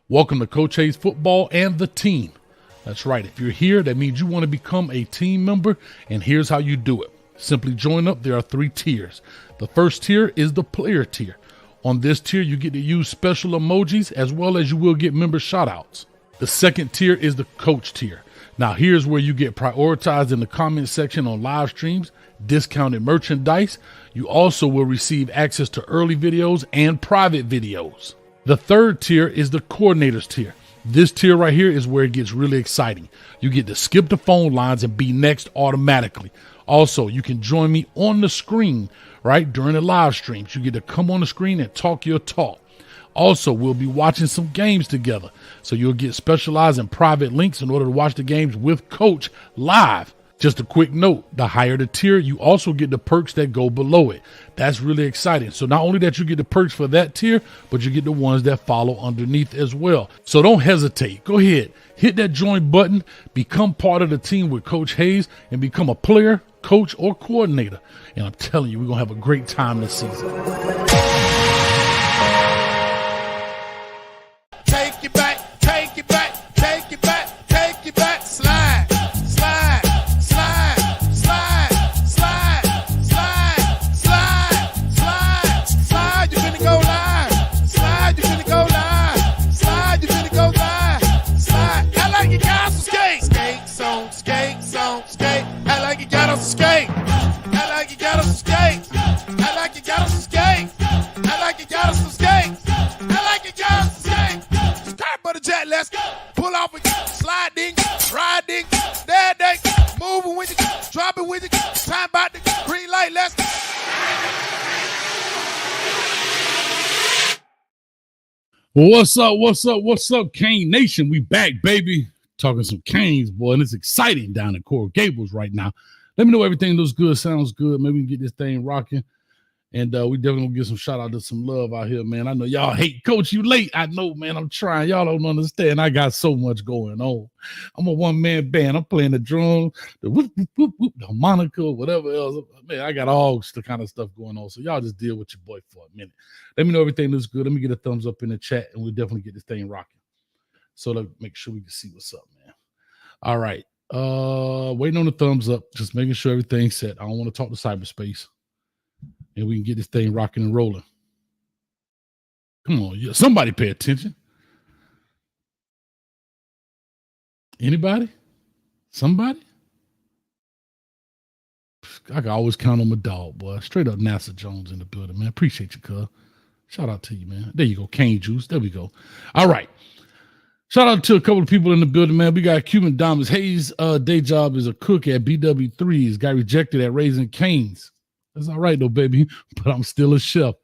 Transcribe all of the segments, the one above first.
Welcome to Coach Hayes Football and the Team. That's right. If you're here, that means you want to become a team member, and here's how you do it. Simply join up. There are 3 tiers. The first tier is the player tier. On this tier, you get to use special emojis as well as you will get member shoutouts. The second tier is the coach tier. Now, here's where you get prioritized in the comment section on live streams, discounted merchandise. You also will receive access to early videos and private videos. The third tier is the coordinators tier. This tier right here is where it gets really exciting. You get to skip the phone lines and be next automatically. Also, you can join me on the screen, right, during the live streams. You get to come on the screen and talk your talk. Also, we'll be watching some games together. So you'll get specialized and private links in order to watch the games with Coach live. Just a quick note, the higher the tier, you also get the perks that go below it. That's really exciting. So not only that you get the perks for that tier, but you get the ones that follow underneath as well. So don't hesitate. Go ahead, hit that join button, become part of the team with Coach Hayes, and become a player, coach, or coordinator. And I'm telling you, we're going to have a great time this season. Take it back, take it back, take it back, take it back, slide. Skate. I like you got us some skates. I like you got us some skates. I like you got us some skates. I like you got us some skates. Start butter jet, let's go. Pull off with you. Slide ding, ride ding, dad ding, moving with you, drop it with you. Time about the green light, let's go. What's up, Cane Nation? We back, baby. Talking some Canes, boy, and it's exciting down in Coral Gables right now. Let me know everything looks good, sounds good. Maybe we can get this thing rocking. And we definitely gonna give some shout out to some love out here, man. I know y'all hate Coach, you late. I know, man. I'm trying. Y'all don't understand. I got so much going on. I'm a one-man band. I'm playing the drum, the whoop, whoop, whoop, whoop, the harmonica, whatever else. Man, I got all the kind of stuff going on. So y'all just deal with your boy for a minute. Let me know everything looks good. Let me get a thumbs up in the chat, and we'll definitely get this thing rocking. So let's make sure we can see what's up, man. All right. Waiting on the thumbs up, just making sure everything's set. I don't want to talk to cyberspace, and we can get this thing rocking and rolling. Come on, somebody pay attention. Anybody? Somebody? I can always count on my dog, boy. Straight up NASA Jones in the building, man. Appreciate you, cuz. Shout out to you, man. There you go, Cane Juice. There we go. All right. Shout out to a couple of people in the building, man. We got Cuban Diamonds. Hayes' day job is a cook at BW3s. Got rejected at Raising Cane's. That's all right, though, baby. But I'm still a chef.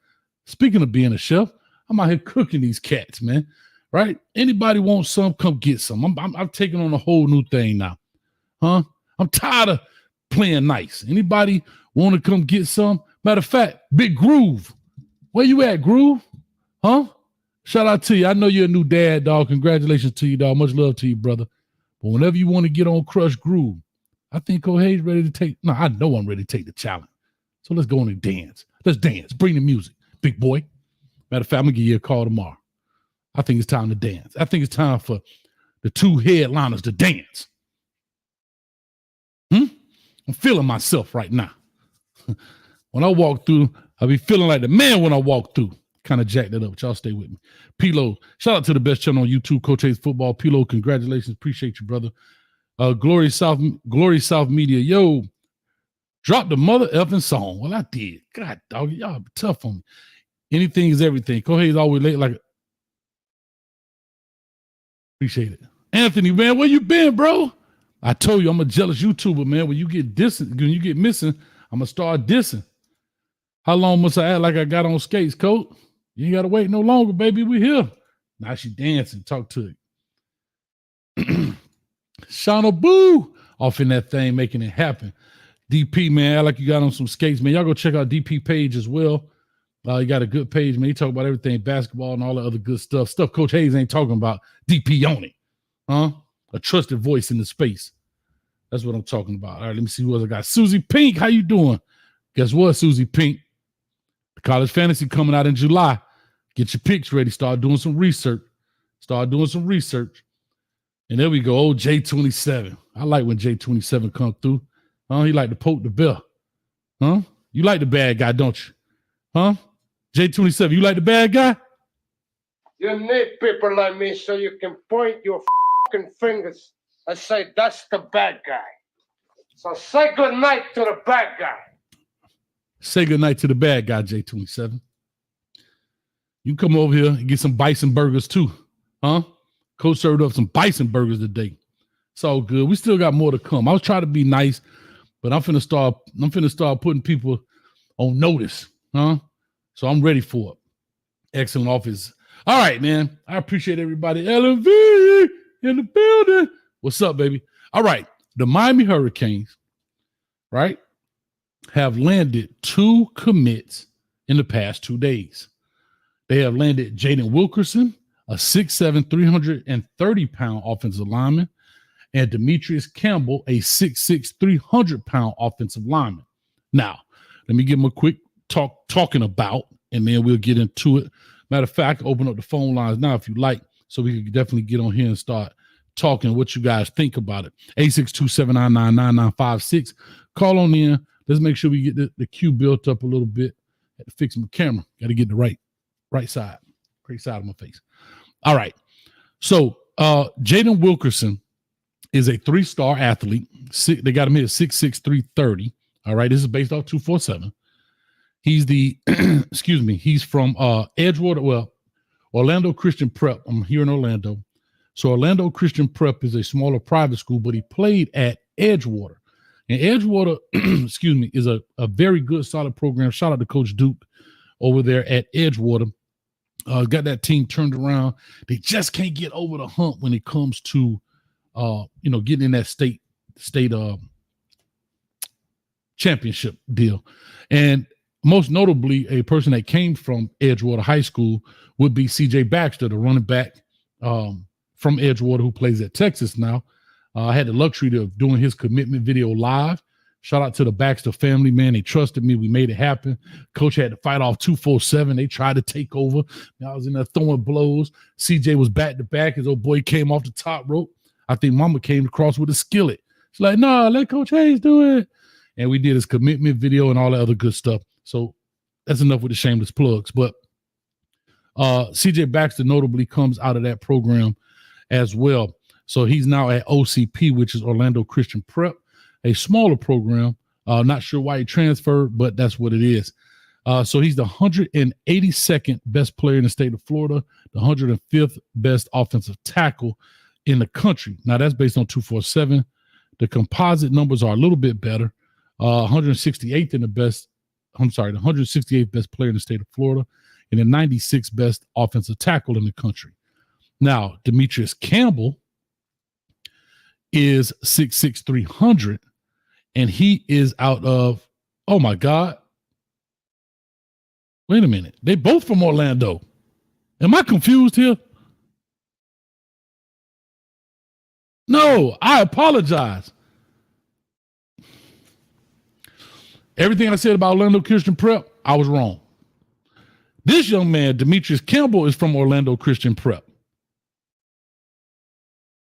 Speaking of being a chef, I'm out here cooking these cats, man. Right? Anybody want some, come get some. I'm taking on a whole new thing now. Huh? I'm tired of playing nice. Anybody want to come get some? Matter of fact, Big Groove. Where you at, Groove? Huh? Shout out to you. I know you're a new dad, dog. Congratulations to you, dog. Much love to you, brother. But whenever you want to get on Crush Groove, I think Coach Hayes ready to take. No, I know I'm ready to take the challenge. So let's go on and dance. Let's dance. Bring the music, big boy. Matter of fact, I'm going to give you a call tomorrow. I think it's time to dance. I think it's time for the 2 headliners to dance. I'm feeling myself right now. When I walk through, I'll be feeling like the man when I walk through. Kind of jacked that up, but y'all stay with me. Pilo, shout out to the best channel on YouTube, Coach Hayes Football. Pilo, congratulations. Appreciate you, brother. Glory South Media. Yo, drop the mother effing song. Well, I did. God, dog, y'all tough on me. Anything is everything. Coach Hayes always late like. Appreciate it. Anthony, man, where you been, bro? I told you I'm a jealous YouTuber, man. When you get missing, I'm going to start dissing. How long must I act like I got on skates, Coach? You ain't got to wait no longer, baby. We here. Now she dancing. Talk to it. Shauna Boo off in that thing, making it happen. DP, man, act like you got on some skates, man. Y'all go check out DP page as well. You got a good page, man. You talk about everything, basketball and all the other good stuff. Stuff Coach Hayes ain't talking about. DP on it. Huh? A trusted voice in the space. That's what I'm talking about. All right, let me see who else I got. Susie Pink, how you doing? Guess what, Susie Pink? The college fantasy coming out in July. Get your picks ready. Start doing some research. Start doing some research. And there we go. Old J27. I like when J27 come through. He like to poke the bear. You like the bad guy, don't you? J27, you like the bad guy? You need people like me so you can point your fucking fingers and say, that's the bad guy. So say good night to the bad guy. Say good night to the bad guy, J27. You come over here and get some bison burgers too. Coach served up some bison burgers today. It's all good. We still got more to come. I was trying to be nice, but I'm finna start putting people on notice. So I'm ready for it. Excellent office. All right, man. I appreciate everybody. LMV in the building. What's up, baby? All right. The Miami Hurricanes, right, have landed 2 commits in the past 2 days. They have landed Jaden Wilkerson, a 6'7", 330-pound offensive lineman, and Demetrius Campbell, a 6'6", 300-pound offensive lineman. Now, let me give them a quick talking about, and then we'll get into it. Matter of fact, open up the phone lines now if you like, so we can definitely get on here and start talking what you guys think about it. 862-799-9956. Call on in. Let's make sure we get the queue built up a little bit. Had to fix my camera. Got to get the right side. Great side of my face. All right. So Jaden Wilkerson is a 3-star athlete. They got him here at 6'6", 330. All right. This is based off 247. He's he's from Edgewater, Orlando Christian Prep. I'm here in Orlando. So Orlando Christian Prep is a smaller private school, but he played at Edgewater. And Edgewater, is a very good, solid program. Shout out to Coach Duke over there at Edgewater. Got that team turned around. They just can't get over the hump when it comes to, getting in that state championship deal. And most notably, a person that came from Edgewater High School would be C.J. Baxter, the running back from Edgewater who plays at Texas now. I had the luxury of doing his commitment video live. Shout out to the Baxter family, man. They trusted me. We made it happen. Coach had to fight off 247. They tried to take over. I was in there throwing blows. CJ was back to back. His old boy came off the top rope. I think Mama came across with a skillet. She's like, "No, let Coach Hayes do it." And we did his commitment video and all that other good stuff. So that's enough with the shameless plugs. But CJ Baxter notably comes out of that program as well. So he's now at OCP, which is Orlando Christian Prep, a smaller program. Not sure why he transferred, but that's what it is. So he's the 182nd best player in the state of Florida, the 105th best offensive tackle in the country. Now that's based on 247. The composite numbers are a little bit better. 168th in the 168th best player in the state of Florida, and the 96th best offensive tackle in the country. Now, Demetrius Campbell is 6'6", 300, and he is out of, oh my God. Wait a minute. They both from Orlando. Am I confused here? No, I apologize. Everything I said about Orlando Christian Prep, I was wrong. This young man, Demetrius Campbell, is from Orlando Christian Prep.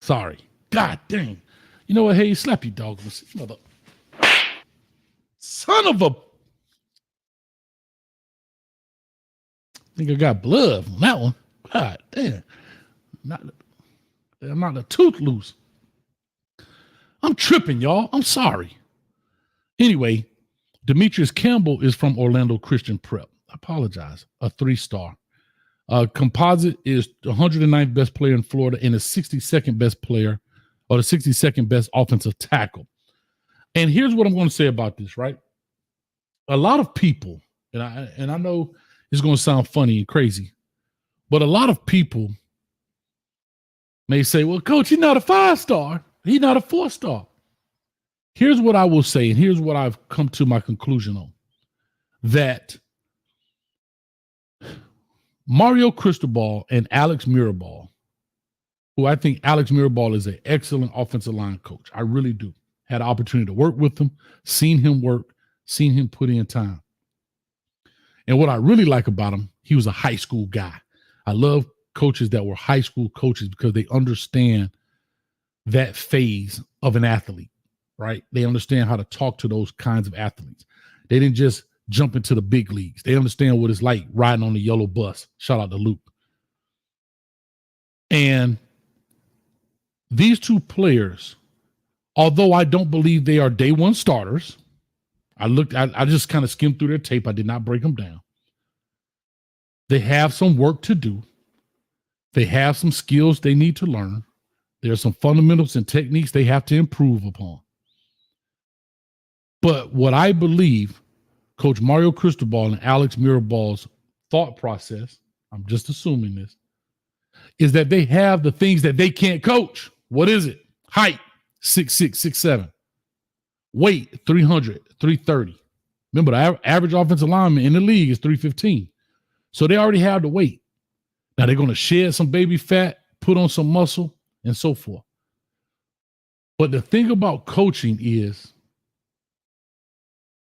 Sorry. God dang. You know what? Hey, slap you, dog. Mother. Son of a. I think I got blood on that one. God damn. I'm not a tooth loose. I'm tripping, y'all. I'm sorry. Anyway, Demetrius Campbell is from Orlando Christian Prep. I apologize. A 3-star. Composite is the 109th best player in Florida and the 62nd best player, or the 62nd best offensive tackle. And here's what I'm going to say about this, right? A lot of people, and I know it's going to sound funny and crazy, but a lot of people may say, well, Coach, he's not a 5-star. He's not a 4-star. Here's what I will say, and here's what I've come to my conclusion on. That Mario Cristobal and Alex Mirabal, who I think Alex Mirabal is an excellent offensive line coach. I really do. Had an opportunity to work with him, seen him work, seen him put in time. And what I really like about him, he was a high school guy. I love coaches that were high school coaches because they understand that phase of an athlete, right? They understand how to talk to those kinds of athletes. They didn't just jump into the big leagues. They understand what it's like riding on the yellow bus. Shout out to Luke. And these two players, although I don't believe they are day one starters, I just kind of skimmed through their tape. I did not break them down. They have some work to do. They have some skills they need to learn. There are some fundamentals and techniques they have to improve upon. But what I believe Coach Mario Cristobal and Alex Mirabal's thought process, I'm just assuming this, is that they have the things that they can't coach. What is it? Height, 6'6", 6'7". Weight, 300, 330. Remember, the average offensive lineman in the league is 315. So they already have the weight. Now they're going to shed some baby fat, put on some muscle, and so forth. But the thing about coaching is,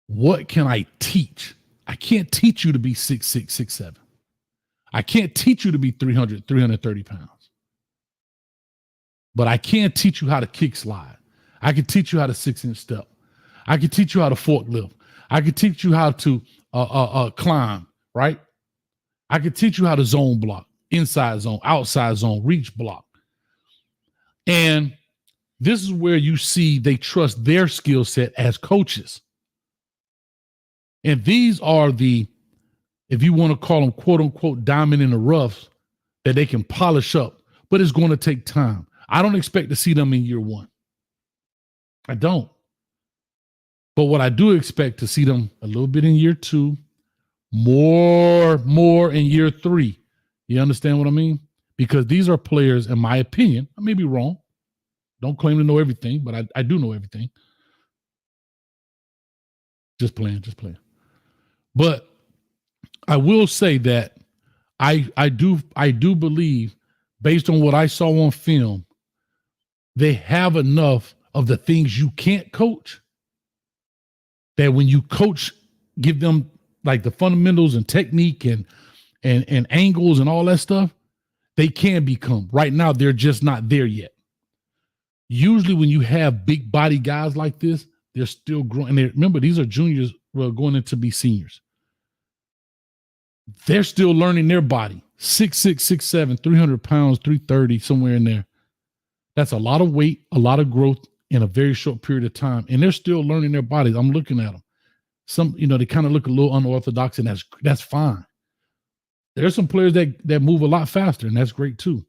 what can I teach? I can't teach you to be 6'6", 6'7". I can't teach you to be 300, 330 pounds. But I can teach you how to kick slide. I can teach you how to 6-inch step. I can teach you how to forklift. I can teach you how to climb, right? I can teach you how to zone block, inside zone, outside zone, reach block. And this is where you see they trust their skill set as coaches. And these are the, if you want to call them quote unquote diamond in the rough, that they can polish up, but it's going to take time. I don't expect to see them in year one. I don't. But what I do expect to see them a little bit in year two, more in year three. You understand what I mean? Because these are players, in my opinion, I may be wrong. Don't claim to know everything, but I do know everything. Just playing. But I will say that I do believe, based on what I saw on film, they have enough of the things you can't coach that when you coach, give them like the fundamentals and technique and angles and all that stuff, they can become. Right now, they're just not there yet. Usually when you have big body guys like this, they're still growing. And remember, these are juniors going into be seniors. They're still learning their body. 6'6", 6'7", 300 pounds, 330, somewhere in there. That's a lot of weight, a lot of growth in a very short period of time. And they're still learning their bodies. I'm looking at them. Some, they kind of look a little unorthodox, and that's fine. There's some players that move a lot faster, and that's great too.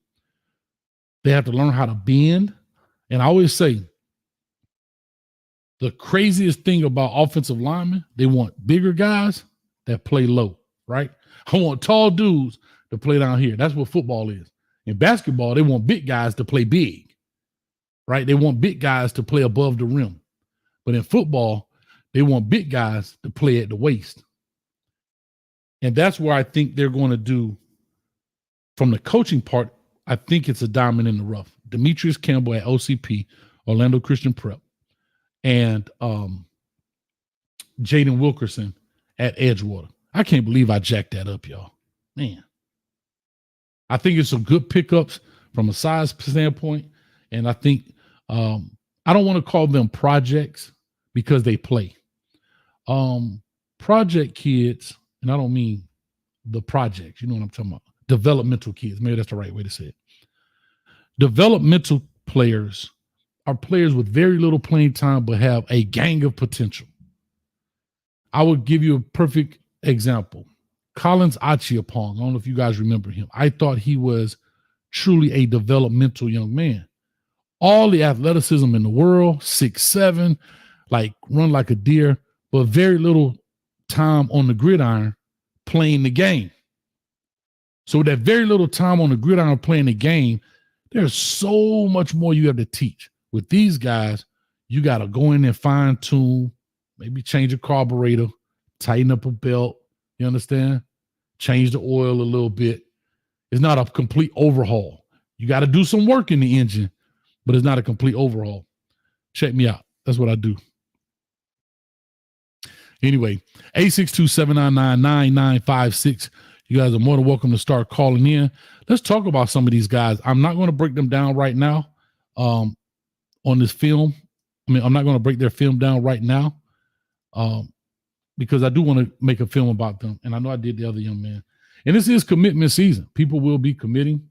They have to learn how to bend. And I always say, the craziest thing about offensive linemen, they want bigger guys that play low, right? I want tall dudes to play down here. That's what football is. In basketball, they want big guys to play big, right? They want big guys to play above the rim. But in football, they want big guys to play at the waist. And that's where I think they're going to do, from the coaching part, I think it's a diamond in the rough. Demetrius Campbell at OCP, Orlando Christian Prep, and Jaden Wilkerson at Edgewater. I can't believe I jacked that up, y'all. Man. I think it's some good pickups from a size standpoint. And I think I don't want to call them projects because they play. Project kids, and I don't mean the projects, you know what I'm talking about. Developmental kids. Maybe that's the right way to say it. Developmental players are players with very little playing time, but have a gang of potential. I would give you a perfect example. Collins Achiapong. I don't know if you guys remember him. I thought he was truly a developmental young man. All the athleticism in the world, 6'7", like run like a deer, but very little time on the gridiron playing the game. So that very little time on the gridiron playing the game, there's so much more you have to teach. With these guys, you got to go in and fine tune, maybe change a carburetor, tighten up a belt. You understand? Change the oil a little bit. It's not a complete overhaul. You got to do some work in the engine, but it's not a complete overhaul. Check me out. That's what I do. Anyway, 862-799-9956. You guys are more than welcome to start calling in. Let's talk about some of these guys. I'm not going to break them down right now on this film. I mean, I'm not going to break their film down right now because I do want to make a film about them. And I know I did the other young man. And this is commitment season. People will be committing.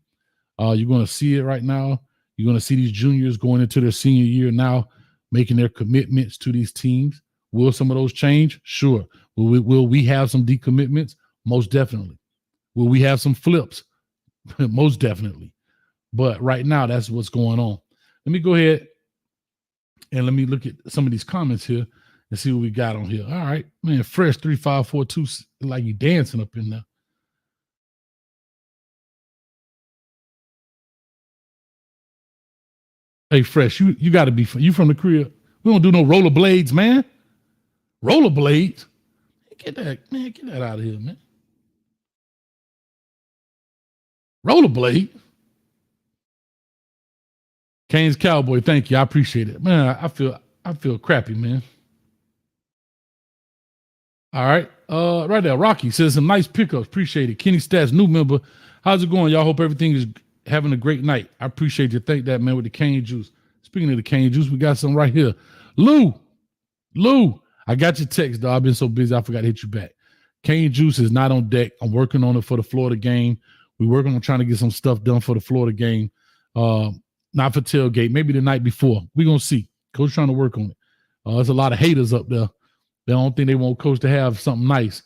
You're going to see it right now. You're going to see these juniors going into their senior year now, making their commitments to these teams. Will some of those change? Sure. Will we have some decommitments? Most definitely. Will we have some flips? Most definitely. But right now, that's what's going on. Let me go ahead and let me look at some of these comments here and see what we got on here. All right, man, Fresh 3542, like you dancing up in there. Hey, Fresh, you got to be, you from the crib. We don't do no rollerblades, man. Rollerblades? Get that out of here, man. Rollerblade. Kane's Cowboy, thank you. I appreciate it. Man, I feel crappy, man. All right. Right there. Rocky says some nice pickups. Appreciate it. Kenny Stats, new member. How's it going? Y'all hope everything is having a great night. I appreciate you. Thank that, man, with the cane juice. Speaking of the cane juice, we got some right here. Lou, I got your text, dog. I've been so busy, I forgot to hit you back. Cane juice is not on deck. I'm working on it for the Florida game. We're working on trying to get some stuff done for the Florida game. Not for tailgate, maybe the night before. We're going to see. Coach trying to work on it. There's a lot of haters up there. They don't think they want Coach to have something nice.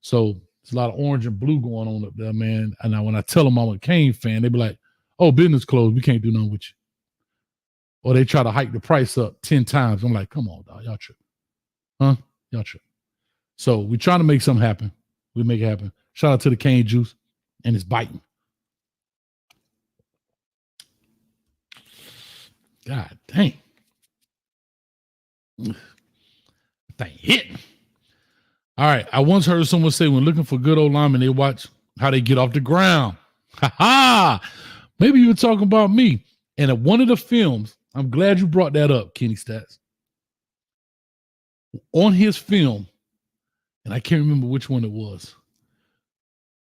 So there's a lot of orange and blue going on up there, man. And when I tell them I'm a Cane fan, they be like, oh, business closed. We can't do nothing with you. Or they try to hike the price up 10 times. I'm like, come on, dog. Y'all tripping. Huh? Y'all tripping. So we're trying to make something happen. We make it happen. Shout out to the cane juice. And it's biting. God dang. Thing hitting. All right. I once heard someone say when looking for good old linemen, they watch how they get off the ground. Ha ha. Maybe you were talking about me. And at one of the films, I'm glad you brought that up, Kenny Stats. On his film, and I can't remember which one it was,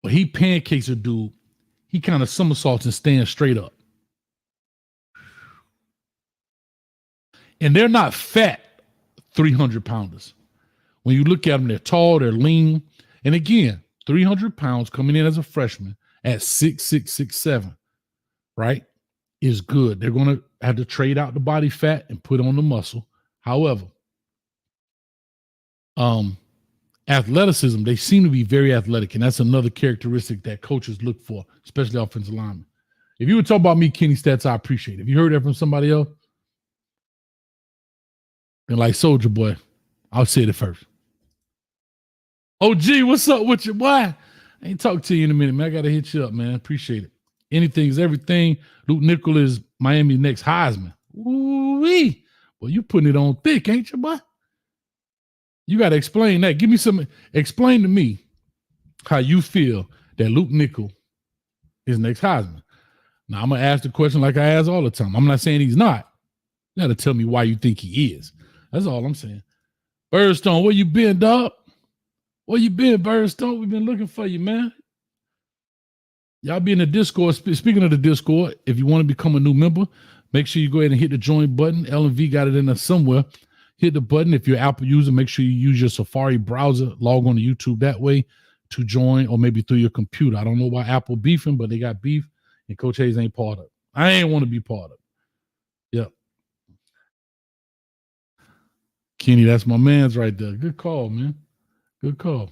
but he pancakes a dude. He kind of somersaults and stands straight up. And they're not fat 300 pounders. When you look at them, they're tall, they're lean. And again, 300 pounds coming in as a freshman at 6'6", 6'7", right, is good. They're going to have to trade out the body fat and put on the muscle. However, athleticism, they seem to be very athletic, and that's another characteristic that coaches look for, especially offensive linemen. If you would talk about me, Kenny Stats, I appreciate it. If you heard that from somebody else, and like Soldier Boy, I'll say it first. Oh, gee, what's up with you, boy? I ain't talk to you in a minute, man. I got to hit you up, man. Appreciate it. Anything is everything. Luke Nickel is Miami's next Heisman. Ooh-wee. Well, you putting it on thick, ain't you, boy? You got to explain that. Explain to me how you feel that Luke Nickel is next Heisman. Now, I'm going to ask the question like I ask all the time. I'm not saying he's not. You got to tell me why you think he is. That's all I'm saying. Birdstone, where you been, dog? Where you been, Birdstone? We've been looking for you, man. Y'all be in the Discord. Speaking of the Discord, if you want to become a new member, make sure you go ahead and hit the join button. L&V got it in there somewhere. Hit the button. If you're an Apple user, make sure you use your Safari browser. Log on to YouTube that way to join, or maybe through your computer. I don't know why Apple beefing, but they got beef, and Coach Hayes ain't part of it. I ain't want to be part of it. Yep. Kenny, that's my man's right there. Good call, man. Good call.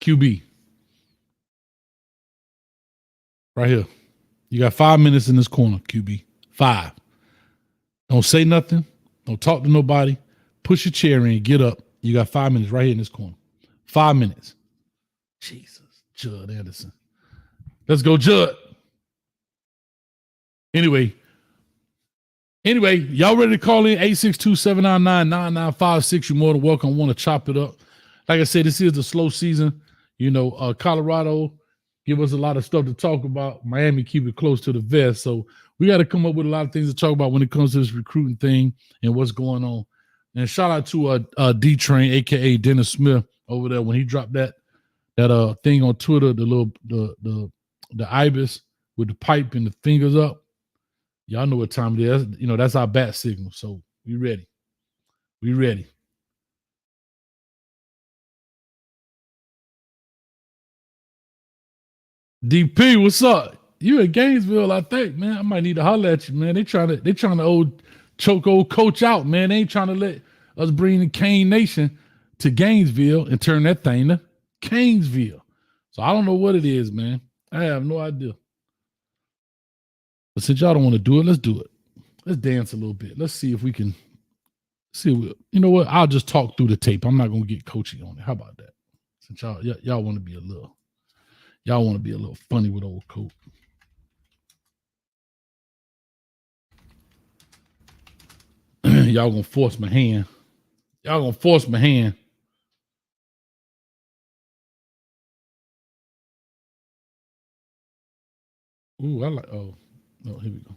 QB. Right here. You got 5 minutes in this corner, QB. 5. Don't say nothing. Don't talk to nobody. Push your chair in. Get up. You got 5 minutes right here in this corner. 5 minutes. Jesus. Judd Anderson. Let's go, Judd. Anyway, y'all ready to call in? 862-799-9956. You're more than welcome. I want to chop it up. Like I said, this is the slow season. You know, Colorado give us a lot of stuff to talk about. Miami keep it close to the vest. So we got to come up with a lot of things to talk about when it comes to this recruiting thing and what's going on. And shout out to D-Train, aka Dennis Smith, over there when he dropped that thing on Twitter, the ibis with the pipe and the fingers up. Y'all know what time it is. You know, that's our bat signal. So we ready. We ready. DP, what's up? You in Gainesville, I think, man. I might need to holler at you, man. They trying to choke old coach out, man. They ain't trying to let us bring the Cane Nation to Gainesville and turn that thing to Canesville. So I don't know what it is, man. I have no idea. But since y'all don't want to do it, let's do it. Let's dance a little bit. Let's see if we can you know what? I'll just talk through the tape. I'm not gonna get coachy on it. How about that? Since y'all want to be a little funny with old coach. Y'all gonna force my hand. Ooh, oh, no, here we go.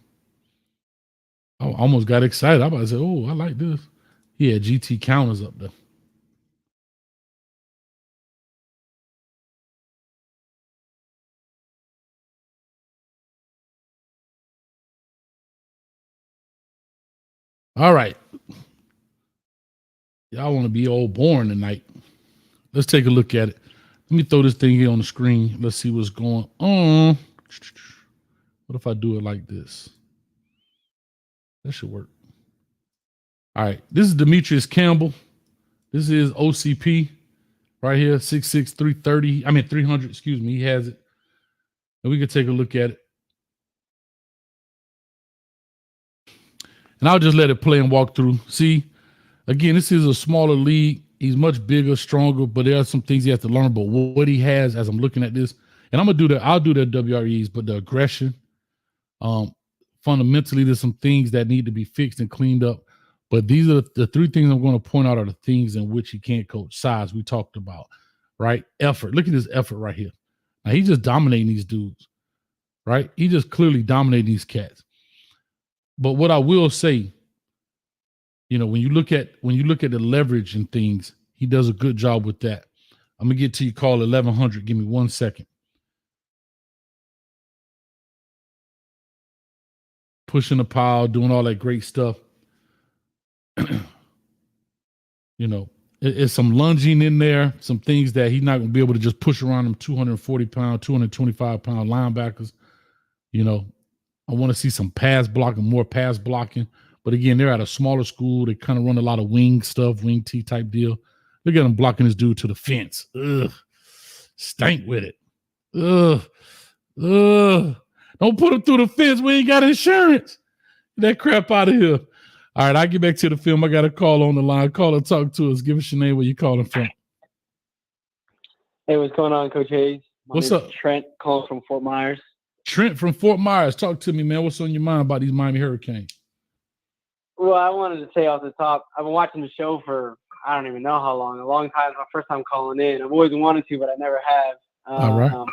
I almost got excited. I about to say, oh, I like this. He had GT counters up there. All right. Y'all want to be all boring tonight. Let's take a look at it. Let me throw this thing here on the screen. Let's see what's going on. What if I do it like this? That should work. All right. This is Demetrius Campbell. This is OCP right here, 6'6", 300, excuse me. He has it. And we can take a look at it. And I'll just let it play and walk through. See, again, this is a smaller league. He's much bigger, stronger, but there are some things he has to learn. But what he has, as I'm looking at this, and I'm gonna do that. I'll do the WREs, but the aggression, fundamentally, there's some things that need to be fixed and cleaned up. But these are the three things I'm going to point out are the things in which he can't coach. Size, we talked about, right? Effort. Look at his effort right here. Now he's just dominating these dudes, right? He just clearly dominating these cats. But what I will say, you know, when you look at the leverage and things, he does a good job with that. I'm gonna get to you call 1100. Give me 1 second. Pushing the pile, doing all that great stuff. You know, it's some lunging in there, some things that he's not gonna be able to just push around them 240 pound, 225 pound linebackers. You know, I want to see some pass blocking, more pass blocking. But again, they're at a smaller school. They kind of run a lot of wing stuff, wing T type deal. Look at him blocking this dude to the fence. Ugh. Stank with it. Ugh. Ugh. Don't put him through the fence. We ain't got insurance. Get that crap out of here. All right, I'll get back to the film. I got a call on the line. Call and talk to us. Give us your name, where you calling from. Hey, what's going on, Coach Hayes? What's up? Trent calling from Fort Myers. Trent from Fort Myers. Talk to me, man. What's on your mind about these Miami Hurricanes? Well, I wanted to say off the top, I've been watching the show for I don't even know how long. A long time. It's my first time calling in. I've always wanted to, but I never have. All right.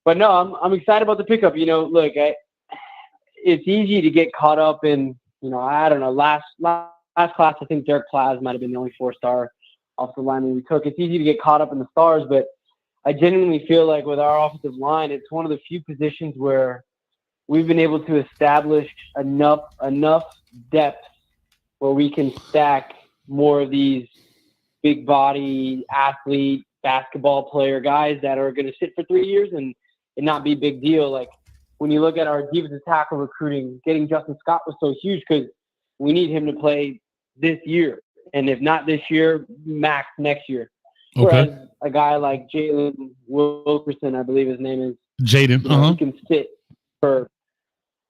But no, I'm excited about the pickup. You know, look, it's easy to get caught up in, you know, I don't know, last class, I think Derek Plaz might have been the only 4-star off the line we took. It's easy to get caught up in the stars, but I genuinely feel like with our offensive line, it's one of the few positions where we've been able to establish enough depth where we can stack more of these big body athlete basketball player guys that are going to sit for 3 years and not be a big deal. Like when you look at our defensive tackle recruiting, getting Justin Scott was so huge because we need him to play this year. And if not this year, max next year. Okay. Whereas a guy like Jalen Wilkerson, I believe his name is Jaden. He can sit for,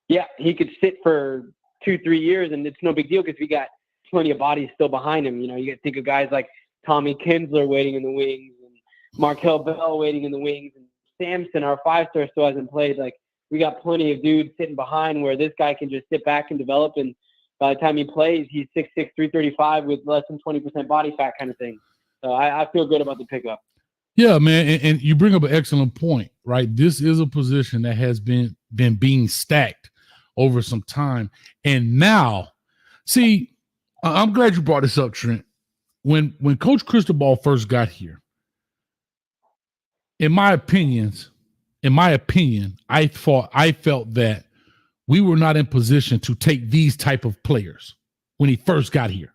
he could sit for 2-3 years and it's no big deal because we got plenty of bodies still behind him. You know, you got to think of guys like Tommy Kinsler waiting in the wings and Markel Bell waiting in the wings and Samson, our 5-star, still hasn't played. Like we got plenty of dudes sitting behind where this guy can just sit back and develop. And by the time he plays, he's 6'6", 335 with less than 20% body fat kind of thing. So I feel good about the pickup. Yeah, man, and you bring up an excellent point, right? This is a position that has been being stacked over some time. And now, see, I'm glad you brought this up, Trent. When Coach Cristobal first got here, in my opinion, I felt that we were not in position to take these type of players when he first got here.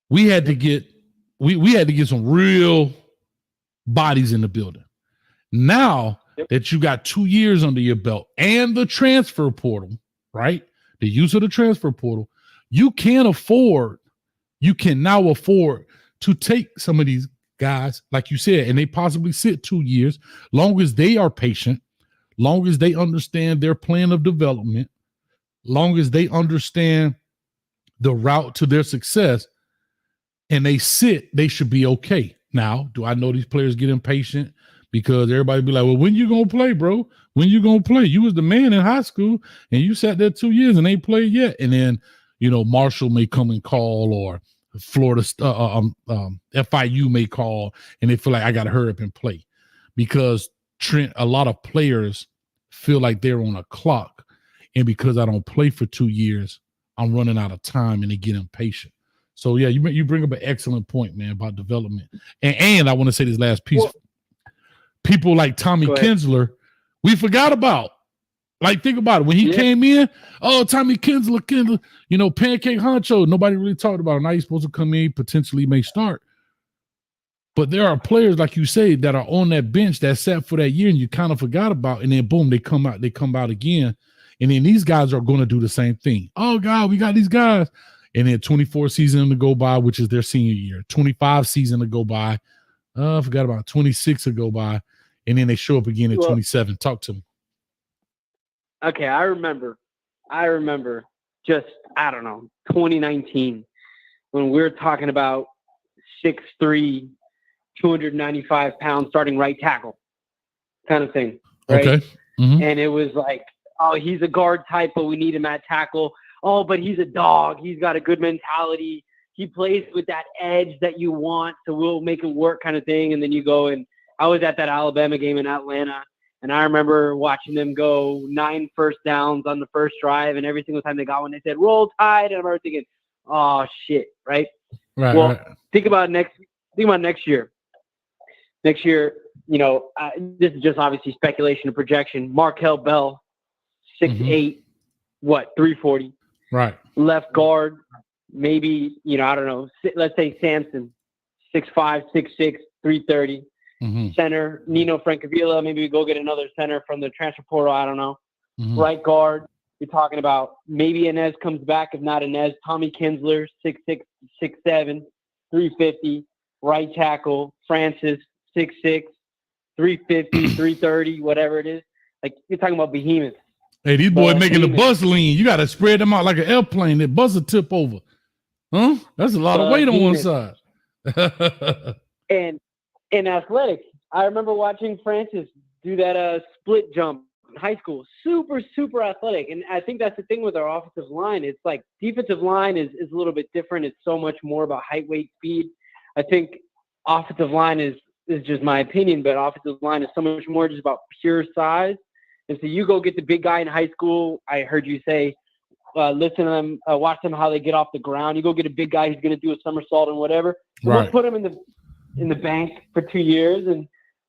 We had to get some real bodies in the building. Now that you got 2 years under your belt and the transfer portal, right? The use of the transfer portal, you can now afford to take some of these guys, like you said, and they possibly sit 2 years, long as they are patient, long as they understand their plan of development, long as they understand the route to their success, and they should be okay. Now, do I know these players get impatient? Because everybody be like, well, when you going to play, bro? When you going to play? You was the man in high school, and you sat there 2 years and ain't played yet. And then, Marshall may come and call, or Florida, FIU may call, and they feel like I got to hurry up and play. Because Trent, a lot of players feel like they're on a clock, and because I don't play for 2 years, I'm running out of time, and they get impatient. So yeah, you bring up an excellent point, man, about development. And I want to say this last piece. Well, people like Tommy Kinsler, we forgot about. Like, think about it. When he came in, Tommy Kinsler, pancake honcho. Nobody really talked about him. Now he's supposed to come in, potentially may start. But there are players, like you say, that are on that bench that sat for that year and you kind of forgot about, and then boom, they come out again. And then these guys are going to do the same thing. Oh, God, we got these guys. And then 24 season to go by, which is their senior year. 25 season to go by. I forgot about 26 to go by. And then they show up again at 27. Talk to me. Okay, I remember just, 2019 when we were talking about 6'3", 295 pounds starting right tackle kind of thing, right? Okay. Mm-hmm. And it was like, oh, he's a guard type, but we need him at tackle. Oh, but he's a dog. He's got a good mentality. He plays with that edge that you want, so we'll make him work kind of thing. And then you go, and I was at that Alabama game in Atlanta, and I remember watching them go 9 first downs on the first drive, and every single time they got one, they said, roll tide. And I remember thinking, oh, shit, right? Right. Think about next year. Next year, this is just obviously speculation and projection. Markel Bell, 6'8", 340. Right. Left guard, maybe, let's say Sampson, 6'5", 6'6", 330. Mm-hmm. Center, Nino Francavilla, maybe we go get another center from the transfer portal, I don't know. Mm-hmm. Right guard, you're talking about maybe Inez comes back, if not Inez, Tommy Kinsler, 6'6", 6'7", 350. Right tackle, Francis, 6'6", 350, 330, whatever it is. Like, you're talking about behemoths. Hey, these boys making the bus lean. You got to spread them out like an airplane. That bus will tip over. Huh? That's a lot of weight on one side. And in athletics, I remember watching Francis do that split jump in high school. Super, super athletic. And I think that's the thing with our offensive line. It's like defensive line is a little bit different. It's so much more about height, weight, speed. I think offensive line is just my opinion, but offensive line is so much more just about pure size. And so you go get the big guy in high school. I heard you say, listen to them, watch them how they get off the ground. You go get a big guy who's going to do a somersault and whatever. So right. We'll put him in the bank for 2 years, and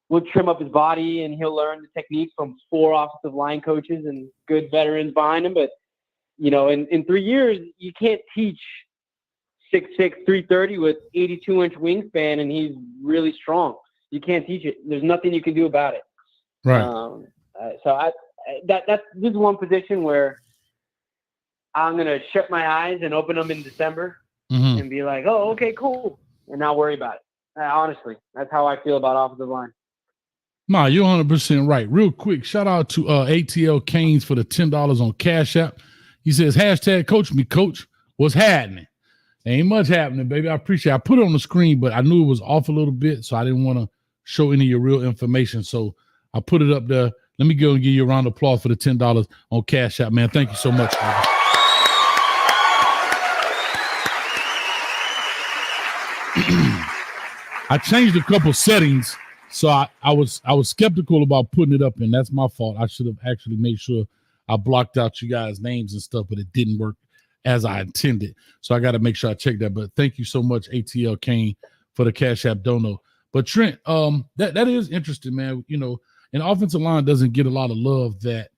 we'll trim up his body, and he'll learn the technique from 4 offensive line coaches and good veterans behind him. But in 3 years, you can't teach 6'6", 330 with 82-inch wingspan, and he's really strong. You can't teach it. There's nothing you can do about it. Right. So this is one position where I'm going to shut my eyes and open them in December and be like, oh, okay, cool, and not worry about it. Honestly, that's how I feel about offensive line. Nah, you're 100% right. Real quick, shout out to ATL Canes for the $10 on Cash App. He says, #coach me, coach. What's happening? Ain't much happening, baby. I appreciate it. I put it on the screen, but I knew it was off a little bit, so I didn't want to show any of your real information. So I put it up there. Let me go and give you a round of applause for the $10 on Cash App, man. Thank you so much, man. I changed a couple settings, so I was skeptical about putting it up, and that's my fault. I should have actually made sure I blocked out you guys' names and stuff, but it didn't work as I intended. So I got to make sure I check that. But thank you so much, ATL Kane, for the Cash App dono. But Trent, that is interesting, man. You know, an offensive line doesn't get a lot of love that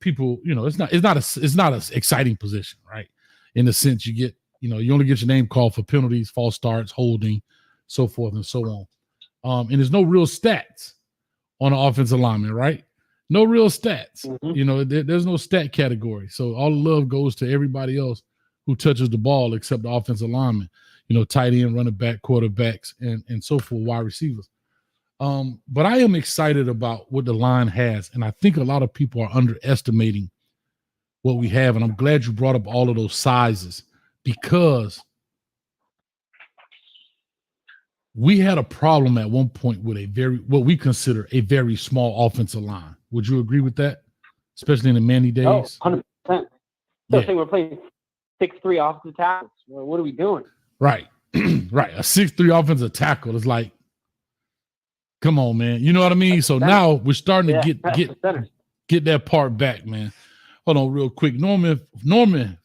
people, you know, it's not an exciting position, right? In the sense you only get your name called for penalties, false starts, holding, so forth and so on. And there's no real stats on an offensive lineman, right? No real stats. Mm-hmm. You know, there's no stat category. So all the love goes to everybody else who touches the ball except the offensive lineman. You know, tight end, running back, quarterbacks, and so forth, wide receivers. But I am excited about what the line has, and I think a lot of people are underestimating what we have. And I'm glad you brought up all of those sizes, because we had a problem at one point with what we consider a very small offensive line. Would you agree with that? Especially in the Manny days? Oh, 100%. Especially Yeah. we're playing 6'3" offensive tackles. Well, what are we doing? Right. Right. A 6'3" offensive tackle is like, come on, man. You know what I mean? So now we're starting to get that part back, man. Hold on real quick. Norman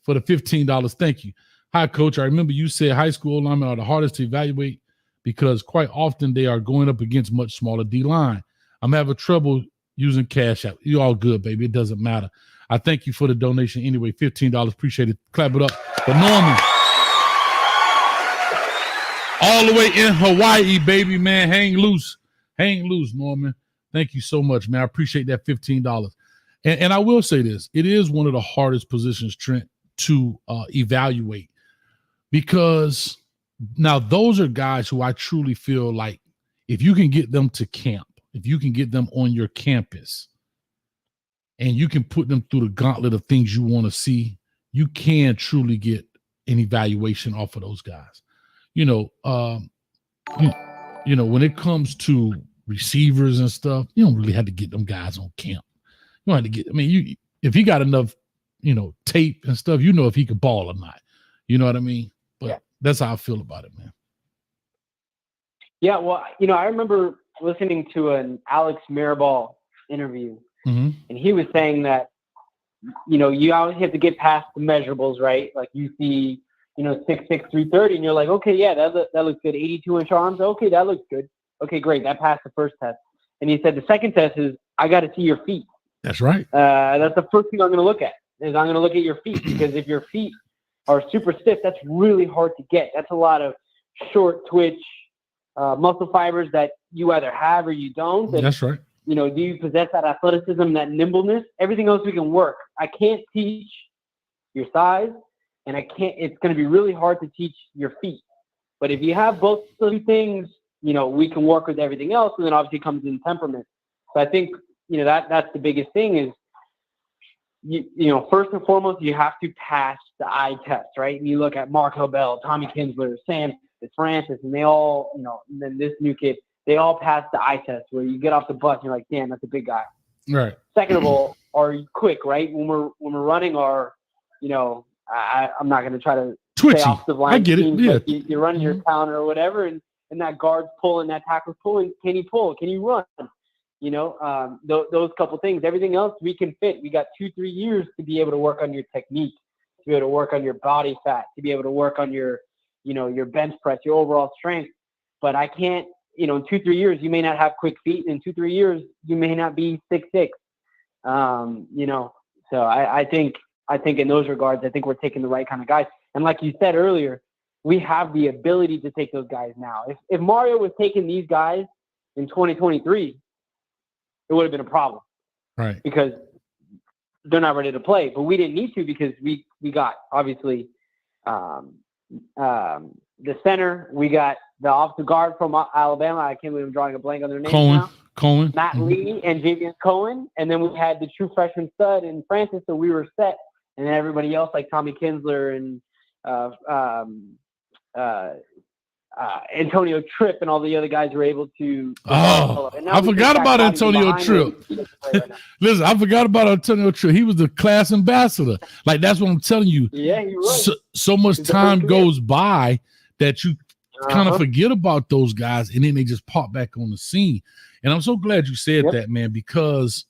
for the $15. Thank you. Hi, Coach. I remember you said high school linemen are the hardest to evaluate because quite often they are going up against much smaller D-line. I'm having trouble using Cash App. You all good, baby. It doesn't matter. I thank you for the donation anyway. $15. Appreciate it. Clap it up for Norman. All the way in Hawaii, baby, man. Hang loose, Norman. Thank you so much, man. I appreciate that $15. And I will say this. It is one of the hardest positions, Trent, to evaluate, because now those are guys who I truly feel like if you can get them to camp, if you can get them on your campus, and you can put them through the gauntlet of things you want to see, you can truly get an evaluation off of those guys. You know, when it comes to receivers and stuff, you don't really have to get them guys on camp. You don't have to get, if he got enough, tape and stuff, if he could ball or not. You know what I mean? But That's how I feel about it, man. Yeah, well, I remember listening to an Alex Mirabal interview, mm-hmm. and he was saying that, you always have to get past the measurables, right? Like you see, 6'6", 330, and you're like, okay, yeah, that looks good. 82-inch arms, okay, that looks good. Okay, great, that passed the first test. And he said the second test is I got to see your feet. That's right. That's the first thing I'm going to look at. Is I'm going to look at your feet, because if your feet are super stiff, that's really hard to get. That's a lot of short twitch muscle fibers that you either have or you don't. And, that's right. Do you possess that athleticism, that nimbleness? Everything else we can work. I can't teach your size, and it's going to be really hard to teach your feet. But if you have both those things, we can work with everything else, and then obviously comes in temperament. So I think, that's the biggest thing is, first and foremost, you have to pass the eye test, right? And you look at Mark Hobell, Tommy Kinsler, Sam Francis, and they all, and then this new kid, they all pass the eye test where you get off the bus and you're like, damn, that's a big guy. Right. Second of all, are you quick, right? When we're running our, I'm not going to try to twitchy. Say offensive line. I get it. Yeah. You're running your counter or whatever, and that guard's pulling, that tackle's pulling. Can he pull? Can he run? Those couple things. Everything else we can fit. We got 2-3 years to be able to work on your technique, to be able to work on your body fat, to be able to work on your, your bench press, your overall strength. But I can't, in 2-3 years, you may not have quick feet. In 2-3 years, you may not be 6'6". So I think in those regards, I think we're taking the right kind of guys. And like you said earlier, we have the ability to take those guys now. If Mario was taking these guys in 2023, it would have been a problem. Right. Because they're not ready to play. But we didn't need to, because we got, obviously, the center. We got the offensive guard from Alabama. I can't believe I'm drawing a blank on their name now. Cohen. Matt Lee and Javian Cohen. And then we had the true freshman stud in Francis, so we were set. And then everybody else, like Tommy Kinsler and Antonio Tripp and all the other guys were able to. I forgot about Antonio Tripp. Listen, I forgot about Antonio Tripp. He was the class ambassador. Like, that's what I'm telling you. Yeah, he was. So much time goes by that you kind of forget about those guys, and then they just pop back on the scene. And I'm so glad you said that, man, because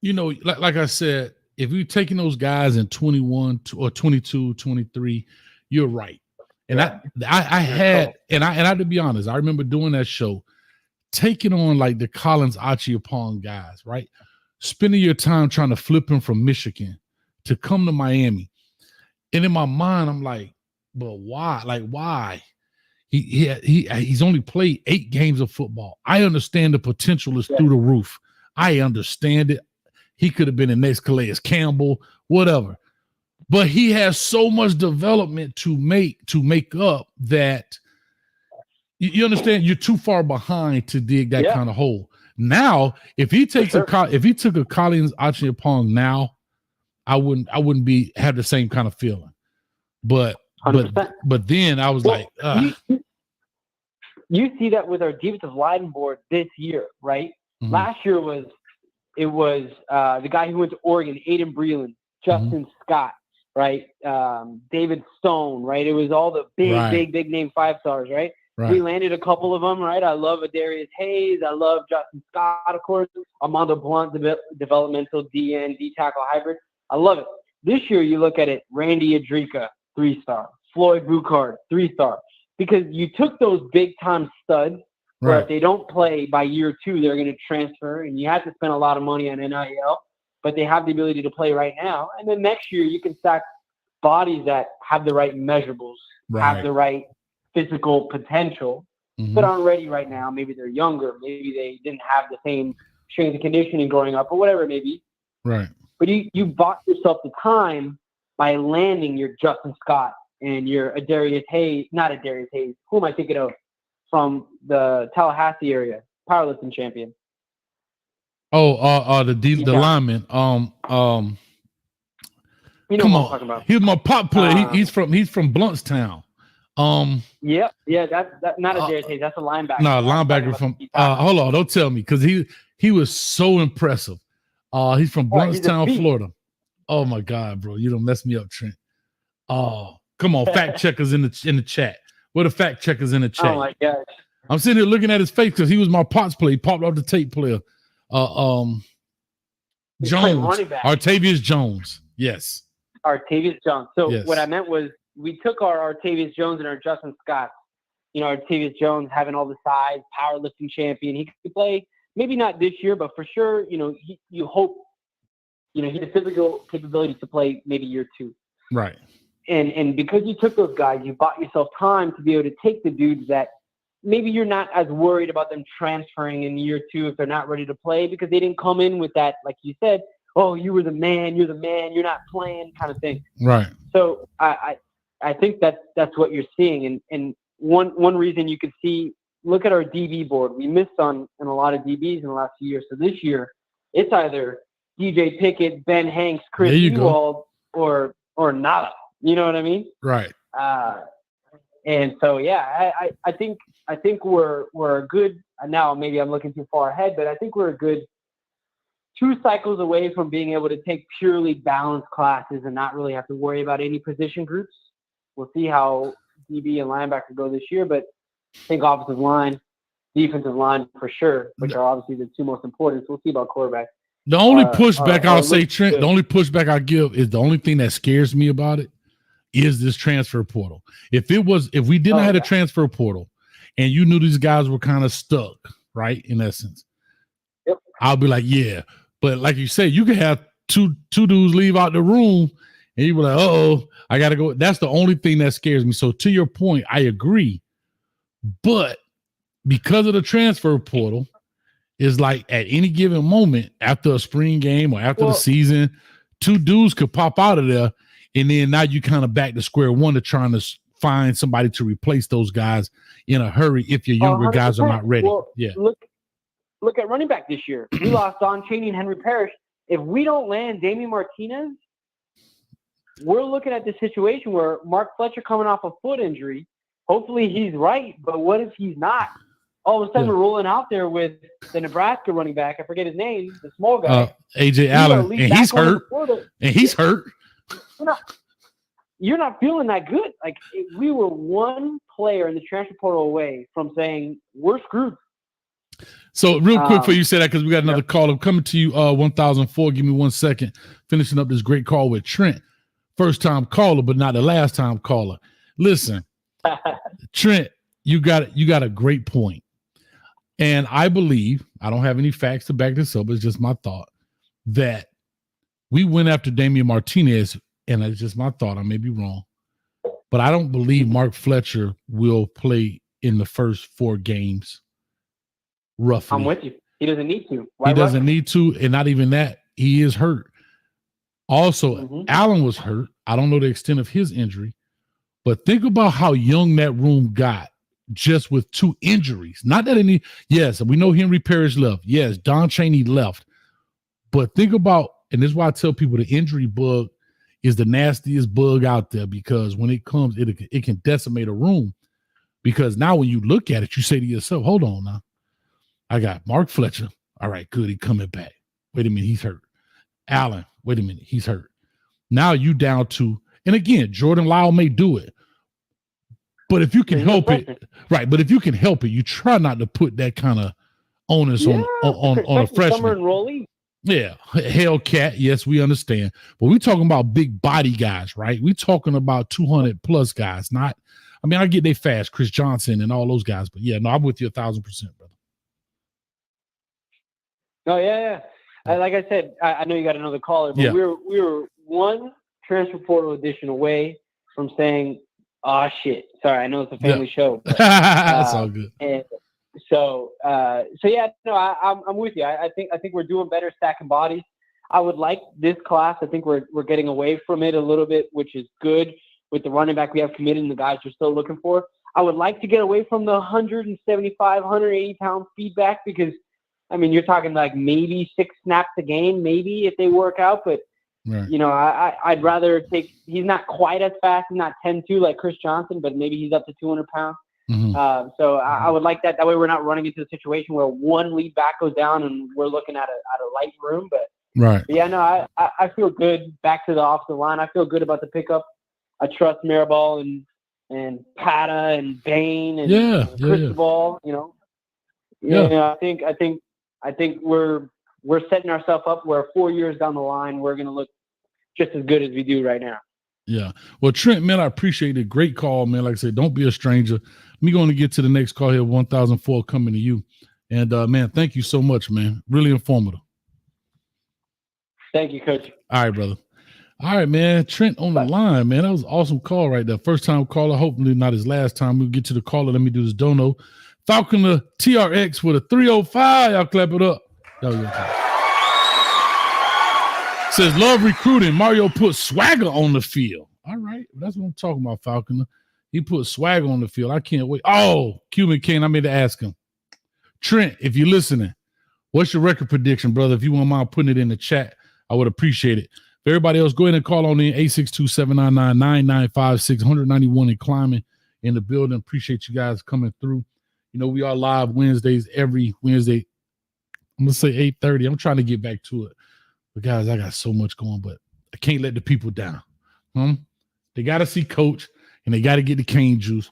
like I said, if you're taking those guys in 21 or 22, 23, you're right. And I had, and I to be honest, I remember doing that show, taking on like the Collins Achiapong guys, right? Spending your time trying to flip him from Michigan to come to Miami. And in my mind, I'm like, but why? Like, why? He's only played 8 games of football. I understand the potential is through the roof. I understand it. He could have been the next Calais Campbell, whatever. But he has so much development to make up that you understand you're too far behind to dig that kind of hole. Now, if he takes if he took a Collins Achiapong now, I wouldn't have the same kind of feeling. But 100%. but then I was like, you see that with our defensive line board this year, right? Mm-hmm. Last year it was the guy who went to Oregon, Aiden Breland, Justin Scott, right? David Stone, right? It was all the big name 5-stars, right? We landed a couple of them, right? I love Adarius Hayes. I love Justin Scott, of course. Armando Blunt, developmental DN, D-tackle hybrid. I love it. This year, you look at it, Randy Adrika, 3-star. Floyd Buchard, 3-star. Because you took those big-time studs where if they don't play by year 2, they're going to transfer, and you have to spend a lot of money on NIL, but they have the ability to play right now. And then next year, you can stack bodies that have the right measurables, have the right physical potential, but aren't ready right now. Maybe they're younger. Maybe they didn't have the same strength and conditioning growing up or whatever it may be. Right. But you bought yourself the time by landing your Justin Scott and your Adarius Hayes, not Adarius Hayes. Who am I thinking of from the Tallahassee area? Powerlifting champion. Oh, the lineman. You know what I'm talking about. He was my pop player. He's from Bluntstown. That's not Adarius Hayes. That's a linebacker. No, linebacker from. Hold on, don't tell me because he was so impressive. He's from Bluntstown, Florida. Oh my God, bro, you don't mess me up, Trent. Oh, come on, fact checkers in the chat. What are fact checkers in the chat? Oh my gosh. I'm sitting here looking at his face because he was my Pops player. He popped off the tape player. Jones, Artavius Jones. Yes. Artavius Jones. So what I meant was we took our Artavius Jones and our Justin Scott. Artavius Jones having all the size, powerlifting champion. He could play, maybe not this year, but for sure, you hope, he had the physical capability to play maybe year 2. Right. And because you took those guys, you bought yourself time to be able to take the dudes that maybe you're not as worried about them transferring in year 2 if they're not ready to play because they didn't come in with that, like you said, oh, you were the man, you're not playing kind of thing. Right. So I think that's what you're seeing. And one reason you could see, look at our DB board. We missed on a lot of DBs in the last few years. So this year, it's either DJ Pickett, Ben Hanks, Chris Ewald, or nada. You know what I mean? Right. And so I think we're a good. Now maybe I'm looking too far ahead, but I think we're a good 2 cycles away from being able to take purely balanced classes and not really have to worry about any position groups. We'll see how DB and linebacker go this year, but I think offensive line, defensive line for sure, which are obviously the 2 most important. So we'll see about quarterback. The only pushback I'll say, Trent, the only pushback I give is the only thing that scares me about it is this transfer portal. If we didn't have a transfer portal and you knew these guys were kind of stuck, right, in essence, I'll be like, yeah. But like you said, you could have two dudes leave out the room and you be like, uh-oh, I got to go. That's the only thing that scares me. So to your point, I agree. But because of the transfer portal, it's like at any given moment after a spring game or after the season, 2 dudes could pop out of there. And then now you kind of back to square one to trying to find somebody to replace those guys in a hurry if your younger guys are not ready. Well, look at running back this year. We lost Don Chaney and Henry Parrish. If we don't land Damien Martinez, we're looking at this situation where Mark Fletcher coming off a foot injury. Hopefully he's right, but what if he's not? All of a sudden we're rolling out there with the Nebraska running back. I forget his name, the small guy. AJ Allen, and he's hurt. And he's hurt. You're not feeling that good. Like we were 1 player in the transfer portal away from saying we're screwed. So real quick before you say that, because we got another call. I'm coming to you, 1004. Give me 1 second. Finishing up this great call with Trent. First time caller, but not the last time caller. Listen, Trent, you got a great point. And I believe, I don't have any facts to back this up, it's just my thought, that we went after Damian Martinez, and it's just my thought, I may be wrong, but I don't believe Mark Fletcher will play in the first 4 games, roughly. I'm with you. He doesn't need to. He doesn't need to, and not even that. He is hurt. Also, Allen was hurt. I don't know the extent of his injury, but think about how young that room got just with 2 injuries. Not that any, yes, we know Henry Parrish left. Yes, Don Chaney left. But think about, and this is why I tell people the injury bug is the nastiest bug out there, because when it comes, it can decimate a room. Because now when you look at it, you say to yourself, hold on now. I got Mark Fletcher. All right, good. He coming back. Wait a minute, he's hurt. Allen, wait a minute, he's hurt. Now you down to, and again, Jordan Lyle may do it. But if you can help it, right? But if you can help it, you try not to put that kind of onus on a freshman. Enrollee. Yeah, Hellcat. Yes, we understand. But we're talking about big body guys, right? We're talking about 200 plus guys. Not, I mean, I get they fast, Chris Johnson and all those guys. But yeah, no, I'm with you 1,000%, brother. Oh yeah. Like I said, I know you got another caller, but we were one transfer portal edition away from saying, "Oh shit, sorry, I know it's a family show." But, that's all good. And so yeah, no, I'm with you. I think we're doing better stacking bodies. I would like this class. I think we're getting away from it a little bit, which is good with the running back we have committed and the guys we're still looking for. I would like to get away from the 175, 180 pound feedback, because I mean, you're talking like maybe 6 snaps a game, maybe if they work out. But, right. You know, I'd rather take – he's not quite as fast. He's not 10-2 like Chris Johnson, but maybe he's up to 200 pounds. So I would like that. That way we're not running into a situation where one lead back goes down and we're looking at a light room. But, right. Yeah, no, I feel good. Back to the offensive line, I feel good about the pickup. I trust Mirabal and Pata and Bain and Cristobal, you know. Yeah, I think we're setting ourselves up where 4 years down the line, we're going to look just as good as we do right now. Yeah. Well, Trent, man, I appreciate it. Great call, man. Like I said, don't be a stranger. Me going to get to the next call here, 1004 coming to you. And, man, thank you so much, man. Really informative. Thank you, Coach. All right, brother. All right, man. Trent on the line, man. That was an awesome call right there. First time caller, hopefully not his last time. We'll get to the caller. Let me do this dono. Falconer TRX with a 305. Y'all clap it up. Says, love recruiting. Mario put swagger on the field. All right. That's what I'm talking about, Falconer. He put swagger on the field. I can't wait. Oh, Cuban King, I meant to ask him. Trent, if you're listening, what's your record prediction, brother? If you won't mind putting it in the chat, I would appreciate it. For everybody else, go ahead and call on in 862-799-9956, 191 and climbing in the building. Appreciate you guys coming through. You know, we are live Wednesdays, every Wednesday. I'm going to say 8:30. I'm trying to get back to it. But, guys, I got so much going, but I can't let the people down. They got to see Coach, and they got to get the cane juice.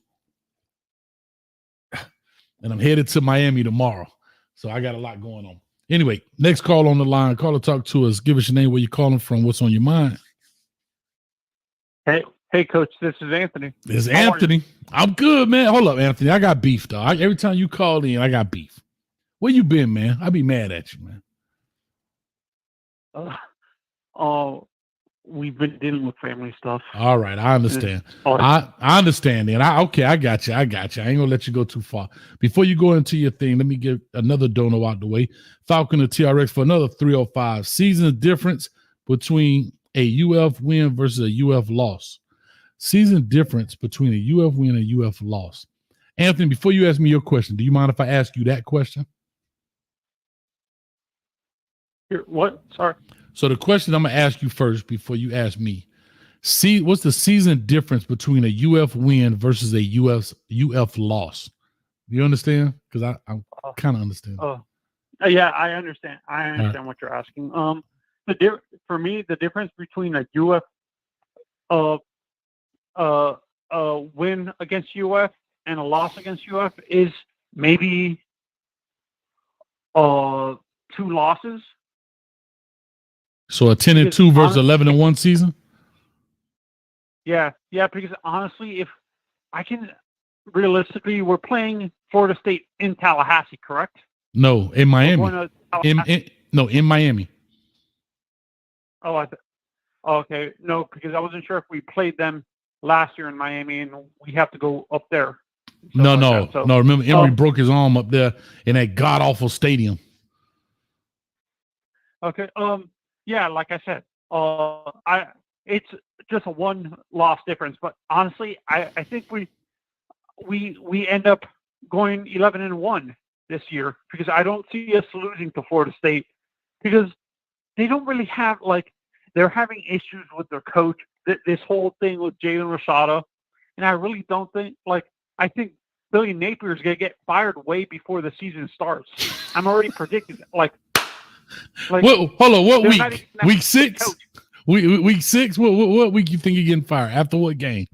And I'm headed to Miami tomorrow. So I got a lot going on. Anyway, next call on the line. Call or talk to us. Give us your name, where you're calling from, what's on your mind. Hey, Coach, this is Anthony. This is Anthony. I'm good, man. Hold up, Anthony. I got beef, though. Every time you call in, I got beef. Where you been, man? I be mad at you, man. We've been dealing with family stuff. All right, I understand. I understand, then. I got you. I ain't gonna let you go too far. Before you go into your thing, let me get another dono out the way. Falconer TRX for another 305. Season difference between a UF win versus a UF loss. Season difference between a UF win and UF loss. Anthony, before you ask me your question, do you mind if I ask you that question? What? Sorry. So the question I'm going to ask you first before you ask me. See, what's the season difference between a UF win versus a UF loss? Do you understand? Because I kind of understand. Yeah, I understand. I understand what you're asking. For me, the difference between a UF win against UF and a loss against UF is maybe 2 losses. So a 10-2 versus 11-1 season. Yeah. Because honestly, if I can, realistically, we're playing Florida State in Tallahassee, correct? No, in Miami. In Miami. Oh, okay. No, because I wasn't sure if we played them last year in Miami, and we have to go up there. No. Remember, Emory broke his arm up there in that god awful stadium. Okay. Yeah, like I said, it's just a 1 loss difference. But honestly, I think we end up going 11-1 this year, because I don't see us losing to Florida State, because they don't really have, like, they're having issues with their coach. This whole thing with Jaden Rashada, and I really don't think, like, I think Billy Napier's gonna get fired way before the season starts. I'm already predicting it. Like, hold on, what week? Week 6? Week 6? What week you think you're getting fired? After what game?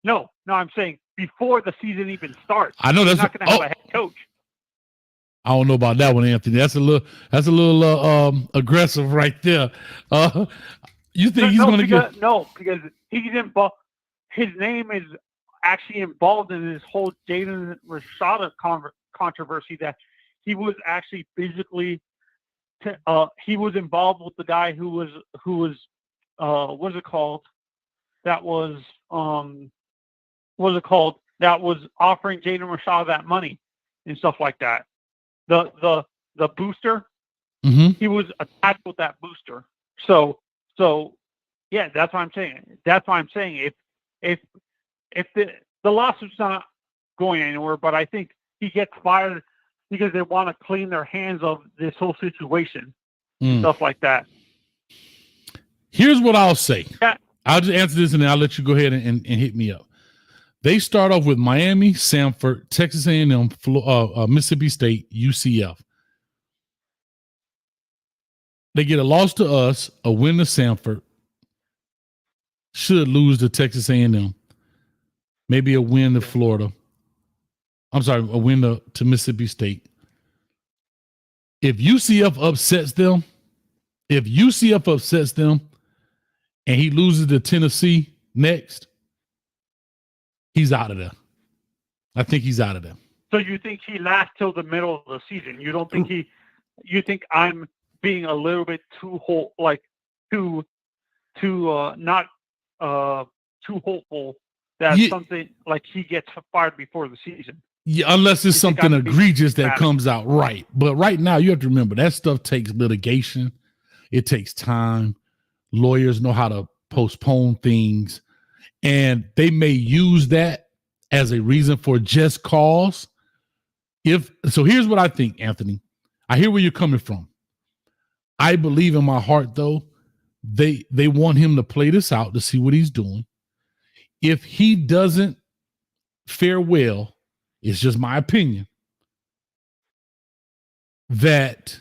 No, I'm saying before the season even starts. I know that's not going to have a head coach. I don't know about that one, Anthony. That's a little aggressive right there. You think he's going to get? No, because he's involved. His name is actually involved in this whole Jaden Rashada controversy. That he was actually physically. He was involved with the guy who was what's it called? That was what's it called? That was offering Jaden Rashada that money and stuff like that. The booster, he was attached with that booster. So yeah, that's what I'm saying. That's why I'm saying if the lawsuit's not going anywhere, but I think he gets fired because they want to clean their hands of this whole situation, stuff like that. Here's what I'll say. Yeah. I'll just answer this and then I'll let you go ahead and hit me up. They start off with Miami, Samford, Texas A&M, Mississippi State, UCF. They get a loss to us, a win to Samford, should lose to Texas A&M, maybe a win to Florida. I'm sorry, a win to Mississippi State. If UCF upsets them, and he loses to Tennessee next, he's out of there. I think he's out of there. So you think he lasts till the middle of the season? You don't think you think I'm being a little bit too not too hopeful that something like he gets fired before the season? Yeah, unless it's something egregious that comes out right. But right now, you have to remember that stuff takes litigation. It takes time. Lawyers know how to postpone things, and they may use that as a reason for just cause. So here's what I think, Anthony. I hear where you're coming from. I believe in my heart, though, they want him to play this out to see what he's doing. If he doesn't fare well, it's just my opinion that.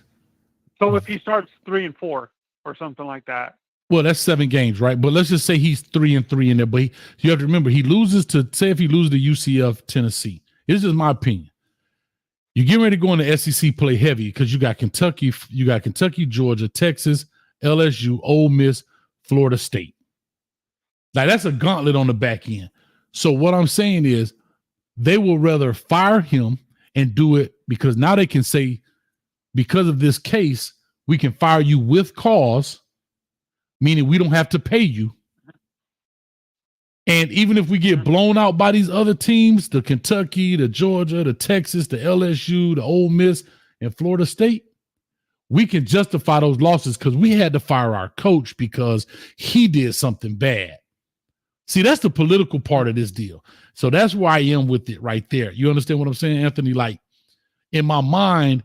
So if he starts 3-4 or something like that. Well, that's 7 games, right? But let's just say he's 3-3 in there. But you have to remember, he loses to, say if he loses to UCF, Tennessee. It's just my opinion. You get ready to go into SEC play heavy because you got Kentucky, Georgia, Texas, LSU, Ole Miss, Florida State. Now, that's a gauntlet on the back end. So what I'm saying is they will rather fire him and do it because now they can say, because of this case, we can fire you with cause, meaning we don't have to pay you. And even if we get blown out by these other teams, the Kentucky, the Georgia, the Texas, the LSU, the Ole Miss, and Florida State, we can justify those losses because we had to fire our coach because he did something bad. See, that's the political part of this deal. So that's where I am with it right there. You understand what I'm saying, Anthony? Like, in my mind,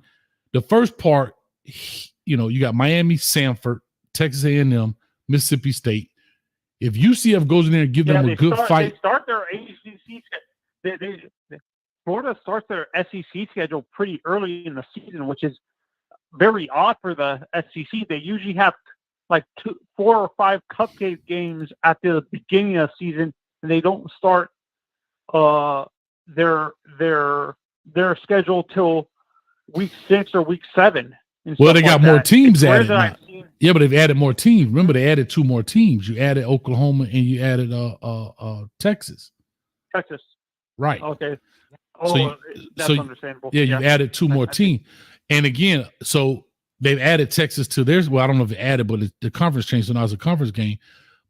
the first part, you got Miami, Samford, Texas A&M, Mississippi State. If UCF goes in there and give them a good fight. They start their ACC. Florida starts their SEC schedule pretty early in the season, which is very odd for the SEC. They usually have like 4 or 5 cupcake games at the beginning of the season, and they don't start their schedule till week 6 or week 7. Well, they got more teams added now. Seen... Yeah, but they've added more teams. Remember, they added 2 more teams. You added Oklahoma and you added Texas. Texas. Right. Okay. That's understandable. Yeah, you've added 2 more teams. And again, so they've added Texas to theirs. Well, I don't know if they added, but the conference changed, so now it's a conference game.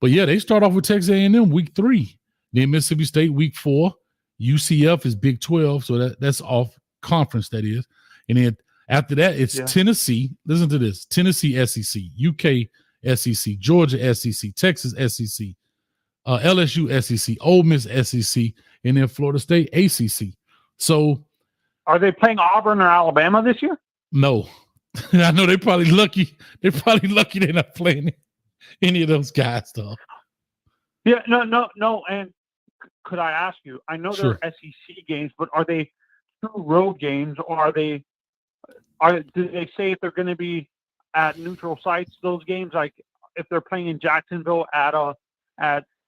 But yeah, they start off with Texas A&M week 3. Then Mississippi State week 4. UCF is Big 12, so that's off conference, that is. And then after that, it's Tennessee. Listen to this. Tennessee SEC, UK SEC, Georgia SEC, Texas SEC, LSU SEC, Ole Miss SEC, and then Florida State ACC. So are they playing Auburn or Alabama this year? No. I know they're probably lucky. They're probably lucky they're not playing any of those guys, though. Yeah, no. And could I ask you? I know they're SEC games, but are they true road games, or do they say if they're going to be at neutral sites? Those games, like if they're playing in Jacksonville at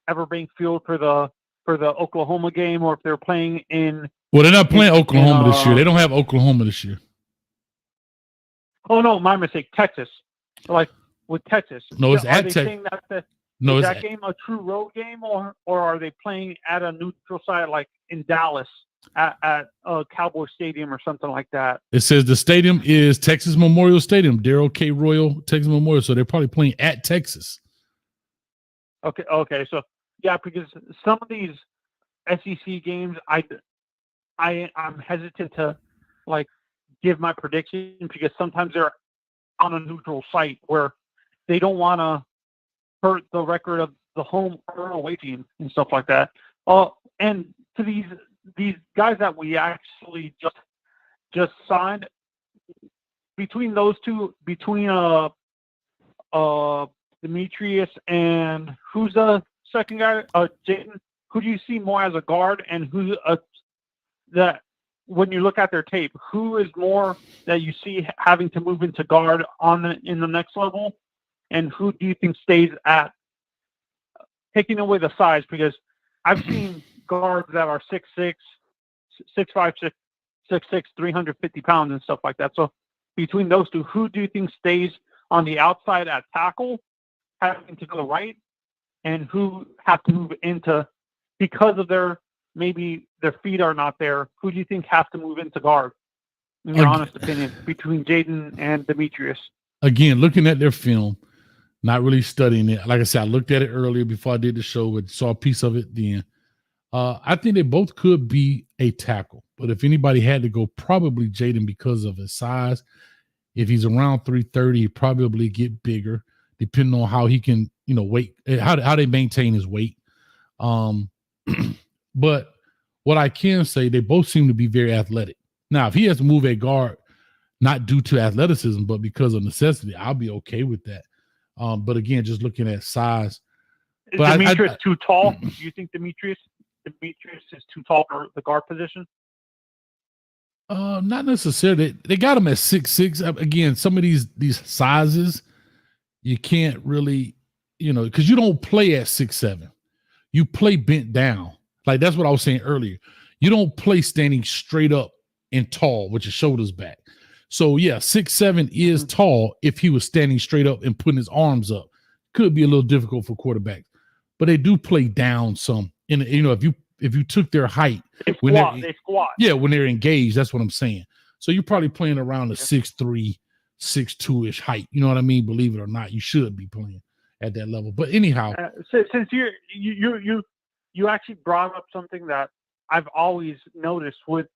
Everbank Field for the Oklahoma game, or if they're playing in. Well, they're not playing Oklahoma this year. They don't have Oklahoma this year. Oh no, my mistake. Texas, like with Texas. No, it's at Texas. Is that game a true road game, or are they playing at a neutral site like in Dallas at Cowboy Stadium or something like that? It says the stadium is Texas Memorial Stadium, Darrell K. Royal Texas Memorial. So they're probably playing at Texas. Okay. So yeah, because some of these SEC games, I'm hesitant to like give my prediction because sometimes they're on a neutral site where they don't want to hurt the record of the home or away team and stuff like that. And to these guys that we actually just signed, between those two, between Demetrius and who's the second guy, Jaden, who do you see more as a guard, and who that when you look at their tape, who is more that you see having to move into guard in the next level? And who do you think stays at, taking away the size? Because I've seen guards that are 6'6", 6'5", 6'6", 350 pounds and stuff like that. So between those two, who do you think stays on the outside at tackle, having to go right, and who have to move into, because of maybe their feet are not there, who do you think have to move into guard, in your honest opinion, between Jaden and Demetrius? Again, looking at their film, not really studying it. Like I said, I looked at it earlier before I did the show, but saw a piece of it then. I think they both could be a tackle, but if anybody had to go, probably Jaden because of his size. If he's around 330, he'd probably get bigger, depending on how he can, weight, how they maintain his weight. But what I can say, they both seem to be very athletic. Now, if he has to move a guard, not due to athleticism, but because of necessity, I'll be okay with that. But again, just looking at size. Is Demetrius too tall? Do you think Demetrius is too tall for the guard position? Not necessarily. They got him at 6'6". Again, some of these sizes, you can't really, because you don't play at 6'7". You play bent down. Like that's what I was saying earlier. You don't play standing straight up and tall with your shoulders back. So yeah, 6'7" is tall. If he was standing straight up and putting his arms up, could be a little difficult for quarterbacks. But they do play down some. And if you took their height, they squat. Yeah, when they're engaged, that's what I'm saying. So you're probably playing around the 6'3", 6'2" height. You know what I mean? Believe it or not, you should be playing at that level. But anyhow, since you actually brought up something that I've always noticed with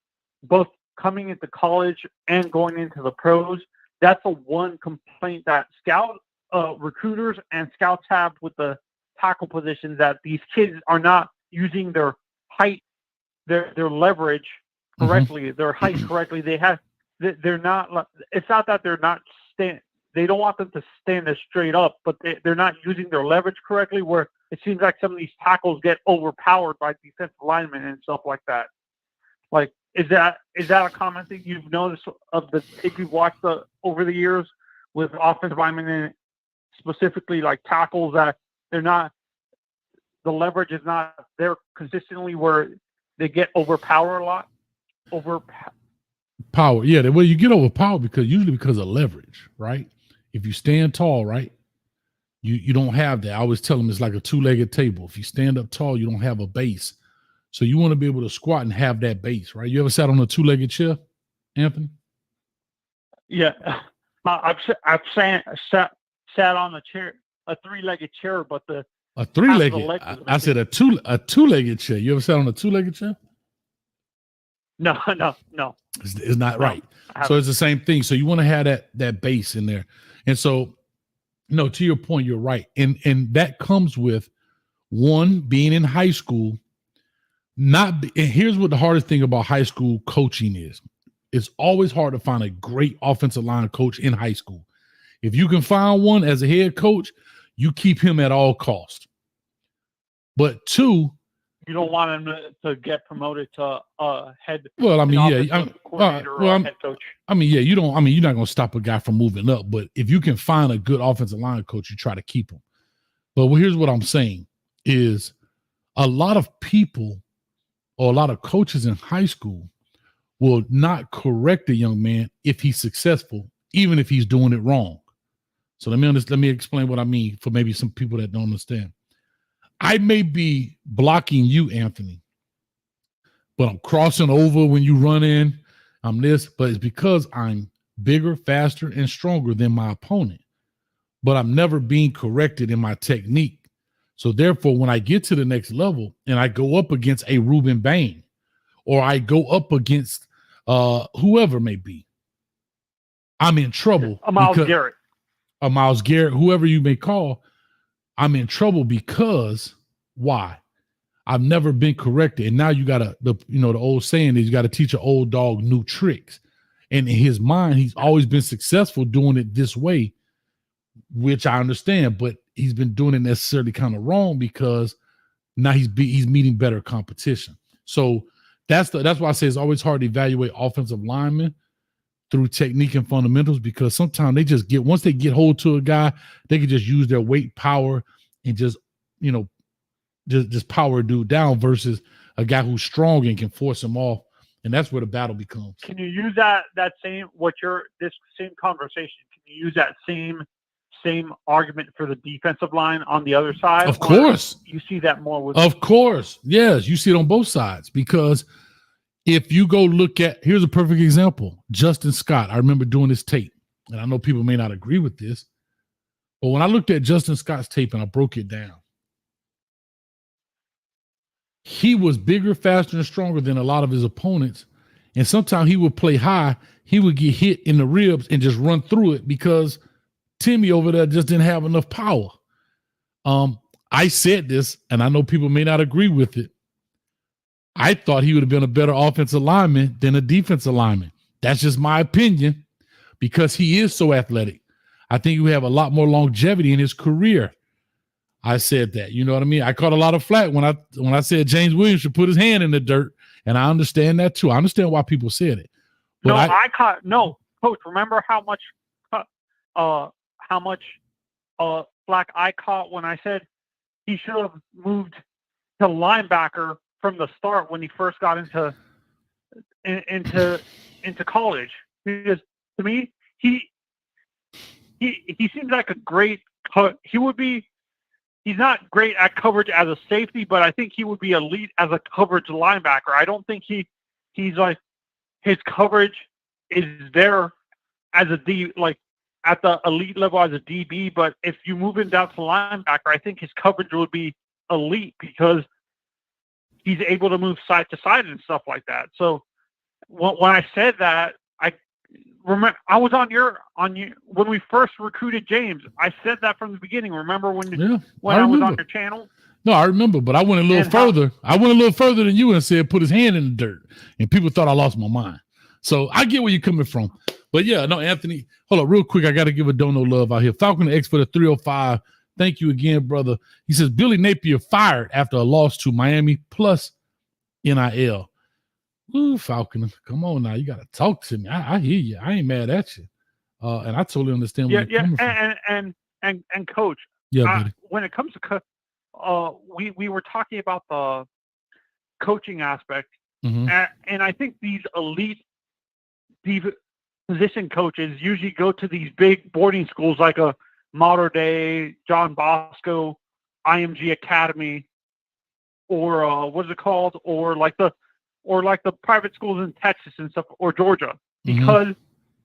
both coming into college and going into the pros, that's the one complaint that recruiters and scouts have with the tackle position, that these kids are not using their height, their leverage correctly, their height correctly. They're not. It's not that they're not they don't want them to stand there straight up, but they're not using their leverage correctly, where it seems like some of these tackles get overpowered by defensive linemen and stuff like that. Like, is that a comment that you've noticed of the tape you've watched over the years with offensive linemen, and specifically like tackles, that they're not, the leverage is not there consistently, where they get overpowered a lot? Power. Yeah, well, you get over power because of leverage, right? If you stand tall, right, you don't have that. I always tell them it's like a two-legged table. If you stand up tall, you don't have a base. So you want to be able to squat and have that base, right? You ever sat on a two-legged chair, Anthony? Yeah, I've sat on a chair, a three-legged chair, but a three-legged. I said a two-legged chair. You ever sat on a two-legged chair? No. It's not right. So it's the same thing. So you want to have that base in there. And so, no, to your point, you're right. And that comes with one, being in high school. And here's what the hardest thing about high school coaching is. It's always hard to find a great offensive line coach in high school. If you can find one as a head coach, you keep him at all costs. But two, you don't want him to get promoted to head. Well, I mean, coordinator or head coach. I mean, yeah, you're not going to stop a guy from moving up. But if you can find a good offensive line coach, you try to keep him. But here's what I'm saying is a lot of people or a lot of coaches in high school will not correct a young man if he's successful, even if he's doing it wrong. So let me explain what I mean for maybe some people that don't understand. I may be blocking you, Anthony, but I'm crossing over when you run in. I'm this, but it's because I'm bigger, faster, and stronger than my opponent. But I'm never being corrected in my technique. So therefore, when I get to the next level and I go up against a Ruben Bain, or I go up against whoever may be, I'm in trouble. A Myles Garrett, whoever you may call, I'm in trouble because why? I've never been corrected. And now you got the old saying is you got to teach an old dog new tricks. And in his mind, he's always been successful doing it this way, which I understand, but he's been doing it necessarily kind of wrong because now he's meeting better competition. So that's why I say it's always hard to evaluate offensive linemen through technique and fundamentals, because sometimes they just once they get hold to a guy, they can just use their weight, power, and just power a dude down versus a guy who's strong and can force him off. And that's where the battle becomes. Can you use that same conversation? Can you use that same argument for the defensive line on the other side? Of course. You see that more with. Of course. Yes. You see it on both sides, because if you go look at, here's a perfect example, Justin Scott. I remember doing this tape, and I know people may not agree with this, but when I looked at Justin Scott's tape and I broke it down, he was bigger, faster, and stronger than a lot of his opponents. And sometimes he would play high. He would get hit in the ribs and just run through it because Timmy over there just didn't have enough power. I said this, and I know people may not agree with it. I thought he would have been a better offensive lineman than a defensive lineman. That's just my opinion, because he is so athletic. I think he would have a lot more longevity in his career. I said that, you know what I mean? I caught a lot of flack when I said James Williams should put his hand in the dirt, and I understand that too. I understand why people said it. But Coach, remember how much flack I caught when I said he should have moved to linebacker from the start when he first got into college? Because to me, he seems like a great he's not great at coverage as a safety, but I think he would be elite as a coverage linebacker. I don't think he's like, his coverage is there as a D, like at the elite level as a DB, but if you move him down to linebacker, I think his coverage would be elite because he's able to move side to side and stuff like that. So when I said that, I remember I was on you when we first recruited James. I said that from the beginning. Remember when I was on your channel? No, I remember, but I went a little further. I went a little further than you and said put his hand in the dirt, and people thought I lost my mind. So I get where you're coming from. But yeah, no, Anthony, hold up real quick. I got to give a dono love out here. Falcon X for the 305. Thank you again, brother. He says Billy Napier fired after a loss to Miami plus NIL. Ooh, Falcon, come on now. You got to talk to me. I hear you. I ain't mad at you. And I totally understand where you're coming from. And Coach, when it comes to we were talking about the coaching aspect, and I think these elite position coaches usually go to these big boarding schools like a Mater Dei, John Bosco, IMG Academy, or what is it called? Or like the private schools in Texas and stuff, or Georgia, because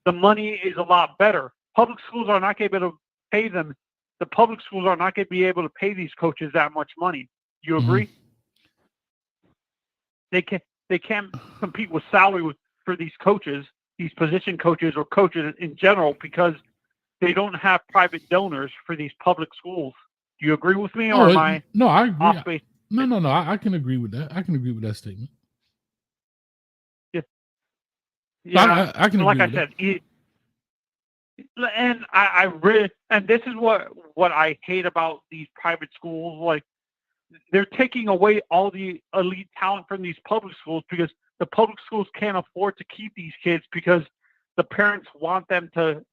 the money is a lot better. Public schools are not going to be able to pay them. The public schools are not going to be able to pay these coaches that much money. You agree? They can't compete with salary for these coaches, these position coaches or coaches in general, because they don't have private donors for these public schools. Do you agree with me, or am I? No, I agree. Off base? No. I can agree with that. I can agree with that statement. Yeah, I can. Like agree I with said, and I really, and this is what I hate about these private schools. Like, they're taking away all the elite talent from these public schools because the public schools can't afford to keep these kids because the parents want them to.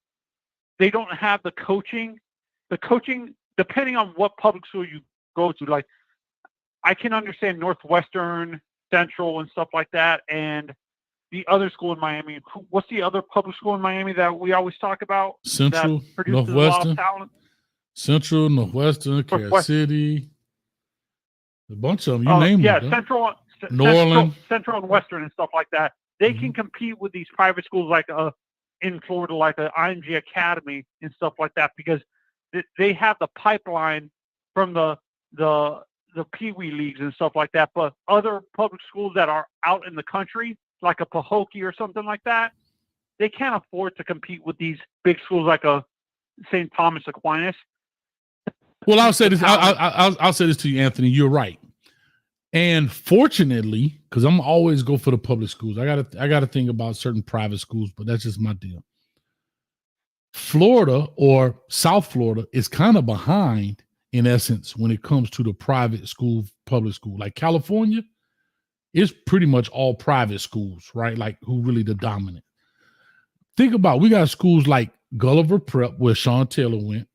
They don't have the coaching. The coaching, depending on what public school you go to, like, I can understand Northwestern, Central, and stuff like that, and the other school in Miami. What's the other public school in Miami that we always talk about? Central, that produces Northwestern, a lot of talent? Central, Northwestern, Cass City, a bunch of them. You name them. Central, Orleans, Central and Western and stuff like that. They can compete with these private schools like in Florida, like the IMG Academy and stuff like that, because they have the pipeline from the Pee Wee leagues and stuff like that. But other public schools that are out in the country, like a Pahokee or something like that, they can't afford to compete with these big schools like a St. Thomas Aquinas. Well, I'll say this. I'll say this to you, Anthony. You're right. And fortunately, because I'm always go for the public schools, I gotta think about certain private schools, but that's just my deal. Florida or South Florida is kind of behind in essence when it comes to the private school, public school. Like California, it's pretty much all private schools, right? Like who really the dominant. Think about, we got schools like Gulliver Prep where Sean Taylor went.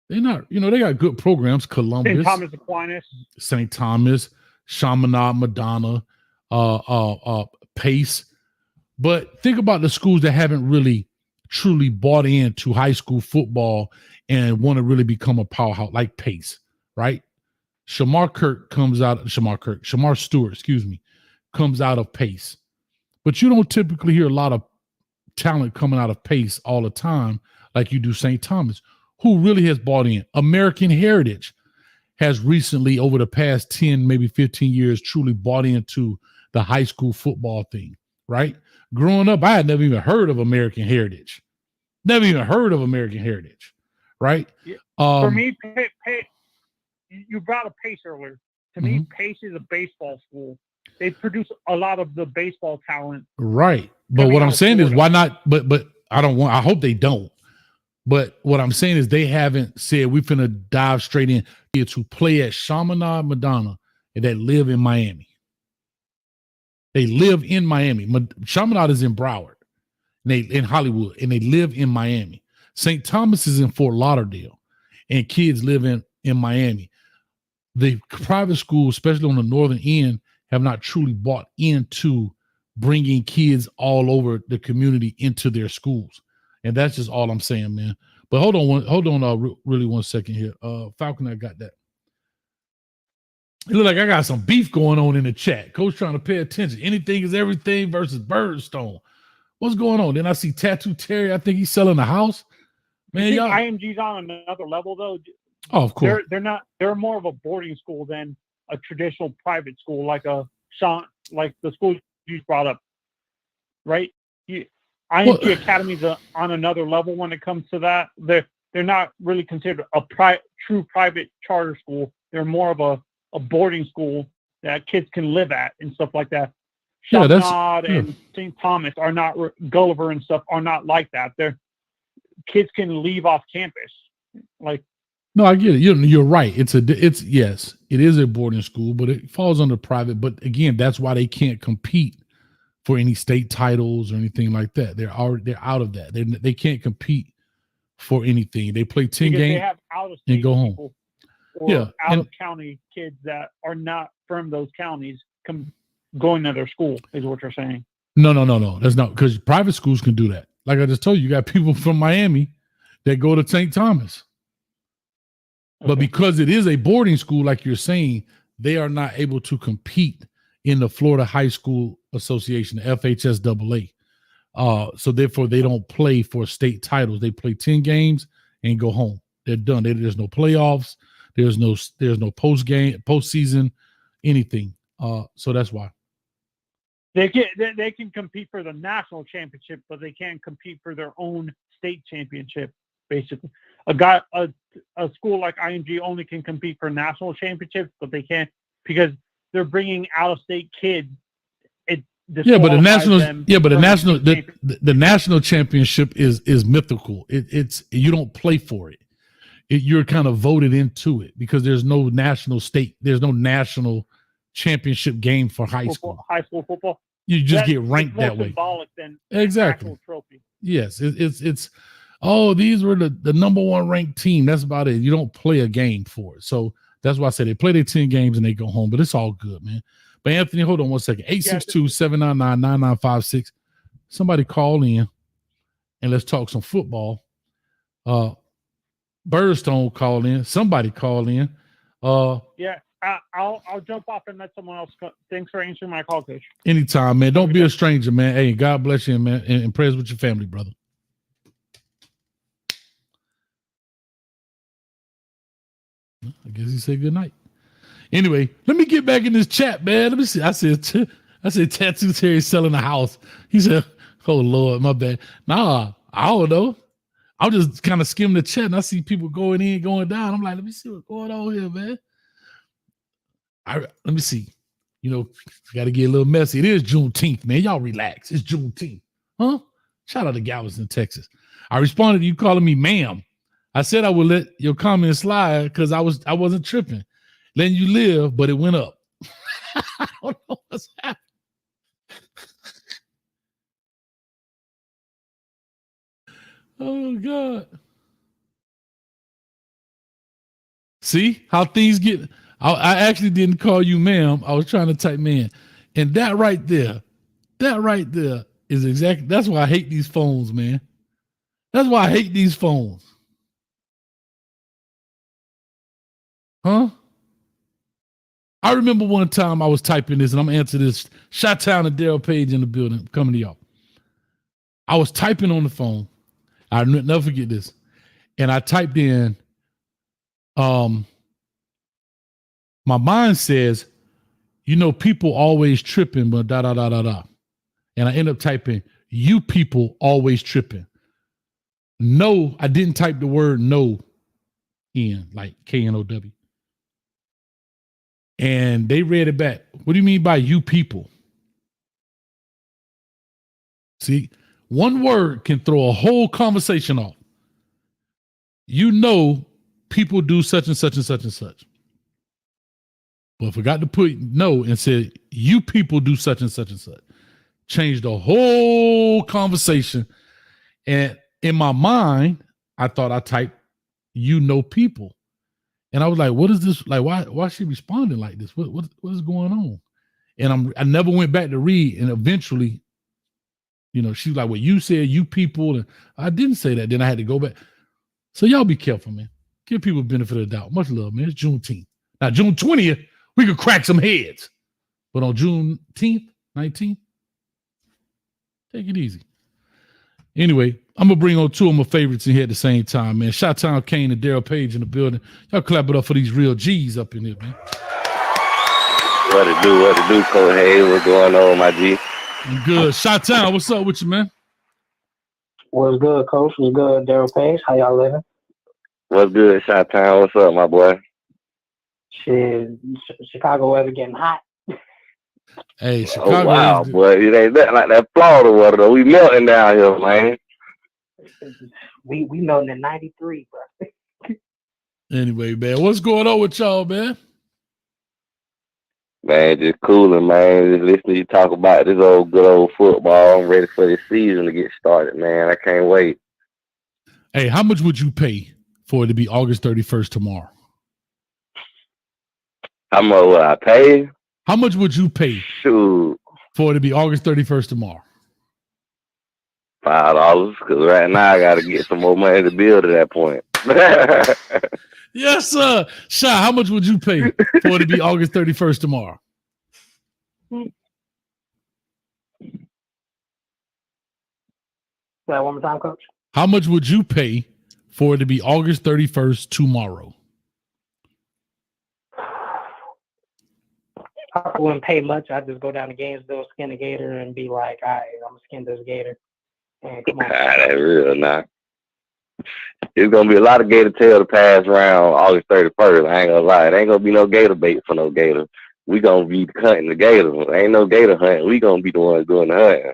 They're not, they got good programs. Columbus, St. Thomas Aquinas, St. Thomas, Chaminade, Madonna, Pace. But think about the schools that haven't really truly bought into high school football and want to really become a powerhouse, like Pace, right? Shamar Stewart, comes out of Pace. But you don't typically hear a lot of talent coming out of Pace all the time like you do St. Thomas. Who really has bought in? American Heritage has recently, over the past 10, maybe 15 years, truly bought into the high school football thing, right? Growing up, I had never even heard of American Heritage. Right? For me, you brought up Pace earlier. To me, Pace is a baseball school. They produce a lot of the baseball talent. Right. But what I'm saying is, why not? But I hope they don't. But what I'm saying is they haven't said we're going to dive straight in here to play at Chaminade, Madonna, and that live in Miami. They live in Miami. Chaminade is in Broward, and in Hollywood, and they live in Miami. St. Thomas is in Fort Lauderdale, and kids live in Miami. The private schools, especially on the northern end, have not truly bought into bringing kids all over the community into their schools. And that's just all I'm saying, man. But hold on, really 1 second here. Falcon, I got that. It look like I got some beef going on in the chat. Coach trying to pay attention. Anything is everything versus Birdstone. What's going on? Then I see Tattoo Terry. I think he's selling the house. Man, y'all. IMG's on another level though. Oh, of course. They're more of a boarding school than a traditional private school, like the school you brought up, right? IMG Academy's on another level when it comes to that. They're not really considered a true private charter school. They're more of a boarding school that kids can live at and stuff like that. Chaminade and St. Thomas are not, Gulliver and stuff are not like that. Kids can leave off campus. Like, no, I get it. You're right. Yes, it is a boarding school, but it falls under private. But again, that's why they can't compete for any state titles or anything like that. They're out of that. They can't compete for anything. They play 10 games. They have out of state and go home. Or out of county kids that are not from those counties going to their school is what you're saying. No. That's not, because private schools can do that. Like I just told you, you got people from Miami that go to St. Thomas. But because it is a boarding school, like you're saying, they are not able to compete in the Florida High School Association, the FHSAA. So therefore, they don't play for state titles. They play 10 games and go home. They're done. There's no playoffs. There's no postseason, anything. So that's why. They can compete for the national championship, but they can't compete for their own state championship. Basically, a school like IMG only can compete for national championships, but they can't because they're bringing out-of-state kids. But the national championship is mythical. It's you don't play for it. You're kind of voted into it because there's no national championship game for high school football. You just get ranked that way. Symbolic than exactly. Trophy. Yes, it's these were the number one ranked team. That's about it. You don't play a game for it. So that's why I said they play their 10 games and they go home. But it's all good, man. But Anthony, hold on one second. 862-799-9956. Somebody call in and let's talk some football. Birdstone called in. Somebody called in. I'll jump off and let someone else go. Thanks for answering my call, Coach. Anytime, man. Don't be a stranger, man. Hey, God bless you, man. And prayers with your family, brother. I guess he said good night. Anyway, let me get back in this chat, man. Let me see. I said Tattoo Terry selling a house. He said, oh, Lord, my bad. Nah, I don't know. I'm just kind of skimming the chat, and I see people going in, going down. I'm like, let me see what's going on here, man. Let me see. You know, got to get a little messy. It is Juneteenth, man. Y'all relax. It's Juneteenth. Huh? Shout out to Galveston, Texas. I responded to you calling me ma'am. I said I would let your comment slide because I wasn't tripping. Letting you live, but it went up. I don't know what's happening. Oh, God. See how things get. I actually didn't call you ma'am. I was trying to type man. And that right there is exactly, that's why I hate these phones, man. That's why I hate these phones. Huh? I remember one time I was typing this, and I'm answering this. Shot-Town and Daryl Page in the building, coming to y'all. I was typing on the phone. I'll never forget this. And I typed in, my mind says, you know, people always tripping, but da. And I end up typing, you people always tripping. No, I didn't type the word no in, like K-N-O-W. And they read it back. What do you mean by you people? See, one word can throw a whole conversation off. You know, people do such and such and such and such. But forgot to put no and said, you people do such and such and such. Changed the whole conversation. And in my mind, I thought I typed, you know, people. And I was like, what is this? Like, why is she responding like this? What is going on? And I never went back to read. And eventually, you know, she was like, well, you said you people. And I didn't say that. Then I had to go back. So y'all be careful, man. Give people benefit of the doubt. Much love, man. It's Juneteenth. Now, June 20th, we could crack some heads. But on Juneteenth, 19th, take it easy. Anyway, I'm going to bring on two of my favorites in here at the same time, man. Shot-Town Kane and Daryl Page in the building. Y'all clap it up for these real G's up in here, man. What it do, Cole Hayes? What's going on, my G? I'm good. Shot-Town, what's up with you, man? What's good, Coach? You good, Daryl Page? How y'all living? What's good, Shot-Town? What's up, my boy? Shit, Chicago weather getting hot. Hey, Chicago. Oh, wow, boy. It ain't that like that Florida weather, though. We melting down here, man. We melting at 93, bro. Anyway, man, what's going on with y'all, man? Man, just cooling, man. Just listening to you talk about this good old football. I'm ready for this season to get started, man. I can't wait. Hey, how much would you pay for it to be August 31st tomorrow? How much would I pay? How much would you pay for it to be August 31st tomorrow? $5 because right now I got to get some more money to build at that point. Yes, sir. Shy, how much would you pay for it to be August 31st tomorrow? Say that one more time, Coach. How much would you pay for it to be August 31st tomorrow? I wouldn't pay much. I'd just go down to Gainesville, skin a gator, and be like, all right, I'm going to skin this gator. And come on. That's real now. There's going to be a lot of gator tail to pass around August 31st. I ain't going to lie. It ain't going to be no gator bait for no gator. We going to be hunting the gator. Ain't no gator hunting. We going to be the ones doing the hunting.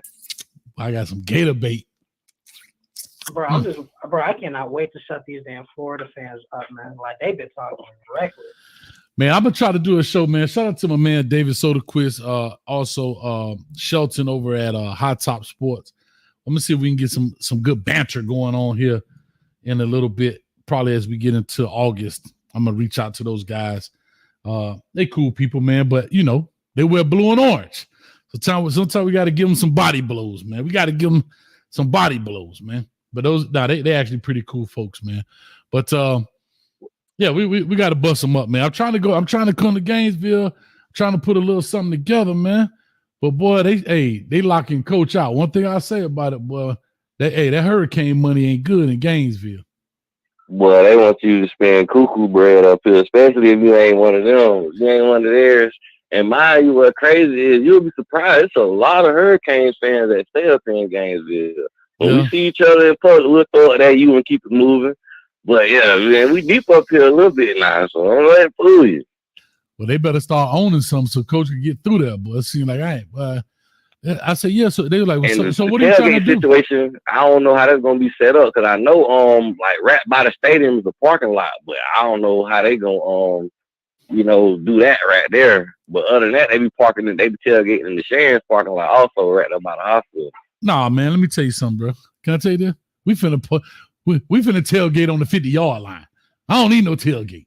I got some gator bait. Bro, I cannot wait to shut these damn Florida fans up, man. Like, they've been talking reckless. Man, I'm going to try to do a show, man. Shout out to my man, David Soderquist, also Shelton over at High Top Sports. I'm going to see if we can get some good banter going on here in a little bit, probably as we get into August. I'm going to reach out to those guys. They cool people, man, but, you know, they wear blue and orange. Sometimes we got to give them some body blows, man. We got to give them some body blows, man. But they actually pretty cool folks, man. But, yeah, we got to bust them up, man. I'm trying to come to Gainesville, trying to put a little something together, man. But boy, they locking Coach out. One thing I say about it, boy, that hurricane money ain't good in Gainesville. Boy, they want you to spend cuckoo bread up here, especially if you ain't one of them. You ain't one of theirs. And mind you, what crazy is, you'll be surprised. It's a lot of Hurricane fans that stay up here in Gainesville. When we see each other in public, we'll throw it at you and keep it moving. But yeah, man, we deep up here a little bit now, so don't let it fool you. Well, they better start owning something so Coach can get through that. Boy, it seems like I said, yeah. So they were like, well, so what are you trying to do? Situation, I don't know how that's gonna be set up because I know, like right by the stadium is a parking lot, but I don't know how they gonna, do that right there. But other than that, they be tailgating in the Sharon's parking lot also right there by the hospital. Nah, man, let me tell you something, bro. Can I tell you this? We finna tailgate on the 50-yard line. I don't need no tailgate.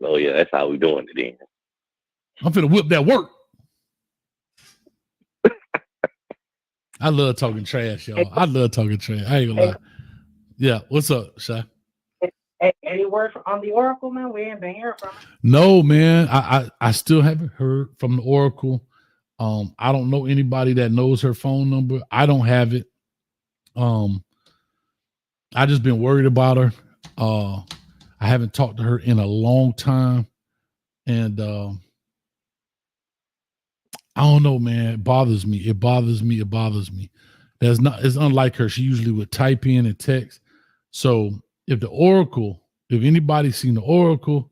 Oh yeah, that's how we doing it then. I'm finna whip that work. I love talking trash, y'all. I love talking trash. I ain't gonna lie. Yeah, what's up, Shy? Any word on the Oracle, man? We ain't been hearing from him. No, man. I still haven't heard from the Oracle. I don't know anybody that knows her phone number. I don't have it. I just been worried about her. I haven't talked to her in a long time. And I don't know, man. It bothers me. It bothers me. It's unlike her. She usually would type in and text. So if anybody's seen the Oracle,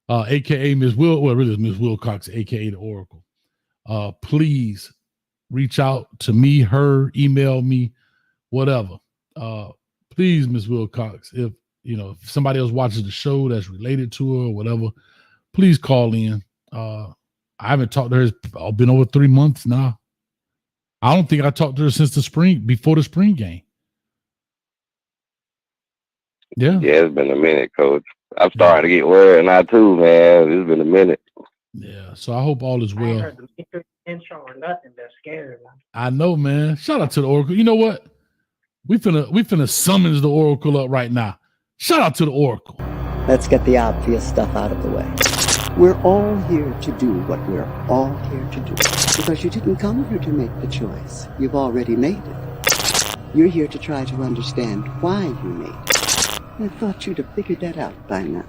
aka Miss Miss Wilcox, aka the Oracle, please reach out to me, her, email me, whatever. Please, Miss Wilcox, if somebody else watches the show that's related to her or whatever, please call in. I haven't talked to her. It's been over 3 months now. I don't think I talked to her since before the spring game. Yeah. Yeah, it's been a minute, Coach. I'm starting to get worried now too, man. It's been a minute. Yeah, so I hope all is well. I heard the intro or nothing. They're scared, man. I know, man. Shout out to the Oracle. You know what? We finna summons the Oracle up right now. Shout out to the Oracle. Let's get the obvious stuff out of the way. We're all here to do what we're all here to do. Because you didn't come here to make the choice. You've already made it. You're here to try to understand why you made it. I thought you'd have figured that out by now.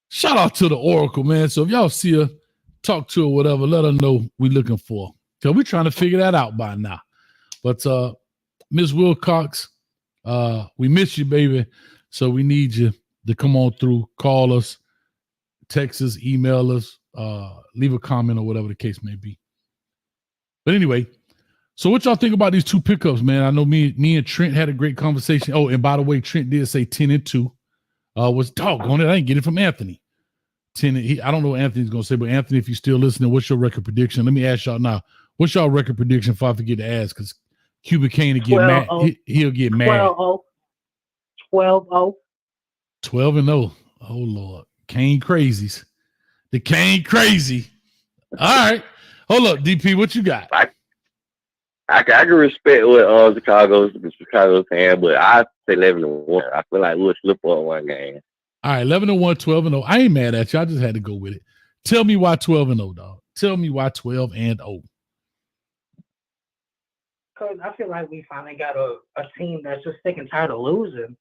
Shout out to the Oracle, man. So if y'all see her, talk to her, whatever, let her know we're looking for. Because we're trying to figure that out by now. But Ms. Wilcox, we miss you, baby. So we need you to come on through, call us, text us, email us, leave a comment or whatever the case may be. But anyway, so what y'all think about these two pickups, man? I know me and Trent had a great conversation. Oh, and by the way, Trent did say 10-2. Was doggone it. I didn't get it from Anthony. I don't know what Anthony's going to say, but Anthony, if you're still listening, what's your record prediction? Let me ask y'all now. What's y'all record prediction if I forget to ask? Because Cuba Kane to get mad. He'll get mad. 12-0. 12-0. 12-0. Oh, Lord. Kane crazies. The Kane crazy. All right. Hold up, DP. What you got? I can respect what Chicago's saying, but I say 11-1. I feel like we'll slip up one game. All right, 11-1, 12-0. I ain't mad at you. I just had to go with it. Tell me why 12-0, dog. Tell me why 12-0. Because I feel like we finally got a team that's just sick and tired of losing,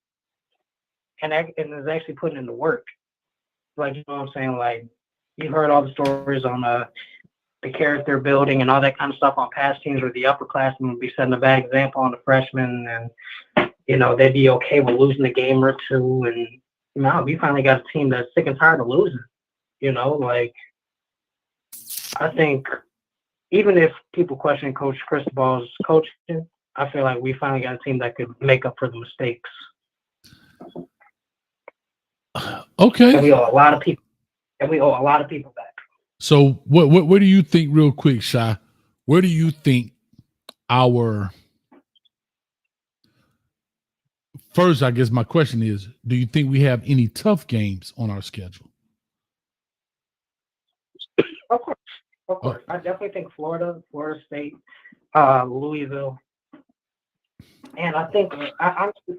and is actually putting in the work. Like, you know what I'm saying? Like, you've heard all the stories on the character building and all that kind of stuff on past teams where the upperclassmen would be setting a bad example on the freshmen, and, you know, they'd be okay with losing a game or two. And, you know, we finally got a team that's sick and tired of losing. You know, like, I think even if people question Coach Cristobal's coaching, I feel like we finally got a team that could make up for the mistakes. Okay. And we owe a lot of people. Back. So what do you think, real quick, Shy? Where do you think our first, I guess my question is, do you think we have any tough games on our schedule? Of course. I definitely think Florida State, Louisville. And I think,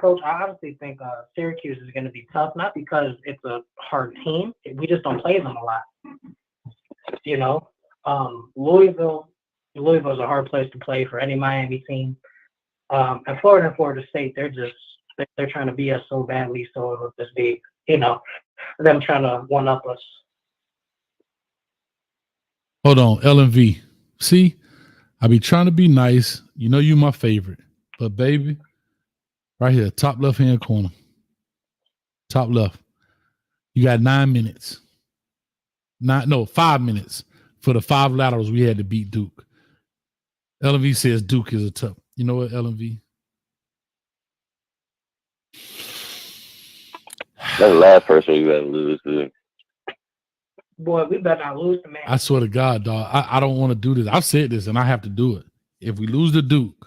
Coach, I honestly think Syracuse is going to be tough, not because it's a hard team. We just don't play them a lot. You know, Louisville's a hard place to play for any Miami team. And Florida State, they're trying to beat us so badly, so it'll just be, you know, them trying to one-up us. Hold on, LMV. See, I be trying to be nice. You know you my favorite. But, baby, right here, top left-hand corner. Top left. You got 9 minutes. 5 minutes for the 5 laterals we had to beat Duke. LMV says Duke is a tough. You know what, LMV? That's the last person you got to lose to. Boy, we better not lose to man. I swear to God, dog. I don't want to do this. I've said this, and I have to do it. If we lose to Duke,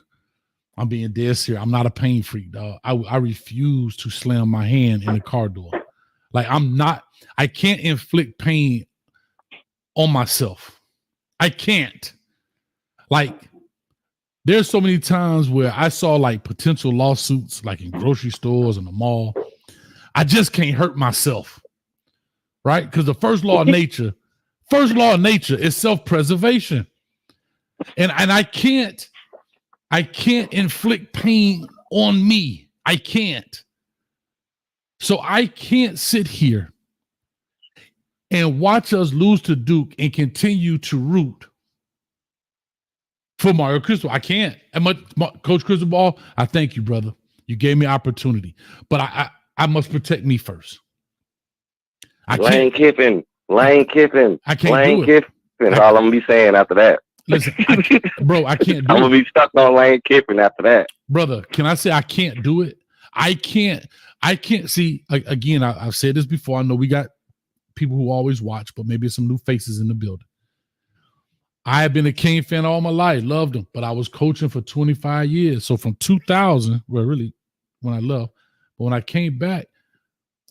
I'm being dead serious. I'm not a pain freak, dog. I refuse to slam my hand in the car door. Like, I can't inflict pain on myself. I can't. Like, there's so many times where I saw like potential lawsuits, like in grocery stores and the mall. I just can't hurt myself. Right? Because the first law of nature is self-preservation. And I can't inflict pain on me. I can't. So I can't sit here and watch us lose to Duke and continue to root for Mario Cristobal. I can't. And Coach Cristobal, I thank you, brother. You gave me opportunity. But I must protect me first. Lane Kiffin. I can't Lane do it. Kiffin. All I'm gonna be saying after that. Listen, I can't do I'm gonna be stuck on Lane Kiffin after that. Brother, can I say I can't do it? I can't see, again, I've said this before. I know we got people who always watch, but maybe some new faces in the building. I have been a Cane fan all my life, loved him, but I was coaching for 25 years. So from 2000, well, really, when I left, but when I came back,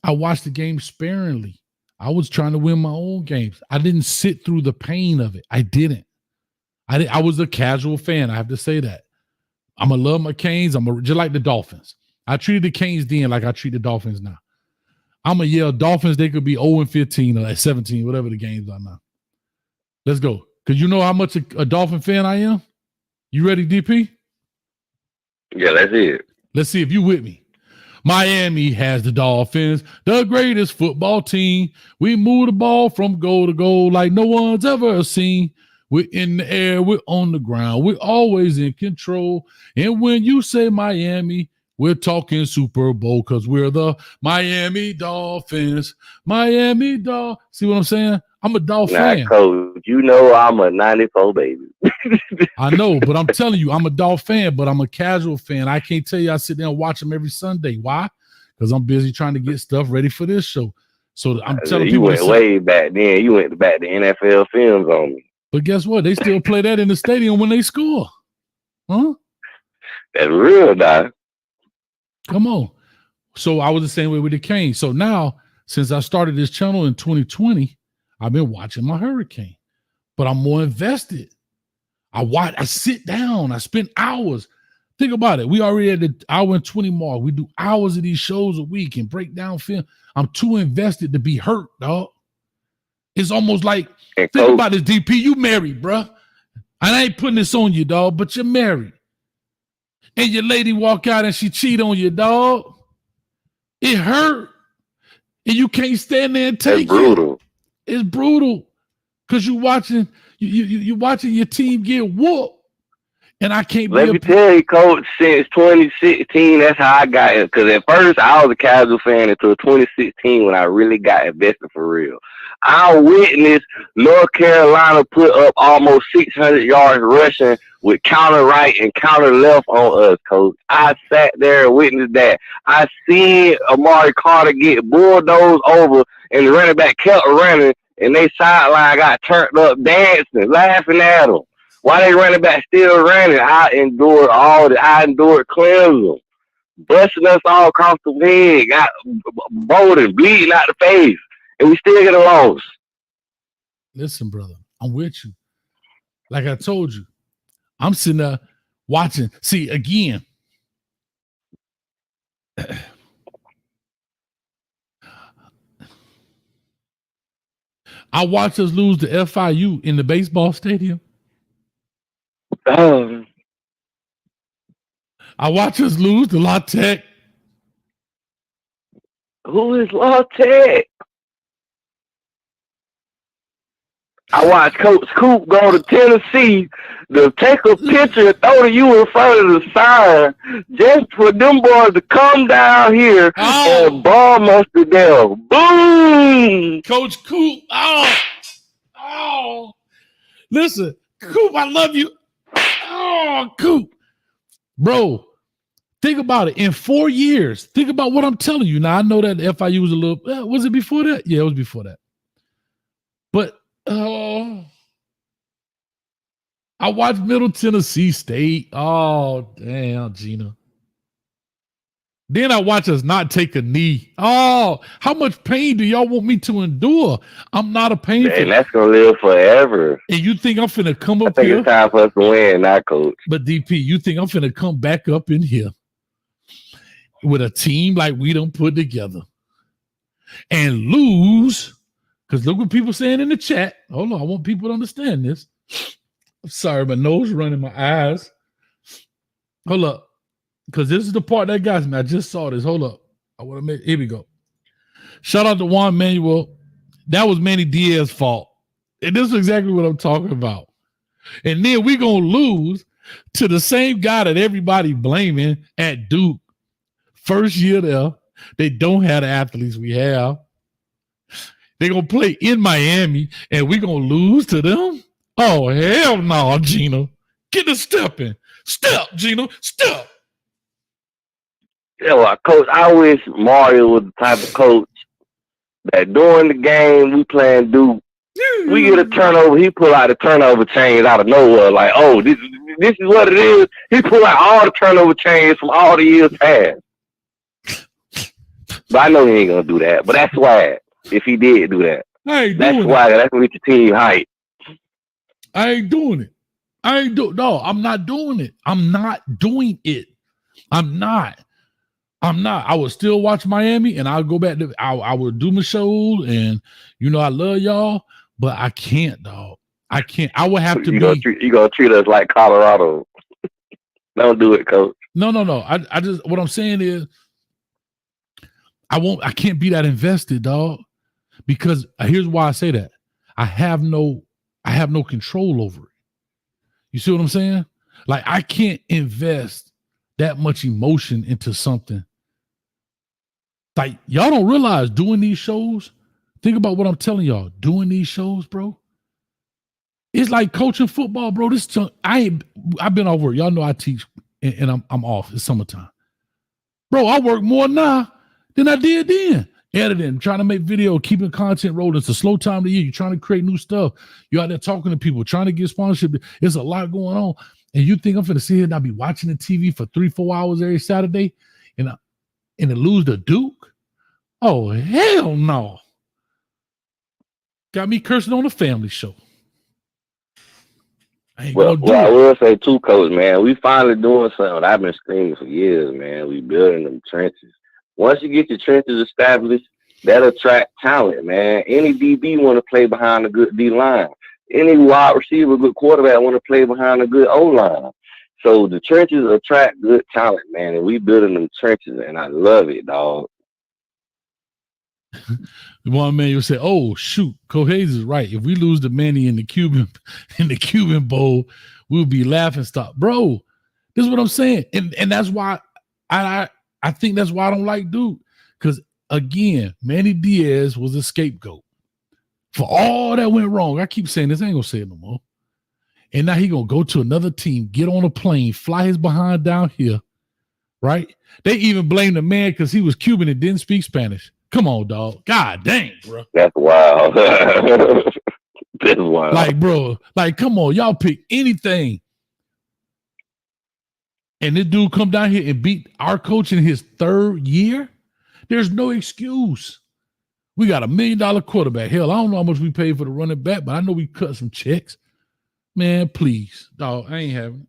I watched the game sparingly. I was trying to win my own games. I didn't sit through the pain of it. I didn't. I was a casual fan. I have to say that. I'm going to love my Canes. Just like the Dolphins. I treated the Canes then like I treat the Dolphins now. I'm going to yell Dolphins. They could be 0-15 or 17, whatever the games are now. Let's go. Because you know how much a Dolphin fan I am? You ready, DP? Yeah, that's it. Let's see if you with me. Miami has the Dolphins, the greatest football team. We move the ball from goal to goal like no one's ever seen. We're in the air. We're on the ground. We're always in control. And when you say Miami, we're talking Super Bowl because we're the Miami Dolphins. Miami Dolphins. See what I'm saying? I'm a Dolphin fan. Coach, you know I'm a 94 baby. I know, but I'm telling you, I'm a Dolphin fan, but I'm a casual fan. I can't tell you I sit there and watch them every Sunday. Why? Because I'm busy trying to get stuff ready for this show. So I'm telling you people. You went way back then. You went back to NFL films on me. But guess what? They still play that in the stadium when they score. Huh? That's real, dog. Come on. So I was the same way with the Canes. So now, since I started this channel in 2020, I've been watching my Hurricane. But I'm more invested. I sit down. I spend hours. Think about it. We already at the hour and 20 mark. We do hours of these shows a week and break down film. I'm too invested to be hurt, dog. It's almost like, think about this, DP. You married, bruh. I ain't putting this on you, dog, but you're married. And your lady walk out and she cheat on you, dog. It hurt. And you can't stand there and take it. It's brutal. Because you watching your team get whooped. And I can't Let me tell you, Coach, since 2016, that's how I got it. Because at first, I was a casual fan until 2016 when I really got invested for real. I witnessed North Carolina put up almost 600 yards rushing with counter right and counter left on us, Coach. I sat there and witnessed that. I seen Amari Carter get bulldozed over and the running back kept running and they sideline got turned up dancing, laughing at them. Why they running back still running? I endured all that. I endured Clemson, busting us all across the head, got bolted, bleeding out the face, and we still get a loss. Listen, brother, I'm with you. Like I told you, I'm sitting there watching. See, again, I watched us lose to FIU in the baseball stadium. I watch us lose to La Tech. Who is La Tech? I watched Coach Coop go to Tennessee to take a picture and throw to you in front of the sign just for them boys to come down here and bomb us to them. Boom! Coach Coop. Listen, Coop, I love you. Oh, Coop. Bro, think about it. In 4 years, think about what I'm telling you. Now, I know that FIU was a little, was it before that? Yeah, it was before that. But I watched Middle Tennessee State. Oh, damn, Gina. Then I watch us not take a knee. Oh, how much pain do y'all want me to endure? I'm not a painful. And that's going to live forever. And you think I'm finna come up here? I think it's time for us to win now, Coach. But DP, you think I'm finna come back up in here with a team like we done put together and lose? Because look what people saying in the chat. Hold on, I want people to understand this. I'm sorry, my nose running my eyes. Hold up. Because this is the part that got me. I just saw this. Hold up. I want to make. Here we go. Shout out to Juan Manuel. That was Manny Diaz's fault. And this is exactly what I'm talking about. And then we're going to lose to the same guy that everybody blaming at Duke. First year there. They don't have the athletes we have. They're going to play in Miami, and we're going to lose to them? Oh, hell no, Gino. Get the step in. Step, Gino. Step. Yeah, well, Coach, I wish Mario was the type of coach that during the game we playing Duke, we get a turnover, he pull out the turnover chains out of nowhere. Like, oh, this is what it is. He pull out all the turnover chains from all the years past. But I know he ain't going to do that. But that's swag if he did do that. That's swag. That's going to get your team hype. I ain't doing it. No, I'm not doing it. I'm not doing it. I'm not. I would still watch Miami, and I'll go back to I would do my shows, and I love y'all, but I can't, dog. I can't. I would have to you gonna treat us like Colorado. Don't do it, Coach. No. I just what I'm saying is I can't be that invested, dog. Because here's why I say that. I have no control over it. You see what I'm saying? Like, I can't invest that much emotion into something. Like, y'all don't realize doing these shows, think about what I'm telling y'all, doing these shows, bro. It's like coaching football, bro. I've been off work. Y'all know I teach and I'm off. It's summertime. Bro, I work more now than I did then. Editing, trying to make video, keeping content rolling. It's a slow time of the year. You're trying to create new stuff. You're out there talking to people, trying to get sponsorship. There's a lot going on. And you think I'm going to sit here and I'll be watching the TV for 3-4 hours every Saturday and to lose to Duke? Oh, hell no. Got me cursing on the family show. I ain't Well, gonna do I it. will say too, Coach, man, we finally doing something I've been screaming for years, man. We building them trenches. Once you get your trenches established, that attract talent, man. Any DB want to play behind a good D line. Any wide receiver, good quarterback want to play behind a good O line. So the trenches attract good talent, man, and we building them trenches, and I love it, dog. One man will say, "Oh shoot, Cohase is right. If we lose the Manny in the Cuban Bowl, we'll be laughing stock, bro." This is what I'm saying, and that's why I think that's why I don't like Duke, because again, Manny Diaz was a scapegoat for all that went wrong. I keep saying this, I ain't gonna say it no more. And now he gonna go to another team, get on a plane, fly his behind down here, right? They even blame the man because he was Cuban and didn't speak Spanish. Come on, dog. God dang, bro. That's wild. That's wild. Like, bro, like, come on, y'all pick anything. And this dude come down here and beat our coach in his third year. There's no excuse. We got $1 million quarterback. Hell, I don't know how much we paid for the running back, but I know we cut some checks. Man, please, dog, I ain't having it.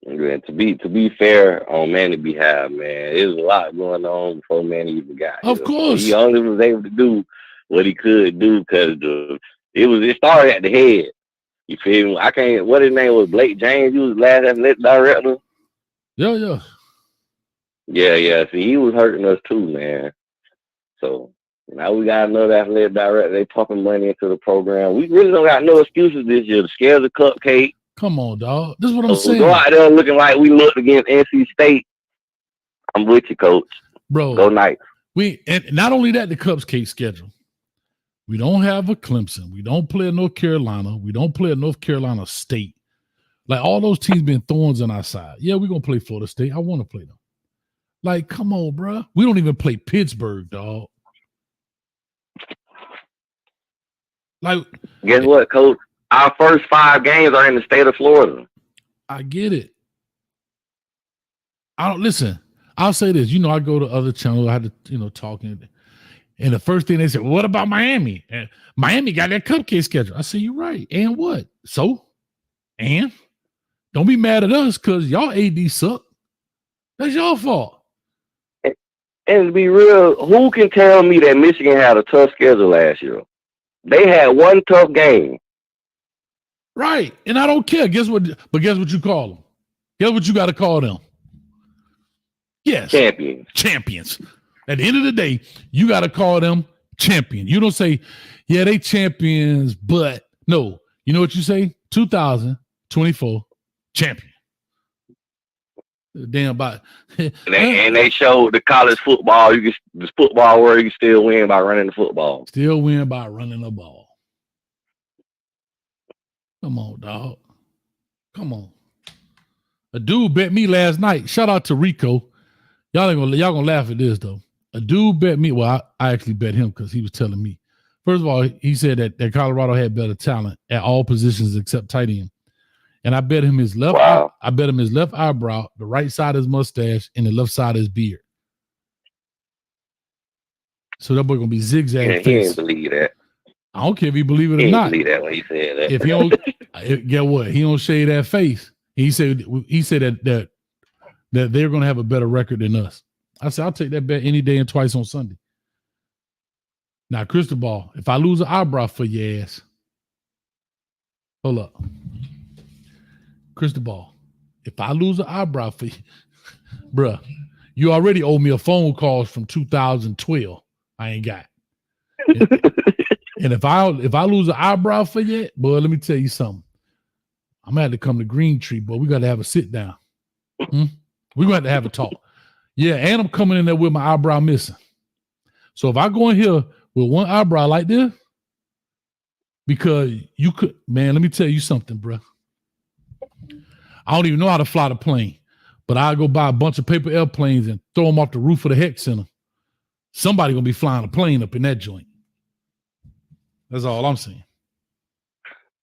And to be fair on Manny's behalf, man, there's a lot going on before Manny even got here. Of course. He only was able to do what he could do because it started at the head. You feel me? I can't. What his name was? Blake James. He was the last athletic director. Yeah. Yeah. See, he was hurting us too, man. So now we got another athletic director. They pumping money into the program. We really don't got no excuses this year. The scares of cupcake. Come on, dog. This is what I'm saying. Go out there looking like we looked against NC State. I'm with you, Coach. Bro. Go Knights. And not only that, the cupcake schedule. We don't have a Clemson. We don't play at North Carolina. We don't play at North Carolina State. Like, all those teams been thorns on our side. Yeah, we're going to play Florida State. I want to play them. Like, come on, bro. We don't even play Pittsburgh, dog. Like, guess what, Coach? Our first 5 games are in the state of Florida. I get it. Listen. I'll say this. I go to other channels. I had to, talking. And the first thing they said, well, what about Miami? And Miami got that cupcake schedule. I said, you're right. And what? So? And? Don't be mad at us because y'all AD suck. That's your fault. And to be real, who can tell me that Michigan had a tough schedule last year? They had one tough game. Right. And I don't care. Guess what you call them? Guess what you got to call them? Yes. Champions. At the end of the day, you got to call them champion. You don't say, yeah, they champions, but no. You know what you say? 2024 champion. Damn about and they showed the college football, the football where you can still win by running the football. Still win by running the ball. Come on, dog. Come on. A dude bet me last night. Shout out to Rico. Y'all gonna laugh at this though. A dude bet me. Well, I actually bet him because he was telling me. First of all, he said that Colorado had better talent at all positions except tight end. And I bet him his left. Wow. I bet him his left eyebrow, the right side of his mustache, and the left side of his beard. So that boy gonna be zigzag. Yeah, he didn't believe that. I don't care if he believe it or He not. didn't believe that when he said that. If he don't, get what? He don't shave that face. He said that they're gonna have a better record than us. I said I'll take that bet any day and twice on Sunday. Now, crystal ball. If I lose an eyebrow for your ass, hold up. Crystal ball. If I lose an eyebrow for you, bruh, you already owe me a phone call from 2012. I ain't got. And if I lose an eyebrow for you, boy, let me tell you something. I'm gonna have to come to Green Tree, boy. We got to have a sit down. We're gonna have to have a talk. Yeah, and I'm coming in there with my eyebrow missing. So if I go in here with one eyebrow like this, because you could, man, let me tell you something, bro. I don't even know how to fly the plane, but I'll go buy a bunch of paper airplanes and throw them off the roof of the Heck Center. Somebody gonna be flying a plane up in that joint. That's all I'm saying.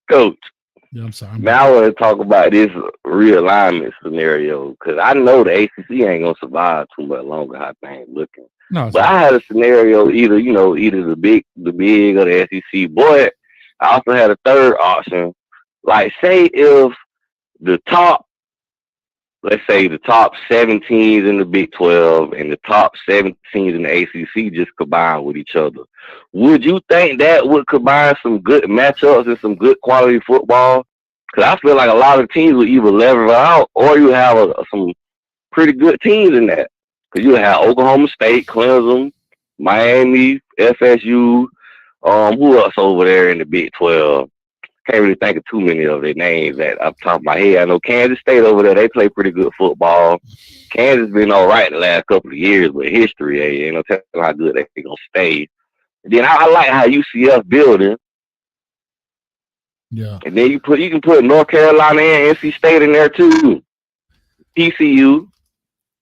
Coach. Yeah, I'm sorry. Now I want to talk about this realignment scenario because I know the ACC ain't gonna survive too much longer. How things looking. No, but I had a scenario either the big or the SEC. Boy, I also had a third option. Like, say if the top, let's say the top 7 teams in the Big 12 and the top 7 teams in the ACC just combine with each other, would you think that would combine some good matchups and some good quality football? Because I feel like a lot of teams would either level out or you have some pretty good teams in that. Because you have Oklahoma State, Clemson, Miami, FSU. Who else over there in the Big 12? Can't really think of too many of their names that off the top of my head. I know Kansas State over there, they play pretty good football. Kansas been all right the last couple of years, but history, ain't no telling how good they gonna stay. And then I like how UCF building. Yeah. And then you can put North Carolina and NC State in there too. TCU.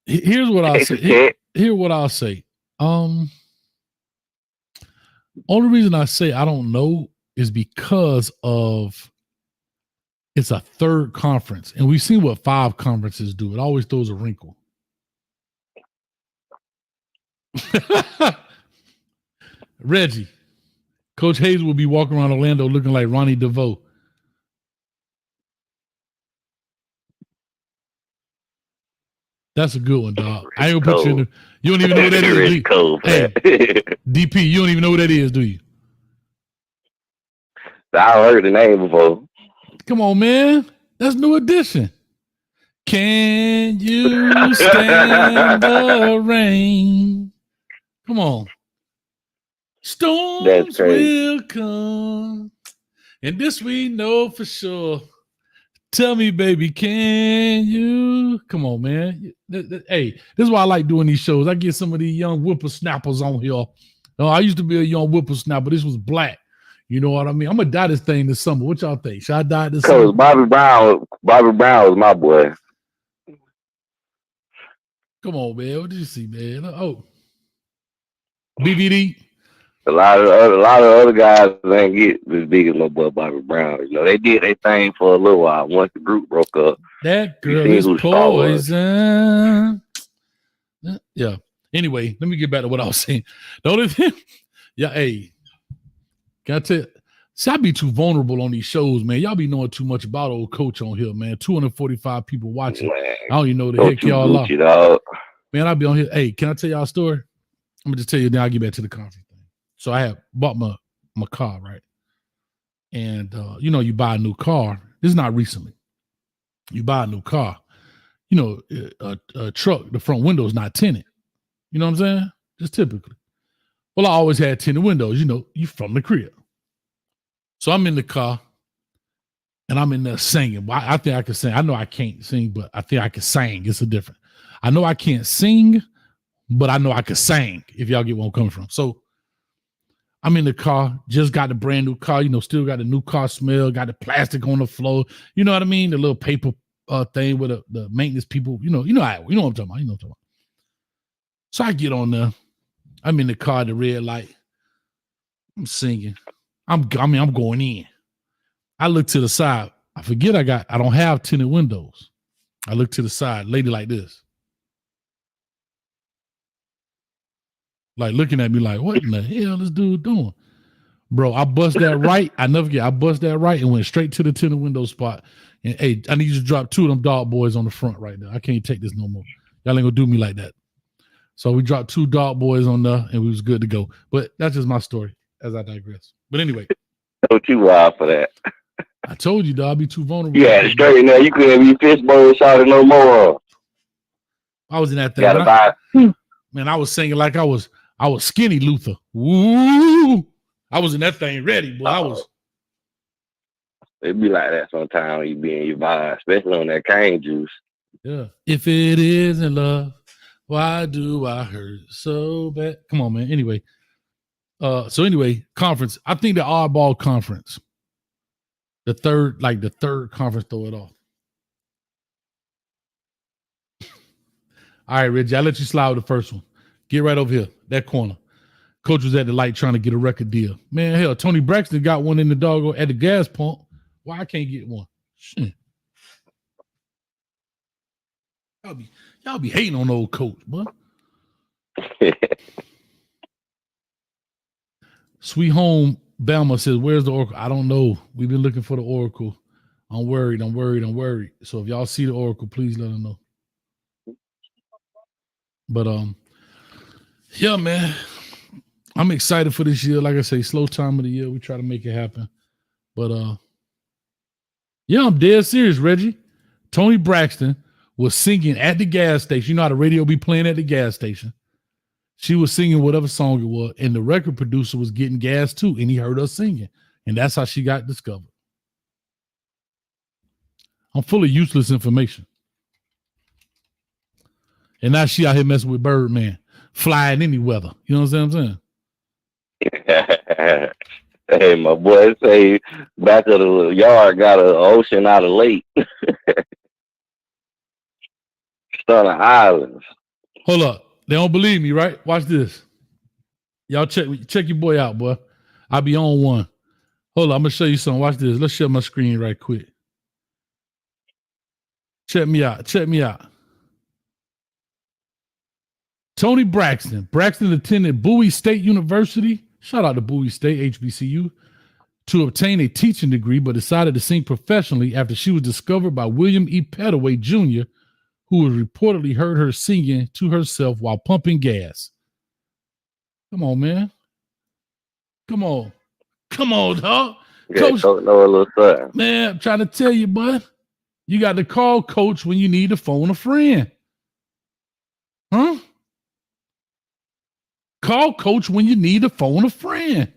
Here's what I'll say. Here's what I'll say. Only reason I say I don't know is because of it's a third conference, and we've seen what 5 conferences do. It always throws a wrinkle. Reggie, Coach Hayes will be walking around Orlando looking like Ronnie DeVoe. That's a good one, dog. I ain't gonna put you in the. You don't even know what that is. Do you? Hey, DP, you don't even know what that is, do you? I heard the name before. Come on, man. That's New Edition. Can you stand the rain? Come on. Storms will come. And this we know for sure. Tell me, baby, can you? Come on, man. Hey, this is why I like doing these shows. I get some of these young whippersnappers on here. I used to be a young whippersnapper. This was black. You know what I mean? I'm going to dye this thing this summer. What y'all think? Should I dye this summer? Bobby Brown was my boy. Come on, man. What did you see, man? Oh. BVD. A lot of other guys ain't get as big as my boy Bobby Brown. You know, they did their thing for a little while. Once the group broke up, that girl is poison. Yeah. Anyway, let me get back to what I was saying. The only thing, yeah, hey, can I tell you? See, I be too vulnerable on these shows, man. Y'all be knowing too much about old coach on here, man. 245 people watching. Man, I don't even know the heck y'all are. Man, I'll be on here. Hey, can I tell y'all a story? I'm gonna just tell you, then I'll get back to the conference. So I had bought my car, right? And, you buy a new car. This is not recently. You buy a new car. A truck, the front window is not tinted. You know what I'm saying? Just typically. Well, I always had tinted windows. You from the crib. So I'm in the car, and I'm in there singing. I think I can sing. I know I can't sing, but I think I can sing. It's a different. I know I can't sing, but I know I can sing, if y'all get where I'm coming from. So I'm in the car, just got the brand new car, still got the new car smell, got the plastic on the floor. You know what I mean? The little paper thing with the maintenance people, you know what I'm talking about. So I get on there. I'm in the car at the red light. I'm singing. I'm going in. I look to the side. I forget I don't have tinted windows. I look to the side, lady like this. Like looking at me like, what in the hell this dude doing? Bro, I bust that right. I never forget. I bust that right and went straight to the tinted window spot. And hey, I need you to drop 2 of them dog boys on the front right now. I can't take this no more. Y'all ain't gonna do me like that. So we dropped 2 dog boys on there and we was good to go. But that's just my story as I digress. But anyway. Don't you wild for that. I told you, dog, I'd be too vulnerable. You had it straight now. You couldn't be fishbowl shot no more. I was in that thing. Man, I was singing like I was skinny Luther. Woo! I was in that thing ready, boy. I was. It be like that sometimes when you be in your vibe, especially on that cane juice. Yeah. If it isn't love, why do I hurt so bad? Come on, man. Anyway. Conference. I think the oddball conference. The third conference throw it off. All right, Reggie, I'll let you slide with the first one. Get right over here, that corner. Coach was at the light trying to get a record deal. Man, hell, Tony Braxton got one in the doggo at the gas pump. Why I can't get one? Shit. Y'all be hating on old coach, boy. Sweet Home Bama says, "Where's the oracle?" I don't know. We've been looking for the oracle. I'm worried. So if y'all see the oracle, please let us know. But yeah, man, I'm excited for this year. Like I say, slow time of the year. We try to make it happen. But yeah, I'm dead serious, Reggie. Tony Braxton was singing at the gas station. You know how the radio be playing at the gas station. She was singing whatever song it was, and the record producer was getting gas too, and he heard us singing, and that's how she got discovered. I'm full of useless information. And now she out here messing with Birdman, flying any weather. You know what I'm saying? Hey, my boy say back of the yard got an ocean out of lake. Son of islands. Hold up. They don't believe me, right? Watch this. Y'all check your boy out, boy. I be on one. Hold up. I'm going to show you something. Watch this. Let's share my screen right quick. Check me out. Tony Braxton. Braxton attended Bowie State University. Shout out to Bowie State, HBCU, to obtain a teaching degree, but decided to sing professionally after she was discovered by William E. Pettaway Jr., who reportedly heard her singing to herself while pumping gas. Come on, man. Come on, dog. Yeah, Coach, know a little something. Man, I'm trying to tell you, bud. You got to call Coach when you need to phone a friend. Huh? Call Coach when you need to phone a friend.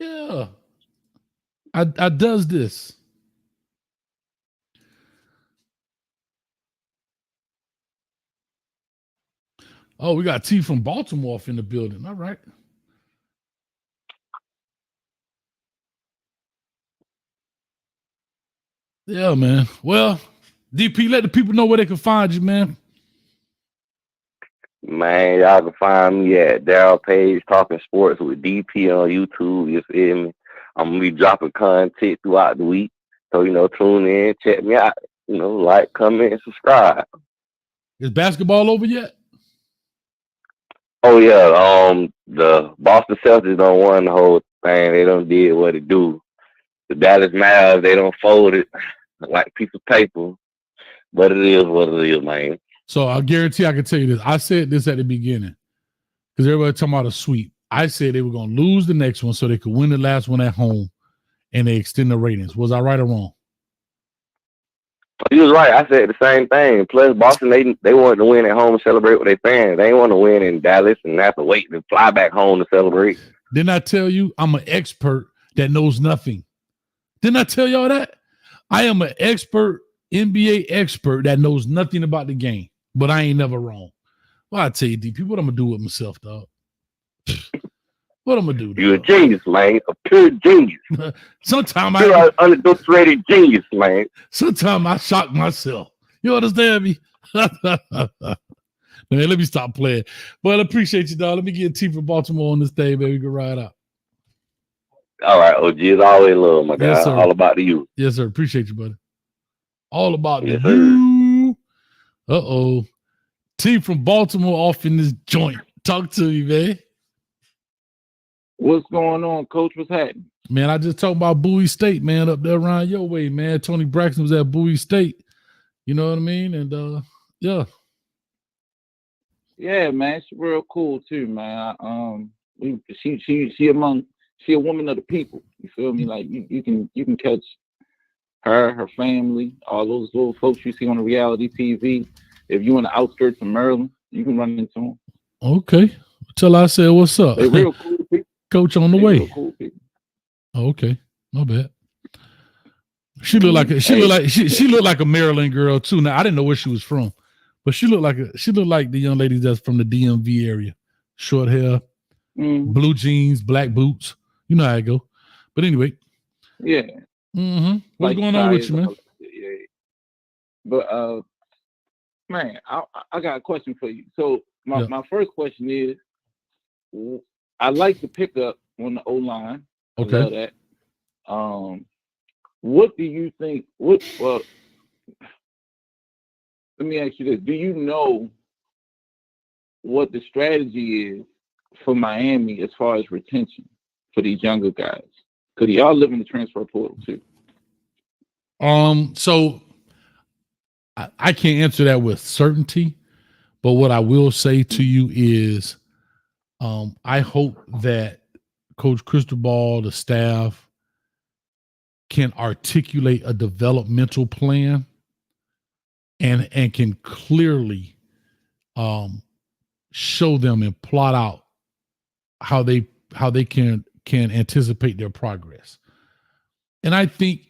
Yeah. I does this. Oh, we got T from Baltimore in the building. All right. Yeah, man. Well, DP, let the people know where they can find you, man. Man, y'all can find me at Daryl Page Talking Sports with DP on YouTube. You feel me? I'm gonna be dropping content throughout the week. So, tune in, check me out, like, comment, and subscribe. Is basketball over yet? Oh yeah, the Boston Celtics don't won the whole thing. They don't did what it do. The Dallas Mavs, they don't fold it like a piece of paper. But it is what it is, man. So I guarantee I can tell you this. I said this at the beginning because everybody talking about a sweep. I said they were going to lose the next one so they could win the last one at home and they extend the ratings. Was I right or wrong? You was right. I said the same thing. Plus, Boston, they wanted to win at home and celebrate with their fans. They ain't want to win in Dallas and have to wait and fly back home to celebrate. Didn't I tell you I'm an expert that knows nothing? Didn't I tell y'all that? I am an expert, NBA expert that knows nothing about the game, but I ain't never wrong. Well, I tell you, DP, what I'm going to do with myself, dog? What I'm going to do, dog? You're a genius, man. A pure genius. Sometimes you're an unadulterated genius, man. Sometimes I shock myself. You understand me? Man, let me stop playing. But I appreciate you, dog. Let me get a team from Baltimore on this day, baby. We can ride out. All right, OG. It's always love, my guy. Yes, all about you. Yes, sir. Appreciate you, buddy. All about yes, you. Uh-oh. Team from Baltimore off in this joint. Talk to me, man. What's going on, Coach? What's happening? Man, I just talked about Bowie State, man, up there around your way, man. Tony Braxton was at Bowie State. You know what I mean? And yeah. Yeah, man. She's real cool too, man. She a woman of the people. You feel me? Like you can catch her family, all those little folks you see on the reality TV. If you in the outskirts of Maryland, you can run into them. Okay. Till I said, what's up? They real cool people. Coach on the way. Real cool people. Oh, okay. My bad. She looked like a Maryland girl too. Now I didn't know where she was from, but she looked like the young ladies that's from the DMV area. Short hair, blue jeans, black boots. You know how I go. But anyway. Yeah. Mm-hmm. What's going on with you, man? Yeah. But man, I got a question for you. So my first question is, I like the pickup on the O-line. Okay. I love that. What do you think? Well, let me ask you this: do you know what the strategy is for Miami as far as retention for these younger guys? Because y'all live in the transfer portal too. So I can't answer that with certainty, but what I will say to you is, I hope that Coach Cristobal, the staff, can articulate a developmental plan and can clearly show them and plot out how they can anticipate their progress. And I think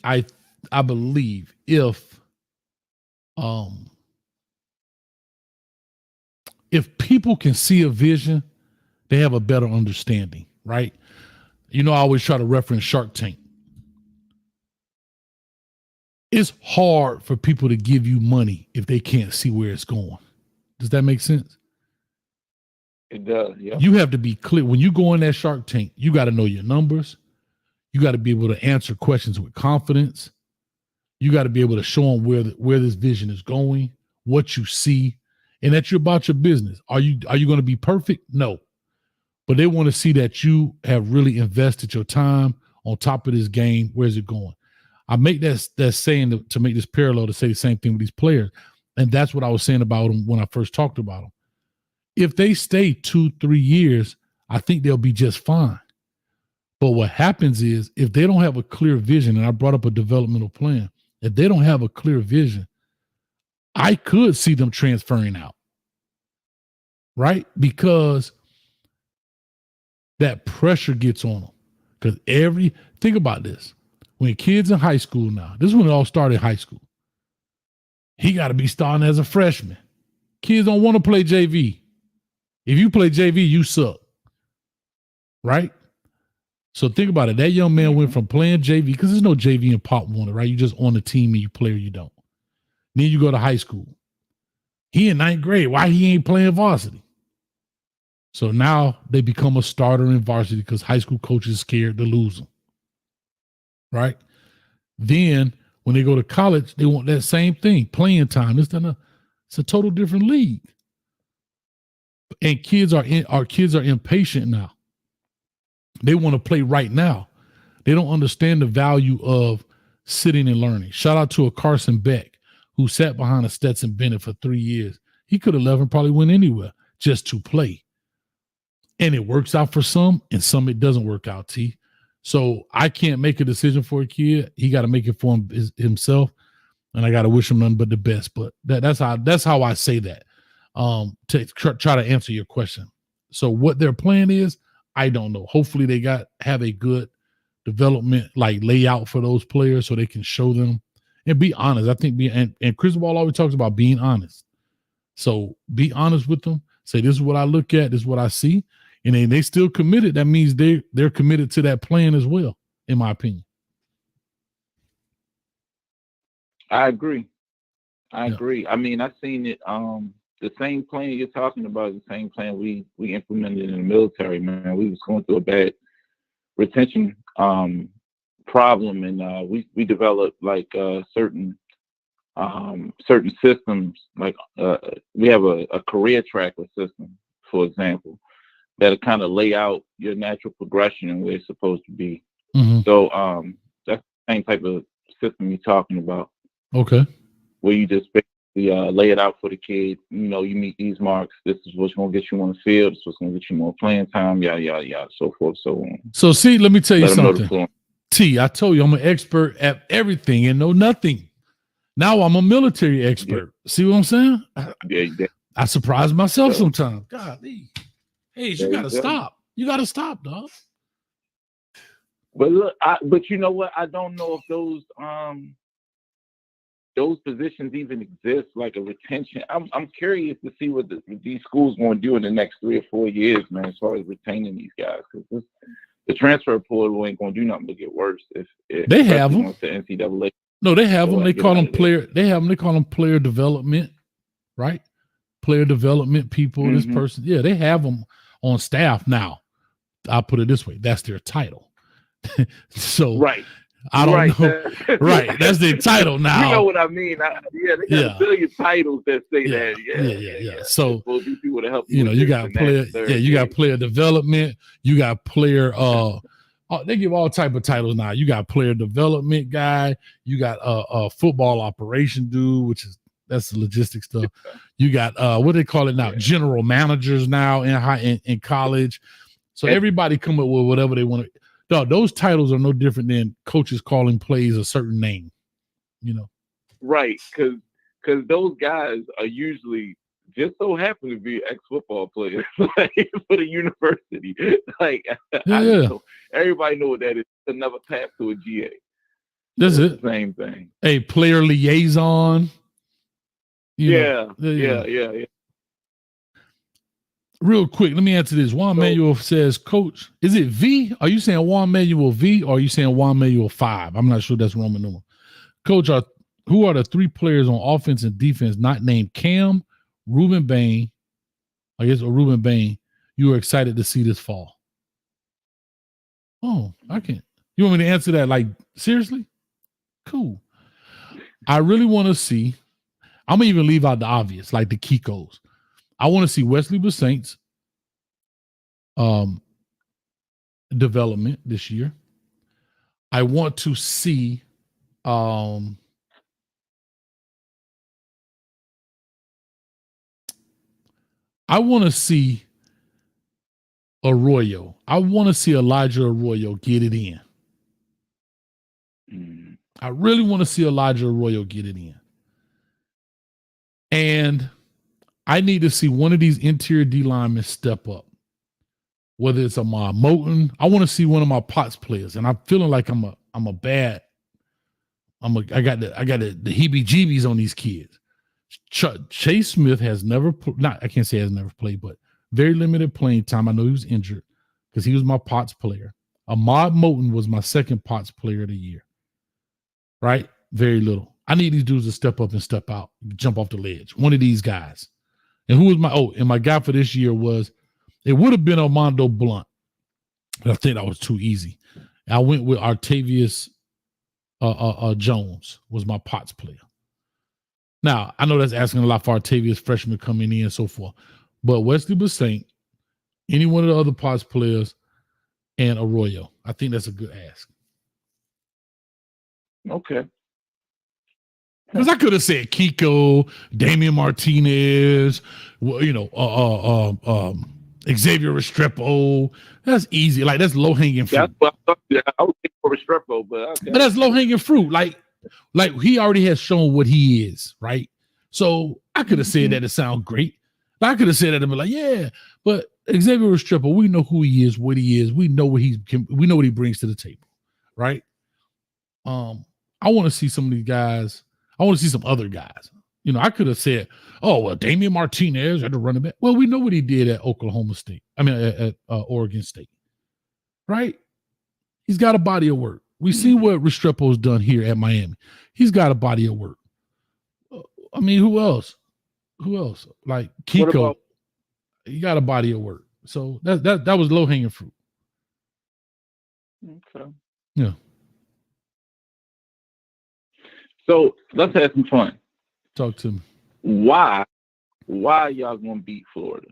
I believe if people can see a vision, they have a better understanding, right? You know, I always try to reference Shark Tank. It's hard for people to give you money if they can't see where it's going. Does that make sense? It does, yeah. You have to be clear. When you go in that Shark Tank, you got to know your numbers. You got to be able to answer questions with confidence. You got to be able to show them where this vision is going, what you see, and that you're about your business. Are you going to be perfect? No. But they want to see that you have really invested your time on top of this game. Where's it going? I make that saying to make this parallel to say the same thing with these players. And that's what I was saying about them when I first talked about them. If they stay 2-3 years, I think they'll be just fine. But what happens is if they don't have a clear vision, and I brought up a developmental plan, if they don't have a clear vision, I could see them transferring out, right? Because that pressure gets on them. Because think about this. When kids in high school now, this is when it all started in high school. He got to be starting as a freshman. Kids don't want to play JV. If you play JV, you suck, right? So think about it. That young man went from playing JV, because there's no JV in Pop Warner, right? You just on the team and you play or you don't. Then you go to high school. He in 9th grade. Why he ain't playing varsity? So now they become a starter in varsity because high school coaches are scared to lose them, right? Then when they go to college, they want that same thing, playing time. It's a total different league. And our kids are impatient now. They want to play right now. They don't understand the value of sitting and learning. Shout out to a Carson Beck who sat behind a Stetson Bennett for 3 years. He could have left and probably went anywhere just to play. And it works out for some, and some it doesn't work out, T. So I can't make a decision for a kid. He got to make it for himself, and I got to wish him nothing but the best. But that's how I say that, to try to answer your question. So what their plan is, I don't know. Hopefully they have a good development layout for those players so they can show them and be honest. I think and Cristobal always talks about being honest. So be honest with them. Say, this is what I look at, this is what I see. And they still committed. That means they're committed to that plan as well, in my opinion. I agree. I mean, I've seen it. The same plan you're talking about is the same plan we implemented in the military, man. We was going through a bad retention problem, and we developed certain systems. We have a career tracker system, for example, that'll kind of lay out your natural progression and where it's supposed to be. Mm-hmm. So that's the same type of system you're talking about. Okay. Where you just basically lay it out for the kid. You know, you meet these marks. This is what's going to get you on the field. This is what's going to get you more playing time, yada, yada, yada, so forth, so on. So, see, let me tell you something. T, I told you I'm an expert at everything and know nothing. Now I'm a military expert. Yeah. See what I'm saying? I surprise myself sometimes. Golly. Hey, you got to stop. You got to stop, dog. But look, but you know what? I don't know if those positions even exist, like a retention. I'm curious to see what these schools going to do in the next 3 or 4 years, man, as far as retaining these guys. Because the transfer portal ain't going to do nothing but get worse. If they have them, the NCAA. No, they have them. They call them player. They have them. They call them player development, right? Player development people. Mm-hmm. This person, yeah, they have them on staff now. I'll put it this way: that's their title. So right. I don't Right. know. Right. That's their title now. You know what I mean? They got a billion titles that say that. Yeah. So these people to help you got player. You got player development. You got player. They give all type of titles now. You got player development guy. You got a football operation dude, that's the logistics stuff. You got what do they call it now? General managers now in college. So everybody come up with whatever they want to. No, those titles are no different than coaches calling plays a certain name. Right, because those guys are usually just so happen to be ex-football players for the university. Like, everybody know what that is. Another path to a GA. That's it. Same thing. A player liaison. Yeah. Real quick, let me answer this. Juan Manuel says, Coach, is it V? Are you saying Juan Manuel V or are you saying Juan Manuel 5? I'm not sure that's Roman numeral. Coach, who are the 3 players on offense and defense not named Cam, Ruben Bain, or Ruben Bain, you are excited to see this fall? Oh, I can't. You want me to answer that like seriously? Cool. I really want to see, I'm going to even leave out the obvious, like the Kikos. I want to see Wesley Basaint's development this year. I want to see I want to see Arroyo. I want to see Elijah Arroyo get it in. I really want to see Elijah Arroyo get it in. And I need to see one of these interior D linemen step up. Whether it's Ahmad Moten, I want to see one of my Potts players, and I'm feeling like I got the heebie-jeebies on these kids. Chase Smith has never I can't say has never played, but very limited playing time. I know he was injured because he was my Potts player. Ahmad Moten was my second Potts player of the year. Right? Very little. I need these dudes to step up and step out, jump off the ledge. One of these guys. And who was my guy for this year it would have been Armando Blunt. But I think that was too easy. I went with Artavius Jones was my Potts player. Now, I know that's asking a lot for Artavius freshman coming in and so forth. But Wesley Basaint, any one of the other Potts players, and Arroyo. I think that's a good ask. Okay. Because I could have said Kiko, Damian Martinez, Xavier Restrepo. That's easy. Like, that's low-hanging fruit. That's what I thought. I was thinking for Restrepo, but okay. But that's low-hanging fruit. Like he already has shown what he is, right? So I could have said that to sound great. I could have said that and be like, yeah, but Xavier Restrepo, we know who he is, what he is. We know what we know what he brings to the table, right? I want to see some of these guys. I want to see some other guys. I could have said, oh, well, Damian Martinez had to run it back. Well, we know what he did at Oklahoma State. At Oregon State, right? He's got a body of work. We see what Restrepo's done here at Miami. He's got a body of work. Who else? Like Kiko, he got a body of work. So that was low hanging fruit. Okay. Yeah. So let's have some fun. Talk to me. Why y'all gonna beat Florida?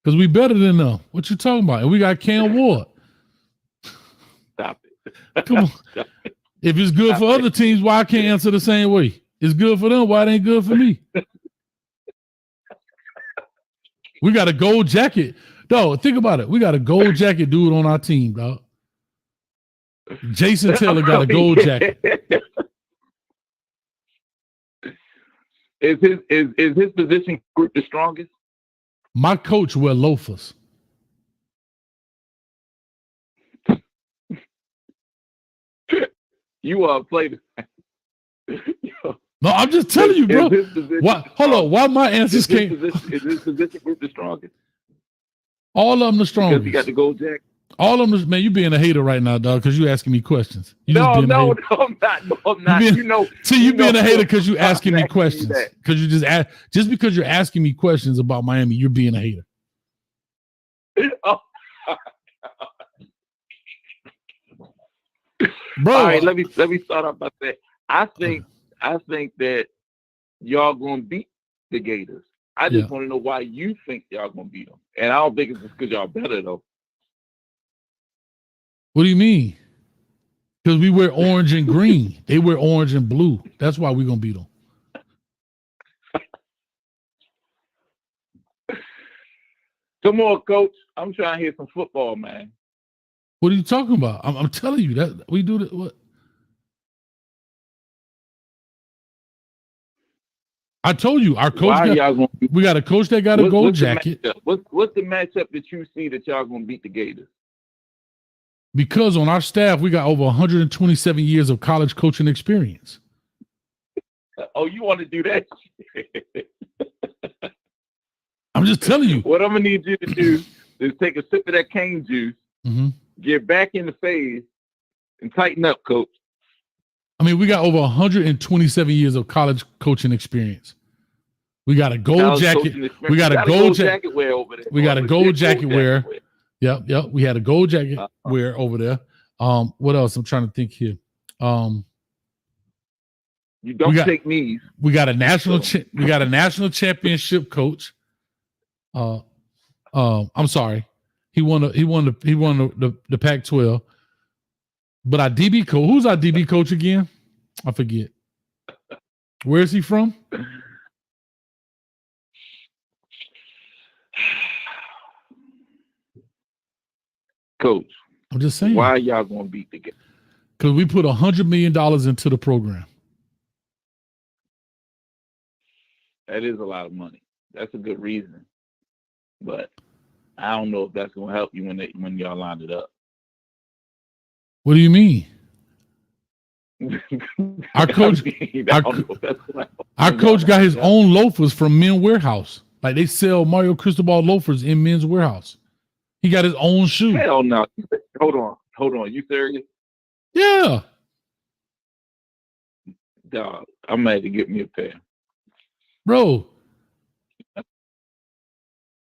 Because we better than them. What you talking about? And we got Cam Ward. Stop it. Come on. Stop it. If it's good for other teams, why I can't answer the same way? It's good for them. Why it ain't good for me? We got a gold jacket. Dog, think about it. We got a gold jacket dude on our team, dog. Jason Taylor got a gold jacket. Is his position group the strongest? My coach wear loafers. You played. No, I'm just telling you, bro. Why? Hold on. Why my answers came? Is his position group the strongest? All of them the strongest. Because he got the gold jacket. All of them, man. You being a hater right now, dog? Because you asking me questions. No, I'm not. You being a hater because you asking me questions. Because you just because you're asking me questions about Miami, you're being a hater. Oh. Bro. All right, let me start off by saying I think that y'all gonna beat the Gators. I just want to know why you think y'all gonna beat them, and I don't think it's just because y'all better though. What do you mean? Because we wear orange and green. They wear orange and blue. That's why we're gonna beat them. Come on, coach. I'm trying to hear some football, man. What are you talking about? I'm telling you that we do that. What? I told you our coach. We got a coach that got a gold jacket. What's the matchup that you see that y'all gonna beat the Gators? Because on our staff we got over 127 years of college coaching experience. Oh, you want to do that? I'm just telling you. What I'm gonna need you to do is take a sip of that cane juice, get back in the phase, and tighten up, coach. I mean, we got over 127 years of college coaching experience. We got a gold jacket. We got a gold jacket wear over there. We got a gold jacket wear. Yep. We had a gold jacket wear over there. What else? I'm trying to think here. You don't take knees. We got a national. We got a national championship coach. I'm sorry. He won the Pac-12. But our DB coach, who's our DB coach again? I forget. Where is he from? Coach, I'm just saying. Why are y'all going to beat the game? Because we put $100 million into the program. That is a lot of money. That's a good reason. But I don't know if that's going to help you when y'all line it up. What do you mean? Our coach, our coach got his own loafers from Men's Warehouse. Like they sell Mario Cristobal loafers in Men's Warehouse. He got his own shoe. Hell no. Hold on. You serious? Yeah. Dog, I'm mad to get me a pair. Bro,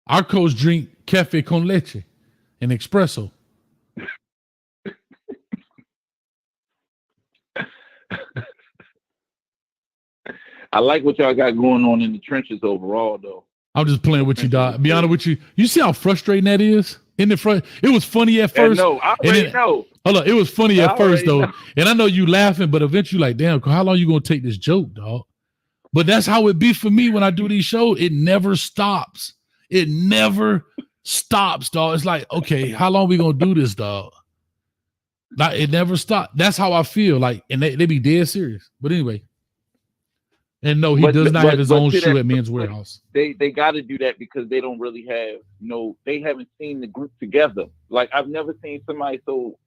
our coach drink cafe con leche and espresso. I like what y'all got going on in the trenches overall, though. I'm just playing with you, dog. Be honest with you. You see how frustrating that is? In the front, it was funny at first. No, I already know. Hold on, it was funny at first though, and I know you laughing, but eventually, like, damn, how long you gonna take this joke, dog? But that's how it be for me when I do these shows. It never stops. It never stops, dog. It's like, okay, how long we gonna do this, dog? Like, it never stops. That's how I feel. Like, and they be dead serious. But anyway. And no, he does not have his own shoe at Men's Warehouse. They got to do that because they don't really have they haven't seen the group together. Like I've never seen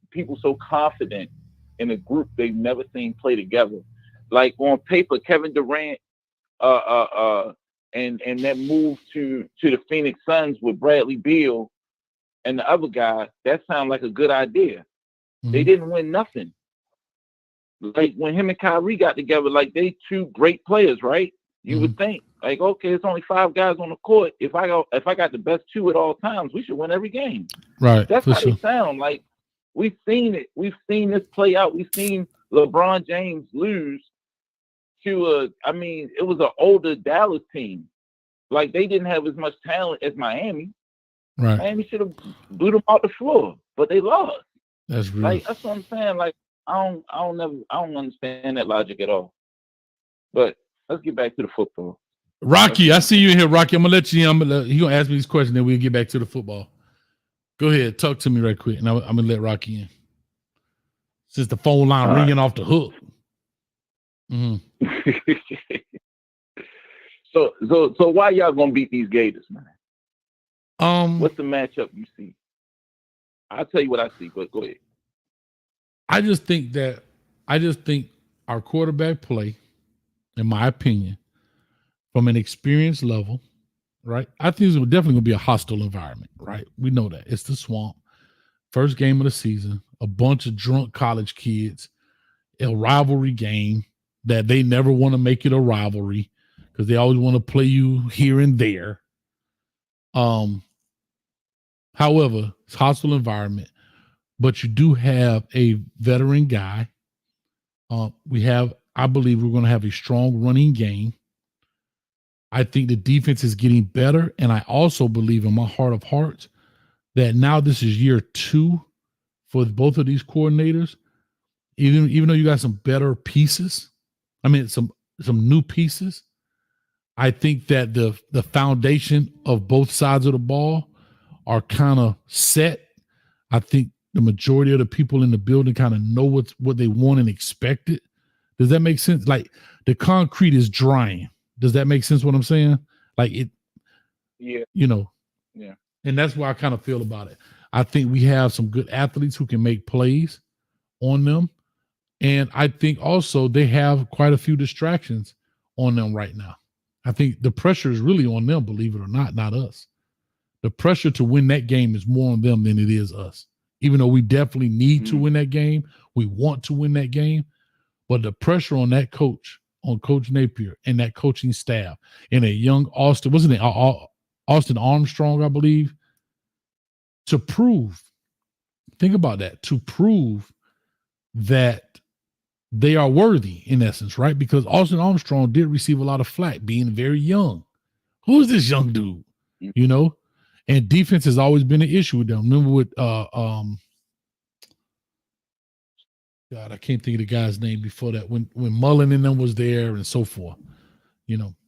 people so confident in a group they've never seen play together. Like on paper, Kevin Durant, and that move to the Phoenix Suns with Bradley Beal and the other guy, that sounded like a good idea. Mm-hmm. They didn't win nothing. Like when him and Kyrie got together, like they two great players, right? You would think, like, okay, it's only 5 guys on the court. If I got the best 2 at all times, we should win every game. Right. That's how they sound. Like we've seen it. We've seen this play out. We've seen LeBron James lose to it was an older Dallas team. Like they didn't have as much talent as Miami. Right. Miami should have blew them off the floor, but they lost. That's real. Like that's what I'm saying. Like I don't understand that logic at all. But let's get back to the football. Rocky, I see you in here, Rocky. I'm gonna let you in. He's gonna ask me these questions, then we'll get back to the football. Go ahead, talk to me right quick, and I'm gonna let Rocky in. Since the phone line ringing off the hook. Mm-hmm. So why y'all gonna beat these Gators, man? What's the matchup you see? I'll tell you what I see, but go ahead. I just think our quarterback play, in my opinion, from an experience level, right? I think it's definitely going to be a hostile environment, right? We know that. It's the Swamp. First game of the season, a bunch of drunk college kids, a rivalry game that they never want to make it a rivalry because they always want to play you here and there. However, it's a hostile environment. but you do have a veteran guy. I believe we're going to have a strong running game. I think the defense is getting better, and I also believe in my heart of hearts that now this is year 2 for both of these coordinators. Even though you got some better pieces, some new pieces, I think that the foundation of both sides of the ball are kind of set. I think the majority of the people in the building kind of know what they want and expect it. Does that make sense? Like the concrete is drying. Does that make sense what I'm saying? Like it, Yeah. Yeah. And that's why I kind of feel about it. I think we have some good athletes who can make plays on them. And I think also they have quite a few distractions on them right now. I think the pressure is really on them, believe it or not us. The pressure to win that game is more on them than it is us. Even though we definitely need to win that game, we want to win that game, but the pressure on that coach, on Coach Napier and that coaching staff and a young Austin, wasn't it Austin Armstrong, I believe, to prove, think about that, to prove that they are worthy in essence, right? Because Austin Armstrong did receive a lot of flack being very young. Who is this young dude? And defense has always been an issue with them. Remember with God, I can't think of the guy's name before that, when Mullen and them was there and so forth.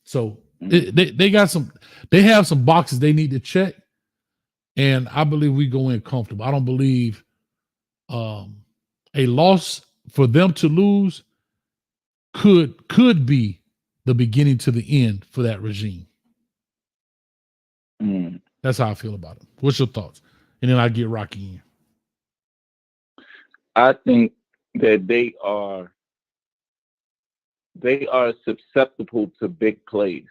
So they have some boxes they need to check. And I believe we go in comfortable. I don't believe a loss for them to lose could be the beginning to the end for that regime. That's how I feel about it. What's your thoughts? And then I get Rocky in. I think that they are susceptible to big plays.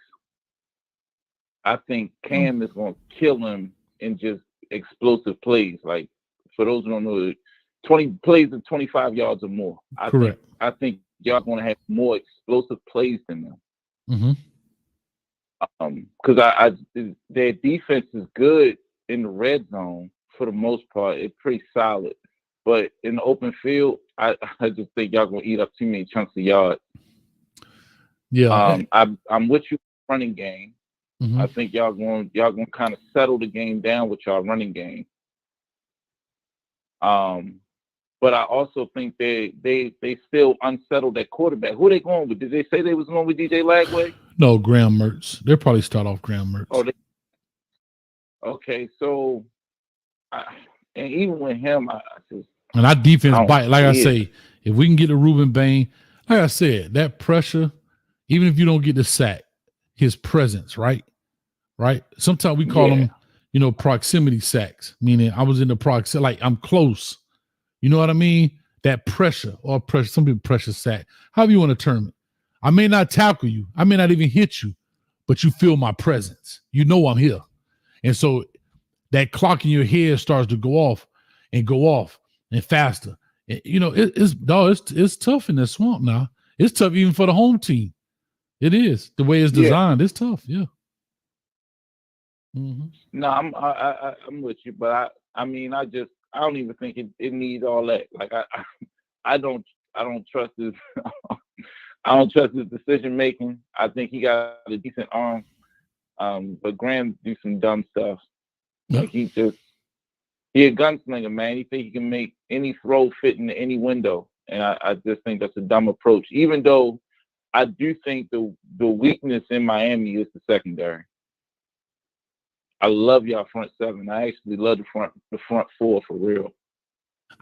I think Cam is going to kill him in just explosive plays. Like, for those who don't know, 20 plays of 25 yards or more. Correct. I think y'all going to have more explosive plays than them. Because their defense is good in the red zone for the most part. It's pretty solid. But in the open field, I just think y'all going to eat up too many chunks of yards. Yeah. I'm with you running game. I think y'all going to kind of settle the game down with y'all running game. But I also think they still unsettled that quarterback. Who are they going with? Did they say they was going with DJ Lagway? No, Graham Mertz. They'll probably start off Graham Mertz. Okay, so and even with him, and our defense bite. Like I say, if we can get to Reuben Bain, like I said, that pressure, even if you don't get the sack, his presence, right? Sometimes we call them, proximity sacks, meaning I was in the proximity, like I'm close. You know what I mean? That pressure or pressure, some people pressure sack, however you want to term it. I may not tackle you. I may not even hit you, but you feel my presence. You know I'm here. And so that clock in your head starts to go off and faster. And, it's tough in that swamp now. It's tough even for the home team. It is. The way it's designed, it's tough. Yeah. No, I'm with you, but I don't even think it needs all that. Like I don't trust his I don't trust his decision making. I think he got a decent arm, but Graham do some dumb stuff. Yep. Like he a gunslinger, man. He think he can make any throw fit into any window, and I just think that's a dumb approach. Even though I do think the weakness in Miami is the secondary. I love y'all front seven. I actually love the front four for real.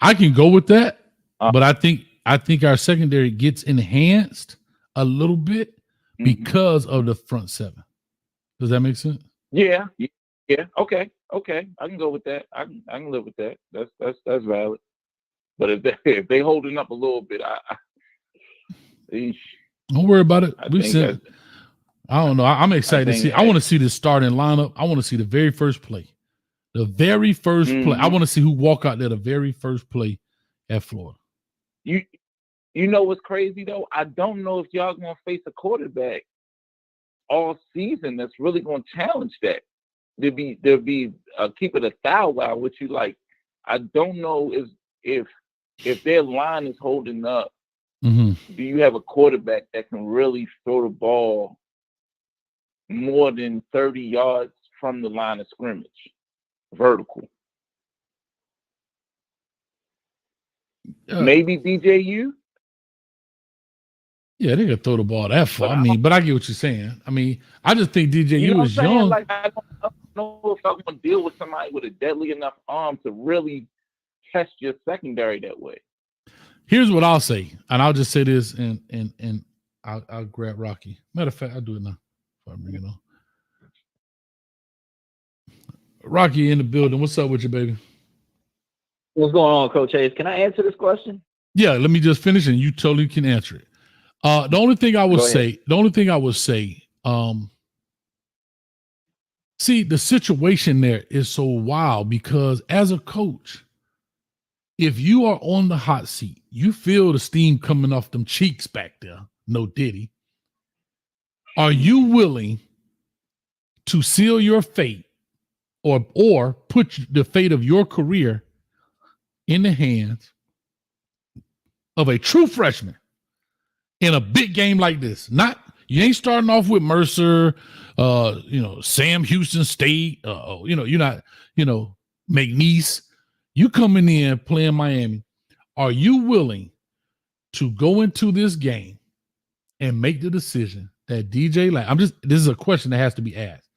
I can go with that, but I think our secondary gets enhanced a little bit because of the front seven. Does that make sense? Yeah. Okay. I can go with that. I can live with that. That's valid. But if they holding up a little bit, don't worry about it. I don't know. I'm excited to see. I want to see the starting lineup. I want to see the very first play. The very first play. I want to see who walk out there the very first play at Florida. You know what's crazy though? I don't know if y'all gonna face a quarterback all season that's really gonna challenge that. There'll be keep it a thou wow with you. Like I don't know if their line is holding up, Mm-hmm. do you have a quarterback that can really throw the ball more than 30 yards from the line of scrimmage, vertical? Maybe DJU. Yeah, they could throw the ball that far. But I get what you're saying. I mean, I just think DJU You know is what I'm saying? young. Like, I don't know if I'm going to deal with somebody with a deadly enough arm to really test your secondary that way. Here's what I'll say, and I'll just say this, and I'll grab Rocky. Matter of fact, I'll do it now. If I bring it on. Rocky in the building. What's up with you, baby? What's going on, Coach Hayes? Can I answer this question? Yeah, let me just finish, and you totally can answer it. The only thing I would say, see, the situation there is so wild because as a coach, if you are on the hot seat, you feel the steam coming off them cheeks back there. No diddy. Are you willing to seal your fate or put the fate of your career in the hands of a true freshman in a big game like this? You ain't starting off with Mercer, Sam Houston State, you're not, McNeese. You coming in playing Miami. Are you willing to go into this game and make the decision that DJ this is a question that has to be asked.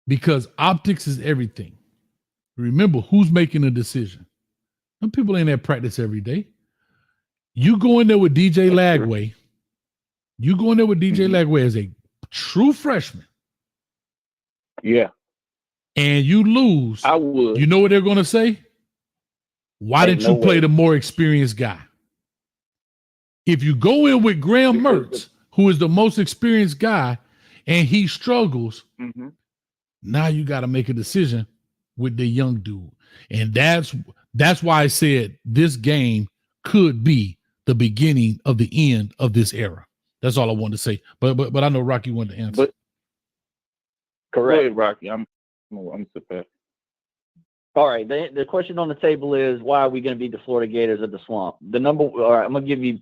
Because optics is everything. Remember, who's making the decision? Some people ain't at practice every day. You go in there with DJ Lagway. You go in there with DJ Lagway as a true freshman. Yeah. And you lose. I would. You know what they're going to say? Why didn't you play the more experienced guy? If you go in with Graham Mertz, who is the most experienced guy, and he struggles, now you got to make a decision with the young dude. And that's why I said this game could be the beginning of the end of this era. That's all I wanted to say. But I know Rocky wanted to answer. But correct, ahead, Rocky. I'm surprised. All right. The question on the table is, why are we going to beat the Florida Gators at the Swamp? All right, I'm gonna give you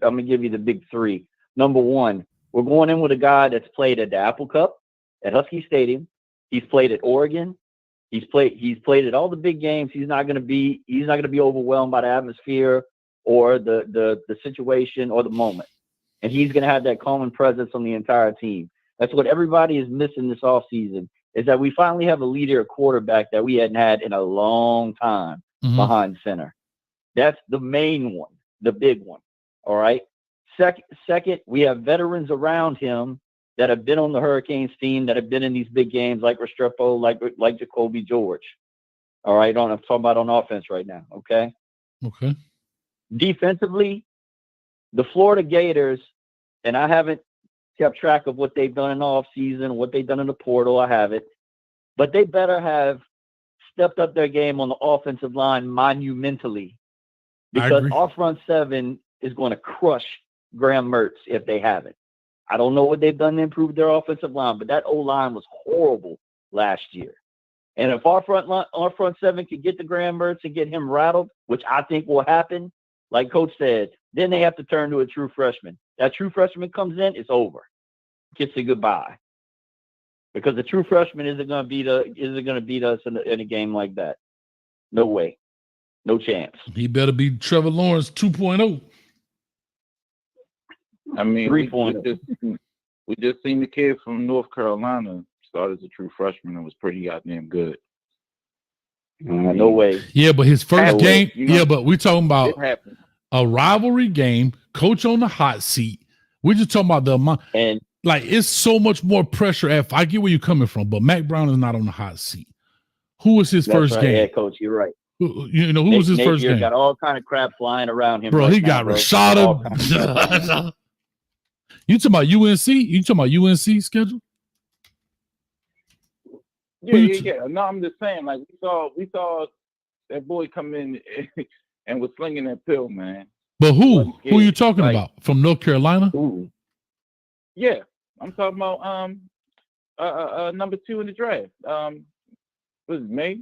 the big three. Number one, we're going in with a guy that's played at the Apple Cup, at Husky Stadium. He's played at Oregon. He's played at all the big games. He's not going to be overwhelmed by the atmosphere or the situation or the moment. And he's going to have that calming presence on the entire team. That's what everybody is missing this offseason, is that we finally have a leader, a quarterback that we hadn't had in a long time behind center. That's the main one, the big one. All right. Second, we have veterans around him that have been on the Hurricanes team, that have been in these big games, like Restrepo, like Jacoby George. All right. I'm talking about on offense right now. Okay. Okay. Defensively, the Florida Gators, and I haven't kept track of what they've done in the offseason, what they've done in the portal. I haven't. But they better have stepped up their game on the offensive line monumentally, because our front seven is going to crush Graham Mertz if they haven't. I don't know what they've done to improve their offensive line, but that O-line was horrible last year. And if our front seven could get to Graham Mertz and get him rattled, which I think will happen, like Coach said, then they have to turn to a true freshman. That true freshman comes in, it's over. Kiss it goodbye. Because the true freshman isn't going to beat us in a game like that. No way. No chance. He better be Trevor Lawrence 2.0. I mean, we just seen the kid from North Carolina start as a true freshman and was pretty goddamn good. No way. Yeah, but his first game. But we're talking about a rivalry game, coach on the hot seat. We're just talking about the amount. And it's so much more pressure. I get where you're coming from, but Mac Brown is not on the hot seat. Who was his first game? Yeah, Coach, you're right. Who was his first game? Got all kind of crap flying around him. Bro, he got Rashada. You talking about UNC? You talking about UNC schedule? Yeah. No, I'm just saying, we saw that boy come in and was slinging that pill, man. But who are you talking about? From North Carolina? Ooh. Yeah, I'm talking about number 2 in the draft. Was it May?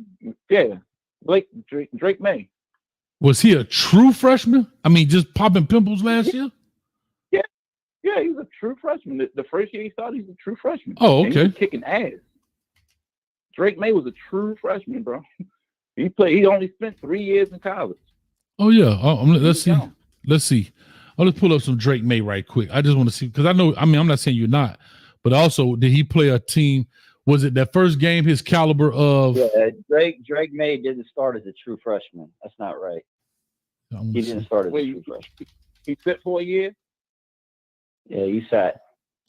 Yeah. Drake May. Was he a true freshman? I mean, just popping pimples last year? Yeah, he's a true freshman. The first year he started, he's a true freshman. Oh, And he okay. was kicking ass. Drake May was a true freshman, bro. He only spent 3 years in college. Oh yeah. Let's see. young. Let's see. Let's pull up some Drake May right quick. I just want to see because I know. I mean, I'm not saying you're not, but also did he play a team? Was it that first game? His caliber of Drake May didn't start as a true freshman. That's not right. He didn't start as a true freshman. He sit for a year. Yeah, he sat.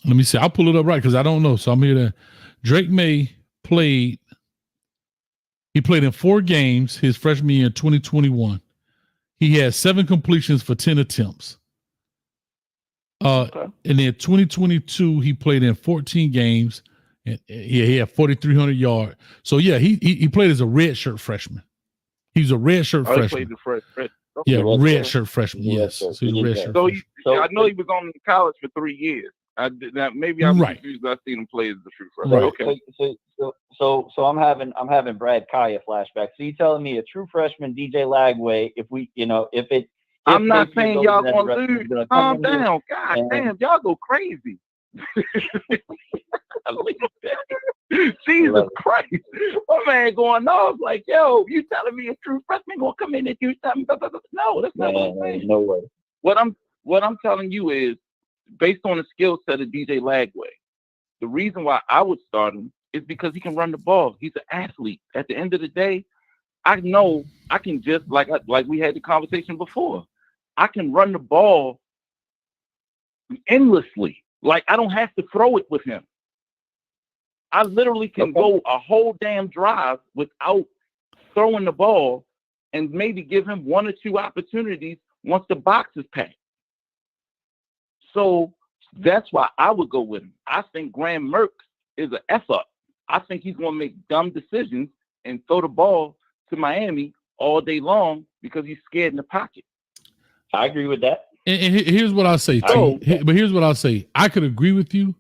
Let me see. I'll pull it up right because I don't know. So I'm here to. Drake May played. He played in 4 games his freshman year in 2021. He had 7 completions for 10 attempts. And then 2022, he played in 14 games. And he had 4,300 yards. So yeah, he played as a redshirt freshman. He was a redshirt freshman. He played the freshman. Yeah, redshirt freshman. Yes, so he's a redshirt. So I know he was on in college for 3 years. Maybe I was confused. I seen him play as the true freshman. Right. Okay. So I'm having Brad Kaya flashback. So you telling me a true freshman DJ Lagway? I'm not saying y'all gonna lose. Calm down. God damn, y'all go crazy. Jesus Christ. My man going off like, yo, you telling me a true freshman gonna come in and do something? No, that's not what I'm saying. No way. What I'm telling you is based on the skill set of DJ Lagway, the reason why I would start him is because he can run the ball. He's an athlete. At the end of the day, I know I can just like we had the conversation before. I can run the ball endlessly. Like I don't have to throw it with him. I literally can go a whole damn drive without throwing the ball and maybe give him 1 or 2 opportunities once the box is packed. So that's why I would go with him. I think Graham Mertz is an F up. I think he's going to make dumb decisions and throw the ball to Miami all day long because he's scared in the pocket. I agree with that. And here's what I'll say. But here's what I'll say. I could agree with you.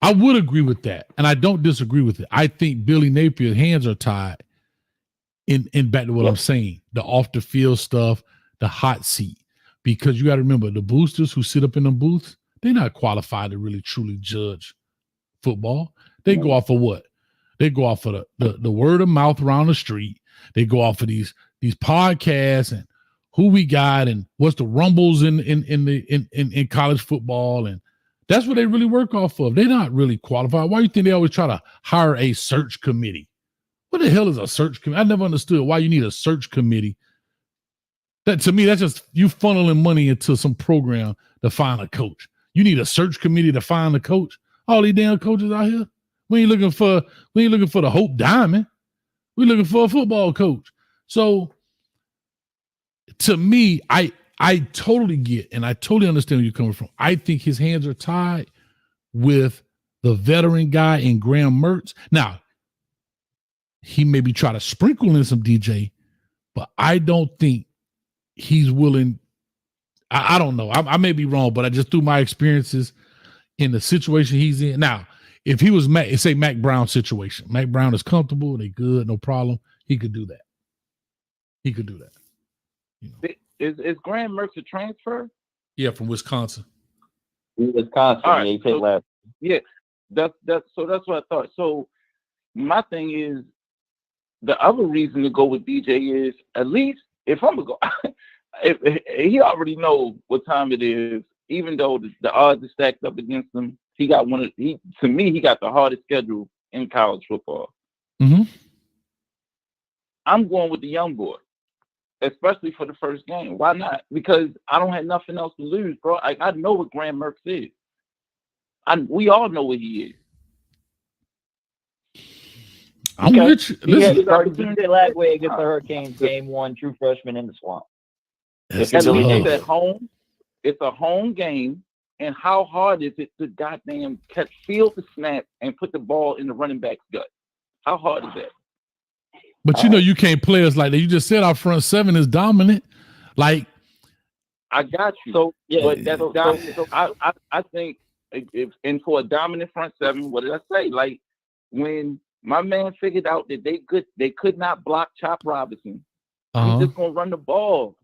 I would agree with that. And I don't disagree with it. I think Billy Napier's hands are tied in back to what I'm saying. The off the field stuff, the hot seat. Because you got to remember, the boosters who sit up in them booths, they're not qualified to really truly judge football. They go off of what? They go off of the word of mouth around the street. They go off of these podcasts and who we got and what's the rumbles in college football, and that's what they really work off of. They're not really qualified. Why do you think they always try to hire a search committee? What the hell is a search committee? I never understood why you need a search committee. That to me, that's just you funneling money into some program to find a coach. You need a search committee to find a coach. All these damn coaches out here. We ain't looking for the Hope Diamond. We're looking for a football coach. So to me, I totally get and I totally understand where you're coming from. I think his hands are tied with the veteran guy in Graham Mertz. Now, he maybe try to sprinkle in some DJ, but I don't think he's willing. I don't know. I may be wrong, but I just through my experiences in the situation he's in. Now, if he was Mac Brown's situation, Mac Brown is comfortable, they good, no problem. He could do that. He could do that. You know. Is Graham Mertz a transfer? Yeah, from Wisconsin. Wisconsin. All right, yeah, he played last. Yeah, that's what I thought. So my thing is the other reason to go with DJ is at least if I'm gonna go, if he already knows what time it is, even though the odds are stacked up against him. He got to me, he got the hardest schedule in college football. Mm-hmm. I'm going with the young boy, especially for the first game. Why not? Because I don't have nothing else to lose, bro. I know what Graham Mertz is. We all know what he is. I'm with you. He had started DJ Lagway against the Hurricanes, game 1, true freshman in the swamp. It's at home. It's a home game. And how hard is it to goddamn field the snap and put the ball in the running back's gut? How hard is that? But you know you can't play us like that. You just said our front seven is dominant. Like I got you. So yeah, but that's dominant. So I think if for a dominant front seven, what did I say? Like when My man figured out that they could not block Chop Robinson. Uh-huh. I'm just gonna run the ball.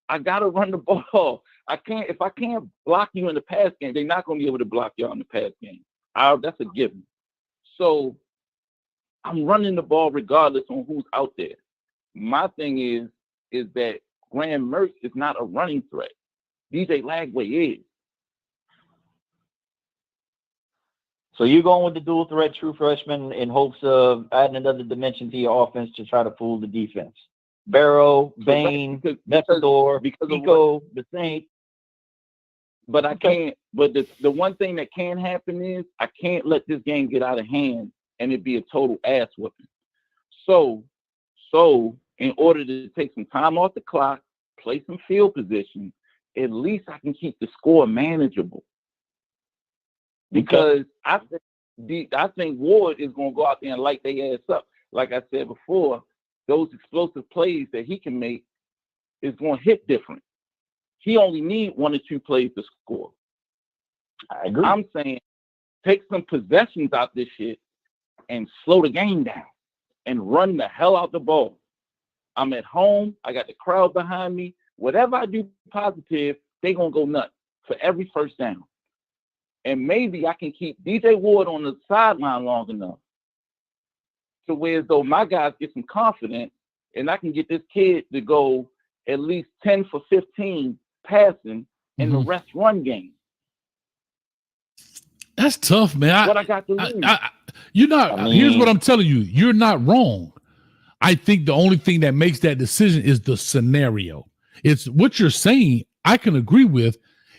I gotta run the ball. If I can't block you in the pass game, they're not gonna be able to block y'all in the pass game. That's a given. So I'm running the ball regardless on who's out there. My thing is that Graham Mertz is not a running threat. DJ Lagway is. So you're going with the dual threat true freshman in hopes of adding another dimension to your offense to try to fool the defense. Barrow, Bain, Messador, Pico, the Saint. But I can't. But the one thing that can happen is I can't let this game get out of hand and it be a total ass whooping. So in order to take some time off the clock, play some field position, at least I can keep the score manageable. Because I think Ward is going to go out there and light their ass up. Like I said before, those explosive plays that he can make is going to hit different. He only needs 1 or 2 plays to score. I agree. I'm saying take some possessions out this shit and slow the game down and run the hell out the ball. I'm at home. I got the crowd behind me. Whatever I do positive, they're going to go nuts for every first down. And maybe I can keep DJ Ward on the sideline long enough to where as though my guys get some confidence and I can get this kid to go at least 10 for 15 passing and the rest run game. That's tough, man. What I got to lose. Here's what I'm telling you. You're not wrong. I think the only thing that makes that decision is the scenario. It's what you're saying. I can agree with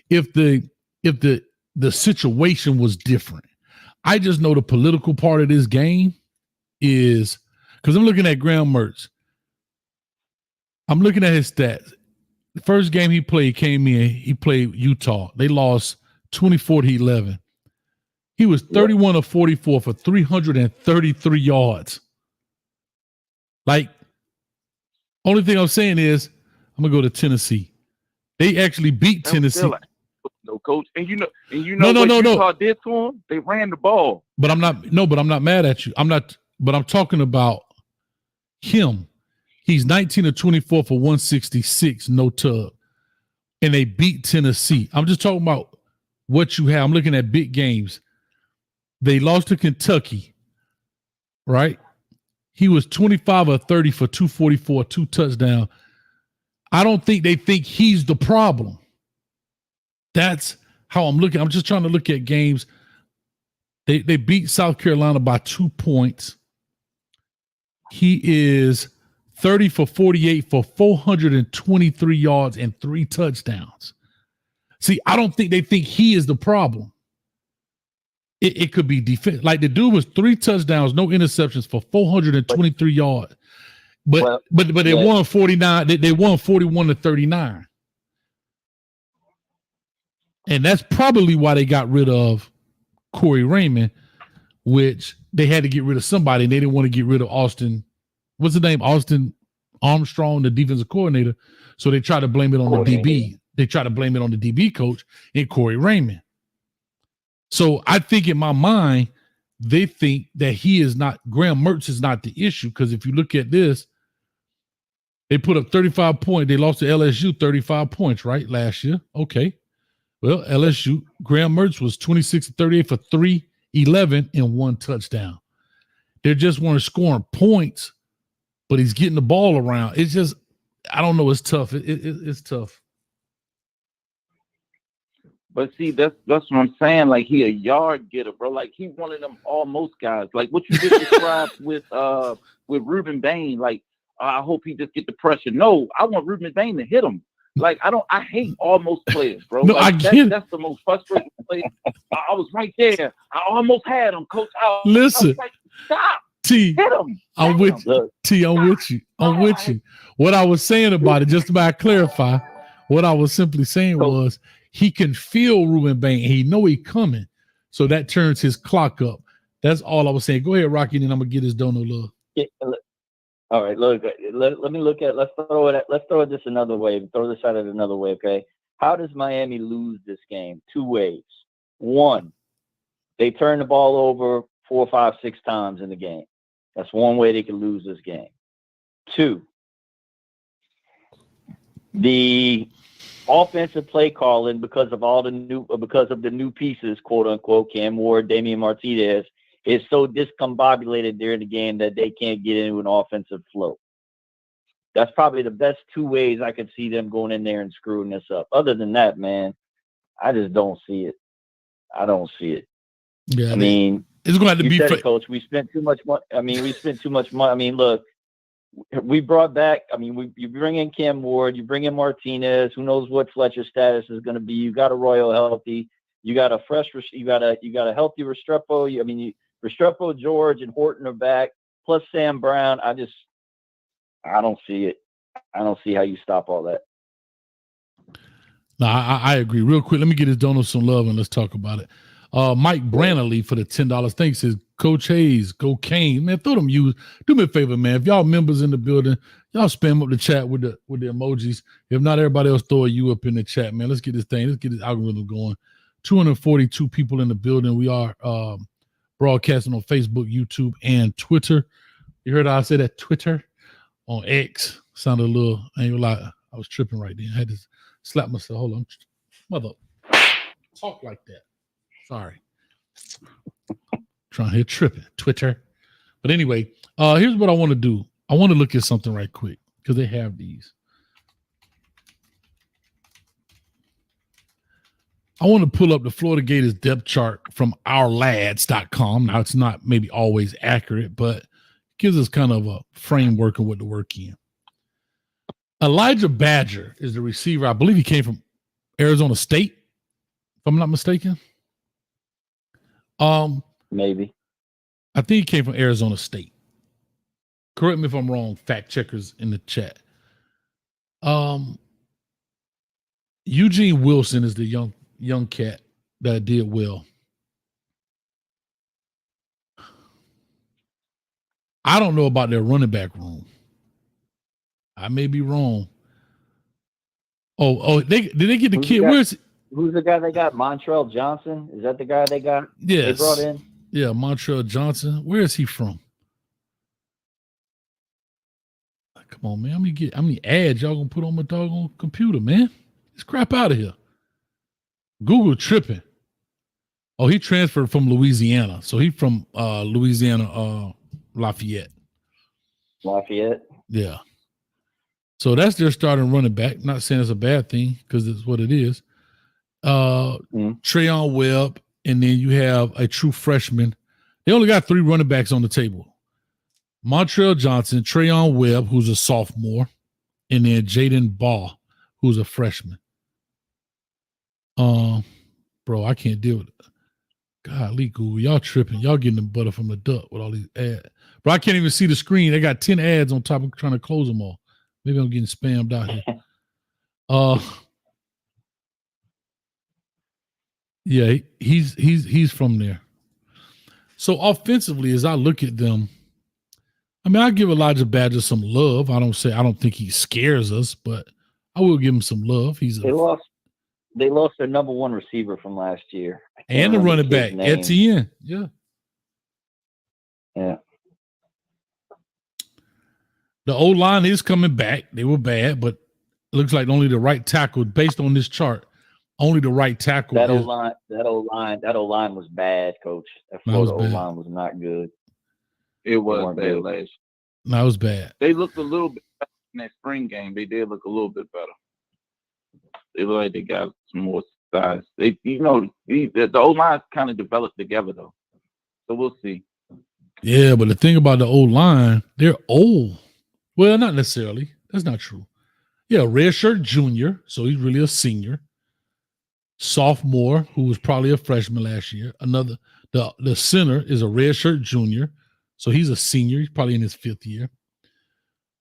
if the situation was different. I just know the political part of this game is because I'm looking at Graham Mertz. I'm looking at his stats. The first game he played came in, he played Utah. They lost 24-11. He was 31 of 44 for 333 yards. Like, only thing I'm saying is, I'm gonna go to Tennessee. They actually beat Tennessee. No, coach, and you know what Utah did to him? They ran the ball. But I'm not mad at you. But I'm talking about him. He's 19 of 24 for 166, no tub. And they beat Tennessee. I'm just talking about what you have. I'm looking at big games. They lost to Kentucky, right? He was 25 of 30 for 244, 2 touchdowns. I don't think they think he's the problem. That's how I'm looking. I'm just trying to look at games. They beat South Carolina by 2 points. He is 30 for 48 for 423 yards and 3 touchdowns. See, I don't think they think he is the problem. It could be defense. Like the dude was 3 touchdowns, no interceptions for 423 yards. But they won 49. They won 41-39. And that's probably why they got rid of Corey Raymond, which they had to get rid of somebody, and they didn't want to get rid of Austin. What's the name? Austin Armstrong, the defensive coordinator. So they tried to blame it on the DB. They tried to blame it on the DB coach and Corey Raymond. So I think in my mind, they think that Graham Mertz is not the issue, because if you look at this, they put up 35 points. They lost to LSU 35 points, right, last year. Okay. Well, LSU, Graham Mertz was 26 of 38 for 311 and 1 touchdown. They just weren't scoring points, but he's getting the ball around. It's just, I don't know. It's tough. It's tough. But see, that's what I'm saying. Like, he a yard getter, bro. Like, he one of them almost guys. Like what you just described with Ruben Bain. Like, I hope he just get the pressure. No, I want Ruben Bain to hit him. Like, I hate almost players, bro. No, like, I get it. That's the most frustrating play. I was right there. I almost had him, coach. Listen, I was like, stop. T, hit him. I'm with you. T, I'm with you. I'm with you. What I was saying about it, just to clarify, what I was simply saying was he can feel Ruben Bain. He know he coming. So that turns his clock up. That's all I was saying. Go ahead, Rocky, and then I'm going to get his donut love. Yeah, all right, look. Let me look at. Let's throw it this another way. Throw this at it another way. Okay, how does Miami lose this game? 2 ways. One, they turn the ball over 4, 5, 6 times in the game. That's one way they can lose this game. 2, the offensive play calling because of the new pieces, quote unquote, Cam Ward, Damian Martinez, is so discombobulated during the game that they can't get into an offensive flow. That's probably the best 2 ways I could see them going in there and screwing this up. Other than that, man, I just don't see it. I don't see it. Yeah, I mean, it's going to have to be Coach. We spent too much money. I mean, I mean, look, we brought back. I mean, you bring in Cam Ward, you bring in Martinez. Who knows what Fletcher's status is going to be? You got a Royal healthy. You got a fresh. You got a healthy Restrepo. Restrepo, George, and Horton are back. Plus Sam Brown. I don't see it. I don't see how you stop all that. No, I agree. Real quick, let me get his donor some love and let's talk about it. Mike Branley for the $10. Thanks. Says Coach Hayes, go Kane. Man, throw them use. Do me a favor, man. If y'all members in the building, y'all spam up the chat with the emojis. If not, everybody else throw you up in the chat, man. Let's get this algorithm going. 242 people in the building. We are broadcasting on Facebook, YouTube, and Twitter. You heard how I said that? Twitter on X. Sounded a little, I ain't gonna lie, I was tripping right then. I had to slap myself. Hold on. Mother, talk like that. Sorry. Trying here tripping. Twitter. But anyway, here's what I want to do. I want to look at something right quick because they have these. I want to pull up the Florida Gators depth chart from ourlads.com. Now, it's not maybe always accurate, but gives us kind of a framework of what to work in. Elijah Badger is the receiver. I believe he came from Arizona State, if I'm not mistaken. Maybe. I think he came from Arizona State. Correct me if I'm wrong, fact checkers in the chat. Eugene Wilson is the young cat that did well. I don't know about their running back room. I may be wrong. Did they get the kid? Who's the guy they got? Montrell Johnson? Is that the guy they got? Yes. They brought in? Yeah, Montrell Johnson. Where is he from? Come on, man. How many ads y'all gonna put on my doggone computer, man? Let's crap out of here. Google tripping. Oh, he transferred from Louisiana. So he from Louisiana, Lafayette. Lafayette? Yeah. So that's their starting running back. Not saying it's a bad thing because it's what it is. Treyon Webb, and then you have a true freshman. They only got 3 running backs on the table. Montrell Johnson, Treyon Webb, who's a sophomore, and then Jaden Ball, who's a freshman. Bro, I can't deal with it. Golly, Google, y'all tripping. Y'all getting the butter from the duck with all these ads. Bro, I can't even see the screen. They got 10 ads on top. I'm trying to close them all. Maybe I'm getting spammed out here. Yeah, he's from there. So offensively, as I look at them, I mean, I give Elijah Badger some love. I don't think he scares us, but I will give him some love. They lost their number 1 receiver from last year. And the running back, Etienne. Yeah. Yeah. The O-line is coming back. They were bad, but it looks like only the right tackle, based on this chart, only the right tackle. That O-line was bad, Coach. That Florida O-line was not good. It was bad last year. No, it was bad. They looked a little bit better in that spring game. They did look a little bit better. They look like they got some more size. The O-line kind of developed together, though. So we'll see. Yeah, but the thing about the O-line, they're old. Well, not necessarily. That's not true. Yeah, redshirt junior, so he's really a senior. Sophomore, who was probably a freshman last year. The center is a redshirt junior, so he's a senior. He's probably in his 5th year.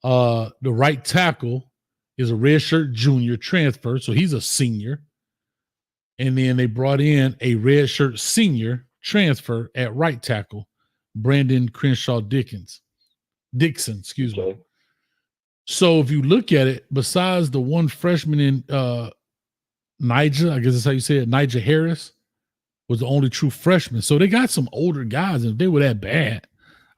The right tackle is a redshirt junior transfer, so he's a senior. And then they brought in a redshirt senior transfer at right tackle, Brandon Crenshaw Dixon, excuse me. So if you look at it, besides the one freshman in Niger, I guess that's how you say it, Niger Harris, was the only true freshman. So they got some older guys, and if they were that bad,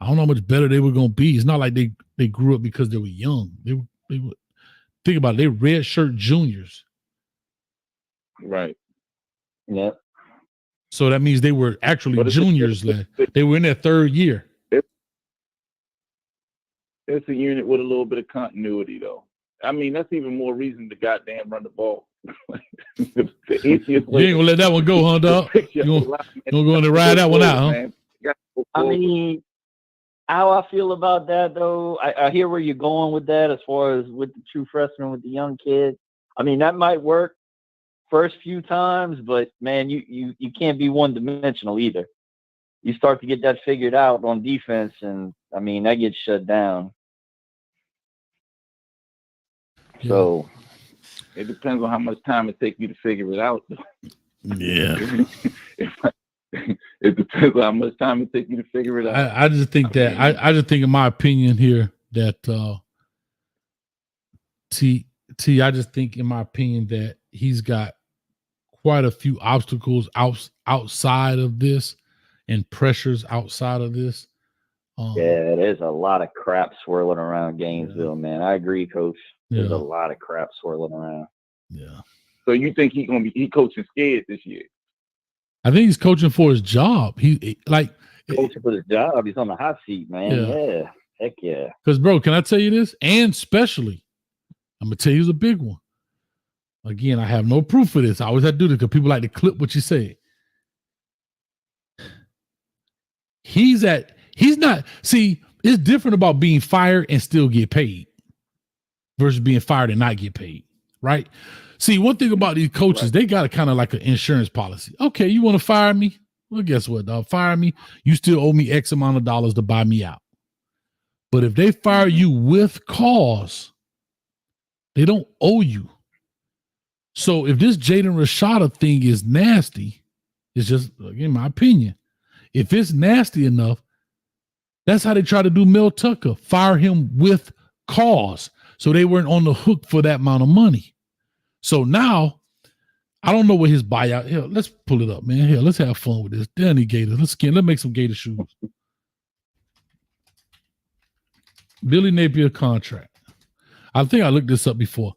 I don't know how much better they were going to be. It's not like they grew up because they were young. They were, think about it, they red shirt juniors. Right. Yeah. So that means they were actually juniors. They were in their third year. It's a unit with a little bit of continuity, though. I mean, that's even more reason to goddamn run the ball. The easiest way. You ain't gonna let that one go, huh, dog? You gonna go in and ride that one out, huh? I mean, how I feel about that, though, I hear where you're going with that as far as with the true freshman, with the young kids. I mean, that might work first few times, but, man, you can't be one-dimensional either. You start to get that figured out on defense, and, I mean, that gets shut down. Yeah. So it depends on how much time it takes you to figure it out. Yeah. It depends on how much time it takes you to figure it out. I just think that I just think, in my opinion here, that I just think, in my opinion, that he's got quite a few obstacles outside of this and pressures outside of this. Yeah, there's a lot of crap swirling around Gainesville, man. I agree, Coach. There's a lot of crap swirling around. Yeah. So you think he coaching scared this year? I think he's coaching for his job. He coaching for his job. He's on the hot seat, man. Yeah. Heck yeah. Because, bro, can I tell you this? And especially, I'm gonna tell you, it's a big one. Again, I have no proof for this. I always have to do this because people like to clip what you say. He's not. See, it's different about being fired and still get paid versus being fired and not get paid, right? See, one thing about these coaches, they got a kind of like an insurance policy. Okay, you want to fire me? Well, guess what, dog? Fire me. You still owe me X amount of dollars to buy me out. But if they fire you with cause, they don't owe you. So if this Jaden Rashada thing is nasty, it's just, in my opinion, if it's nasty enough, that's how they try to do Mel Tucker, fire him with cause. So they weren't on the hook for that amount of money. So now, I don't know what his buyout. Here, let's pull it up, man. Here, let's have fun with this. Danny Gators. Let's make some Gator shoes. Billy Napier contract. I think I looked this up before.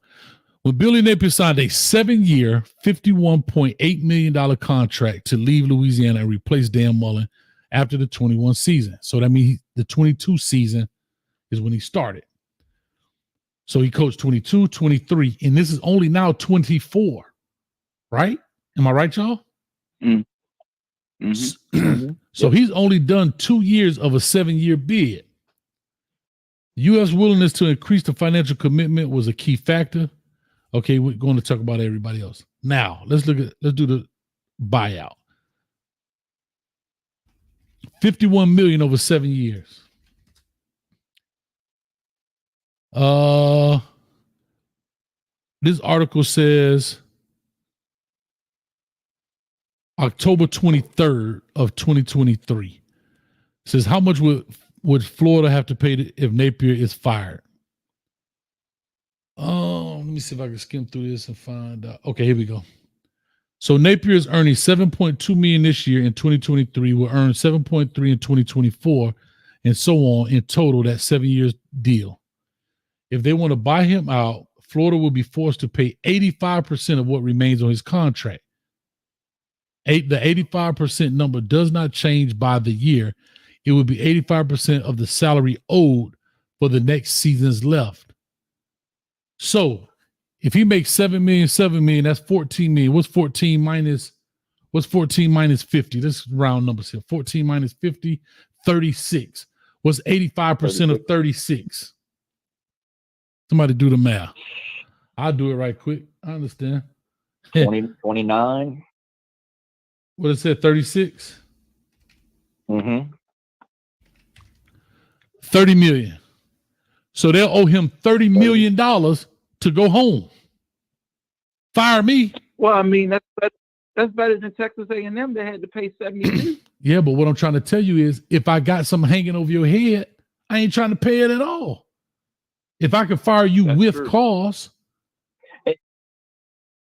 When Billy Napier signed a 7-year, $51.8 million contract to leave Louisiana and replace Dan Mullen after the 21 season. So that means the 22 season is when he started. So he coached 22, 23, and this is only now 24, right? Am I right, y'all? Mm-hmm. So he's only done 2 years of a 7-year bid. U.S. willingness to increase the financial commitment was a key factor. Okay, we're going to talk about everybody else. Now, let's do the buyout. $51 million over 7 years. This article says October 23rd of 2023. It says, how much would Florida have to pay if Napier is fired? Let me see if I can skim through this and find out. Okay, here we go. So Napier is earning $7.2 million this year in 2023, will earn $7.3 in 2024, and so on in total, that 7 years deal. If they want to buy him out, Florida will be forced to pay 85% of what remains on his contract. The 85% number does not change by the year. It would be 85% of the salary owed for the next season's left. So if he makes $7 million, that's $14 million. What's 14 minus 50? Let's round numbers here. 14 minus 50, 36. What's 85% of 36? Somebody do the math. I'll do it right quick. I understand. 29. What it said, 36? Mm-hmm. 30 million. So they'll owe him $30 million to go home. Fire me. Well, I mean, that's better than Texas A&M. They had to pay $72. Yeah, but what I'm trying to tell you is, if I got something hanging over your head, I ain't trying to pay it at all. If I could fire you with cause.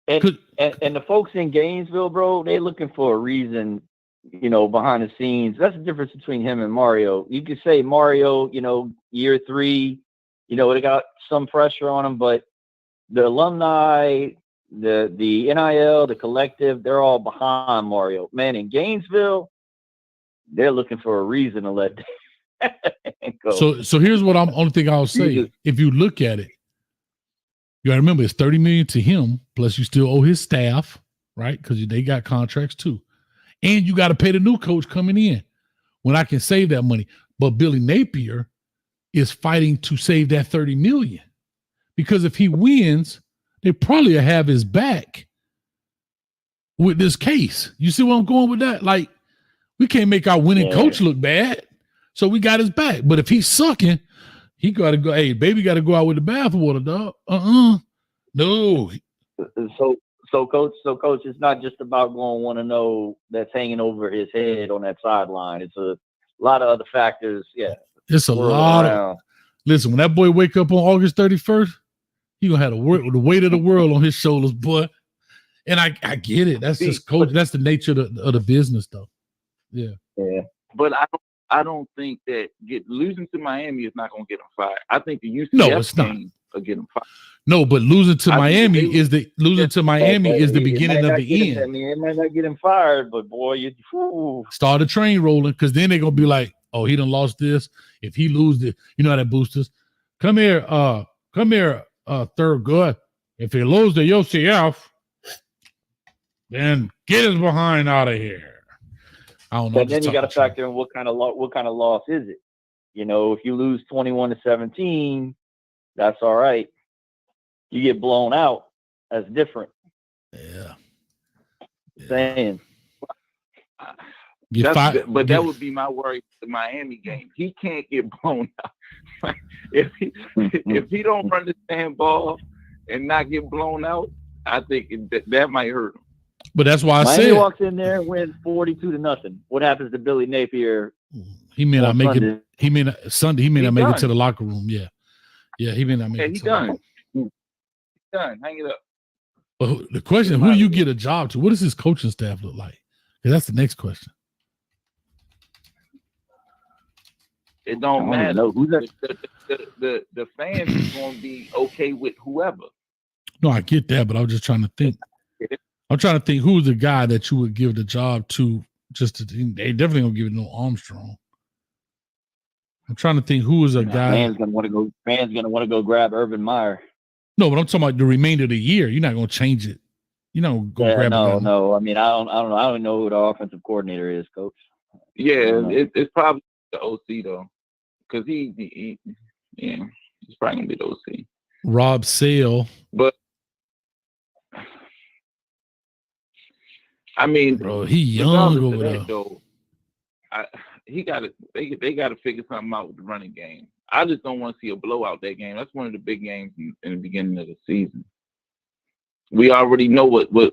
And the folks in Gainesville, bro, they looking for a reason, behind the scenes. That's the difference between him and Mario. You could say Mario, year 3, they got some pressure on him, but the alumni, the NIL, the collective, they're all behind Mario. Man, in Gainesville, they're looking for a reason to let go. So here's what only thing I'll say. If you look at it, you gotta remember it's $30 million to him, plus you still owe his staff, right? Because they got contracts too. And you got to pay the new coach coming in when I can save that money. But Billy Napier is fighting to save that $30 million. Because if he wins, they probably have his back with this case. You see where I'm going with that? Like, we can't make our winning coach look bad. So we got his back. But if he's sucking, he got to go, hey, baby got to go out with the bathwater, dog. No. So coach, it's not just about going 1-0 that's hanging over his head on that sideline. It's a lot of other factors. Yeah. It's a lot of, listen, when that boy wake up on August 31st, he gonna have the weight of the world on his shoulders, boy. And I get it. That's just coach. That's the nature of the business, though. Yeah. Yeah. But I don't think that losing to Miami is not gonna get him fired. I think the UCF game will get him fired. No, but losing to Miami is the beginning of the end. It might not get him fired, but boy, start the train rolling, because then they're gonna be like, oh, he done lost this. If he loses it, you know how that boosters. Come here, third good. If he loses the UCF, then get his behind out of here. I don't know. But then you got to factor in what kind of loss is it? If you lose 21-17, that's all right. You get blown out, that's different. Yeah. Saying. But that would be my worry for the Miami game. He can't get blown out. if he don't run the stand ball and not get blown out, I think that might hurt him. But that's why Miami walks in there and wins 42-0. What happens to Billy Napier? He may not make it. He may not make it to the locker room. Yeah. He may not make it. He's done. He's done. Hang it up. But the question: who do you get a job to? What does his coaching staff look like? Because that's the next question. It don't matter. The fans is going to be okay with whoever. No, I get that, but I was just trying to think. I'm trying to think who's the guy that you would give the job to. They definitely gonna give it no Armstrong. I'm trying to think who is a guy. Fans gonna want to go grab Urban Meyer. No, but I'm talking about the remainder of the year. You're not gonna change it. You're not gonna go grab. No. I mean, I don't know who the offensive coordinator is, coach. Yeah, it's probably the OC though, because he's probably gonna be the OC. Rob Sale, but. I mean, bro, he young over there. Though, they got to figure something out with the running game. I just don't want to see a blowout that game. That's one of the big games in the beginning of the season. We already know what's going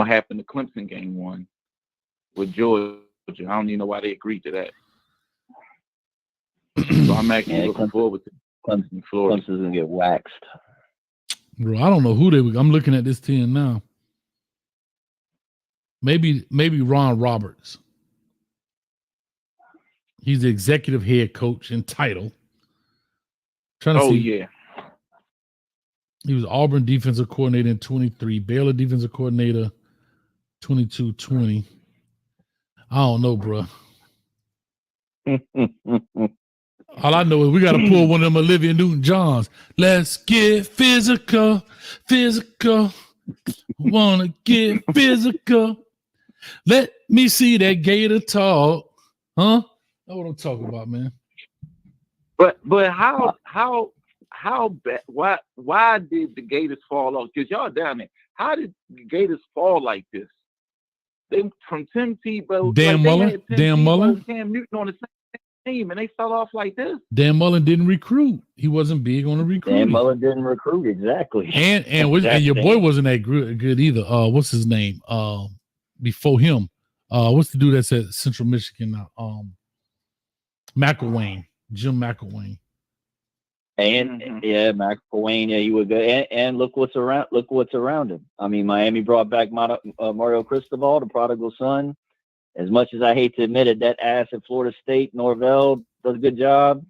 to happen to Clemson game 1 with Georgia. I don't even know why they agreed to that. So I'm actually looking forward to Clemson, Florida. Clemson's gonna get waxed, bro. I don't know who I'm looking at this team now. Maybe Ron Roberts. He's the executive head coach in title. Yeah. He was Auburn defensive coordinator in 23, Baylor defensive coordinator 22-20. I don't know, bro. All I know is we got to pull one of them Olivia Newton-Johns. Let's get physical. Wanna get physical. Let me see that Gator talk. Huh? That's what I'm talking about, man. But how bad? Why did the Gators fall off? Because y'all down there. How did the Gators fall like this? They from Tim Tebow, Dan Mullen, Cam Newton on the same team, and they fell off like this. Dan Mullen didn't recruit. He wasn't big on the recruiting. Dan Mullen didn't recruit, exactly. And your boy wasn't that good either. What's his name? Before him, what's the dude that's at Central Michigan now? McElwain, Jim McElwain. And yeah, McElwain, yeah, he would go. And look what's around. Look what's around him. I mean, Miami brought back Mario Cristobal, the prodigal son. As much as I hate to admit it, that ass at Florida State, Norvell, does a good job.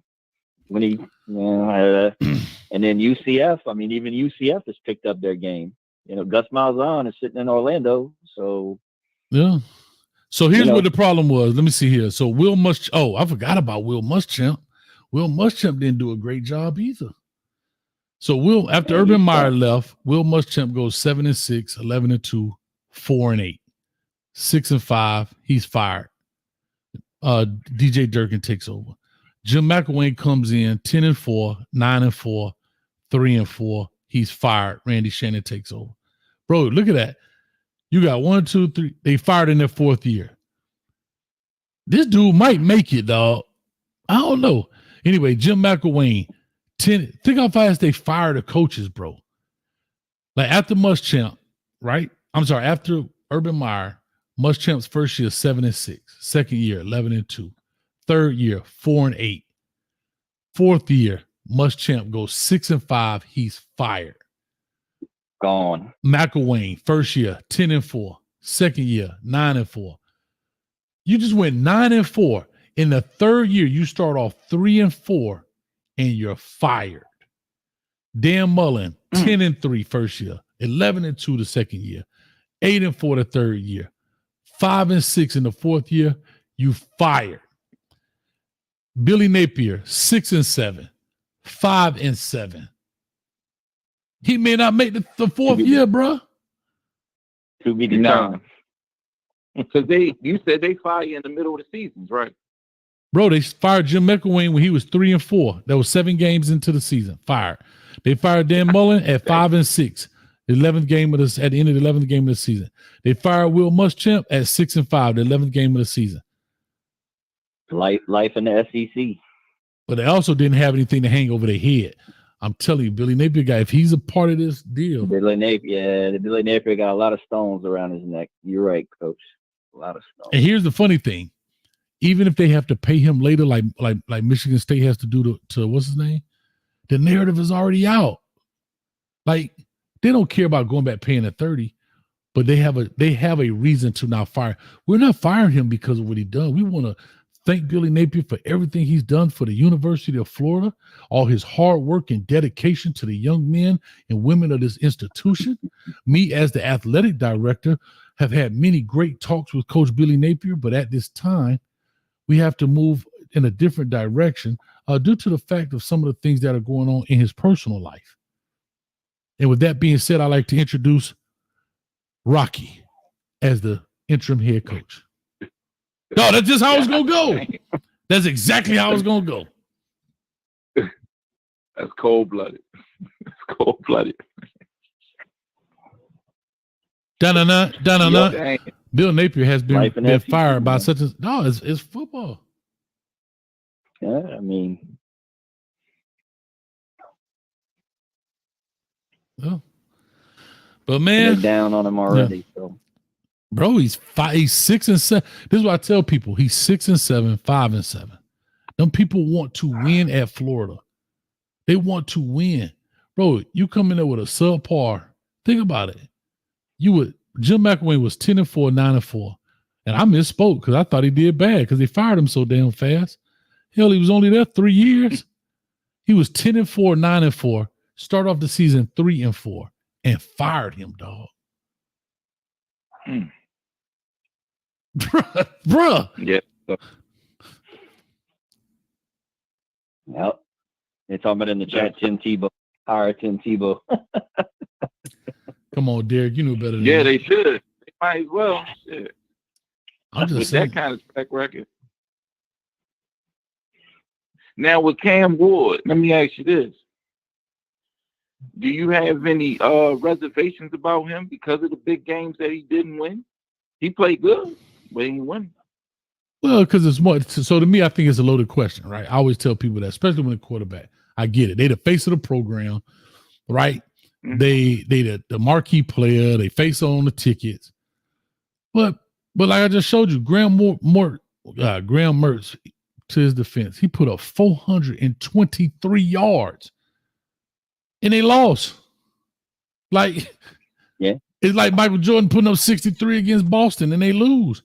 When he, and then UCF. I mean, even UCF has picked up their game. Gus Malzahn is sitting in Orlando, so yeah. So here's what the problem was. Let me see here. So Will Muschamp. Oh, I forgot about Will Muschamp. Will Muschamp didn't do a great job either. So after Urban Meyer left, Will Muschamp goes 7-6, 11-2, 4-8, 6-5. He's fired. DJ Durkin takes over. Jim McElwain comes in 10-4, 9-4, 3-4. He's fired. Randy Shannon takes over. Bro, look at that. You got 1, 2, 3. They fired in their fourth year. This dude might make it, dog. I don't know. Anyway, Jim McElwain, 10. Think how fast they fire the coaches, bro. Like after Muschamp, right? I'm sorry, after Urban Meyer, Muschamp's first year 7-6, second year 11-2, third year 4-8, fourth year Muschamp goes 6-5. He's fired. Gone. McElwain, first year 10-4, second year 9-4. You just went 9-4. In the third year, you start off 3-4, and you're fired. Dan Mullen, 10-3 first year, 11-2 the second year, 8-4 the third year, 5-6 in the fourth year. You fired. Billy Napier, 6-7, 5-7. He may not make the fourth year, bro. To be determined. Because you said they fire you in the middle of the seasons, right? Bro, they fired Jim McElwain when he was 3-4. That was 7 games into the season. Fired. They fired Dan Mullen at 5-6. The 11th game at the end of the 11th game of the season. They fired Will Muschamp at 6-5, the 11th game of the season. Life in the SEC. But they also didn't have anything to hang over their head. I'm telling you, Billy Napier guy, if he's a part of this deal. Billy Napier got a lot of stones around his neck. You're right, Coach. A lot of stones. And here's the funny thing. Even if they have to pay him later, like Michigan State has to do to what's his name, the narrative is already out. Like, they don't care about going back paying at 30, but they have a reason to now fire. We're not firing him because of what he done. We want to thank Billy Napier for everything he's done for the University of Florida, all his hard work and dedication to the young men and women of this institution. Me, as the athletic director, have had many great talks with Coach Billy Napier, but at this time, we have to move in a different direction due to the fact of some of the things that are going on in his personal life. And with that being said, I'd like to introduce Rocky as the interim head coach. No, that's just how it's going to go. That's exactly how it's going to go. That's cold-blooded. That's cold-blooded. Da-na-na. Bill Napier has been fired by such as no, it's football. Yeah, I mean, oh. But man, they're down on him already. Yeah. So, bro, he's 6-7. This is what I tell people: he's 6-7, 5-7. Them people want to win at Florida. They want to win, bro. You come in there with a subpar. Think about it. Jim McElwain was 10-4, 9-4. And I misspoke because I thought he did bad because they fired him so damn fast. Hell, he was only there 3 years. He was 10-4, 9-4, start off the season 3-4, and fired him, dog. Bruh. Yeah. Yep. They're talking about in the chat, Tim Tebow. Hire Tim Tebow. Come on, Derek. You know better than yeah, me. they should. They might as well. Shit. I'm just with saying. That kind of track record. Now with Cam Ward, let me ask you this. Do you have any reservations about him because of the big games that he didn't win? He played good, but he didn't win. Well, because it's more. So to me, I think it's a loaded question, right? I always tell people that, especially when a quarterback. I get it. They the face of the program, right? Mm-hmm. They the marquee player. They face on the tickets. But like I just showed you, Graham Mertz, to his defense, he put up 423 yards and they lost. Like, yeah, it's like Michael Jordan putting up 63 against Boston and they lose.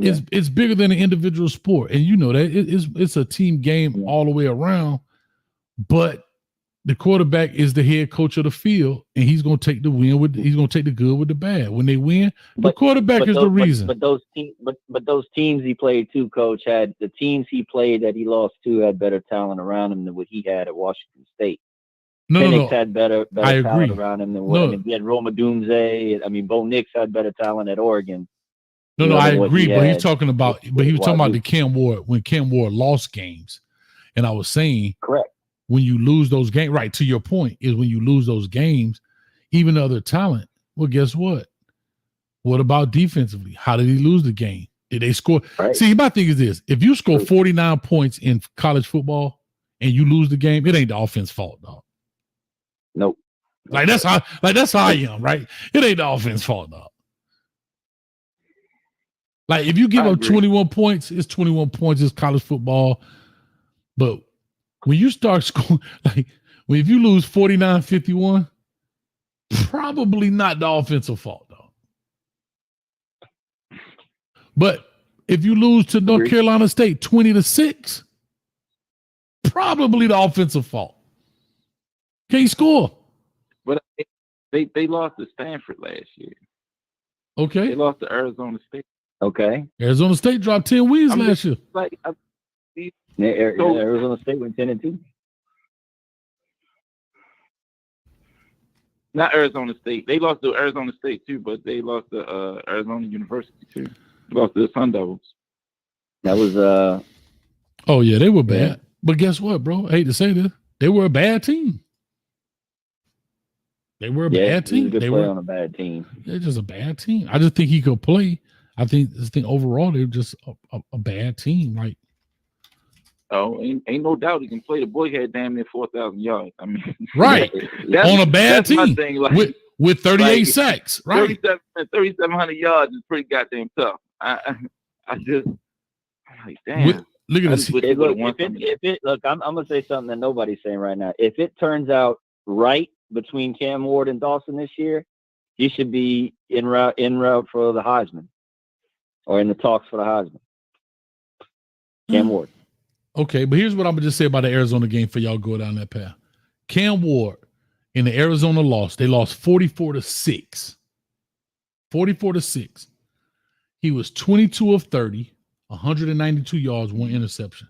It's bigger than an individual sport, and you know that it's a team game all the way around. But the quarterback is the head coach of the field, and he's going to take the win he's going to take the good with the bad. When they win, the quarterback is the reason. But those teams he played too, Coach, had the teams he played that he lost to had better talent around him than what he had at Washington State. Penix had better talent around him than what I mean, he had Roma Doomsday. I mean, Bo Nix had better talent at Oregon. No, I agree, but he was talking about the Cam Ward when Cam Ward lost games, and I was saying correct. When you lose those games, right, to your point, is when you lose those games, even the other talent, well, guess what? What about defensively? How did he lose the game? Did they score? Right. See, my thing is this. If you score 49 points in college football and you lose the game, it ain't the offense's fault, dog. Nope. Like that's how I am, right? It ain't the offense's fault, dog. Like if you give up 21 points, it's 21 points, it's college football. But when you start scoring, like if you lose 49-51, probably not the offensive fault, though. But if you lose to North Carolina State 20-6, probably the offensive fault. Can't score. But they lost to Stanford last year. Okay. They lost to Arizona State. Okay. Arizona State dropped 10 wins last year. Arizona State went 10-2. Not Arizona State. They lost to Arizona State too, but they lost to Arizona University too. They lost to the Sun Devils. That was Oh yeah, they were bad. Yeah. But guess what, bro? I hate to say this. They were a bad team. They were a bad team. They were on a bad team. They're just a bad team. I just think he could play. I think overall they're just a bad team. Like, ain't no doubt he can play. The boy had damn near 4,000 yards. I mean, right on a bad team like, with 38 sacks. Right, 3,700 yards is pretty goddamn tough. I just I'm like, damn. Look at this. Look, I'm gonna say something that nobody's saying right now. If it turns out right between Cam Ward and Dawson this year, he should be en route for the Heisman, or in the talks for the Heisman. Cam Ward. Okay, but here's what I'm gonna just say about the Arizona game for y'all go down that path. Cam Ward in the Arizona loss, they lost 44-6. 44-6. He was 22 of 30, 192 yards, 1 interception.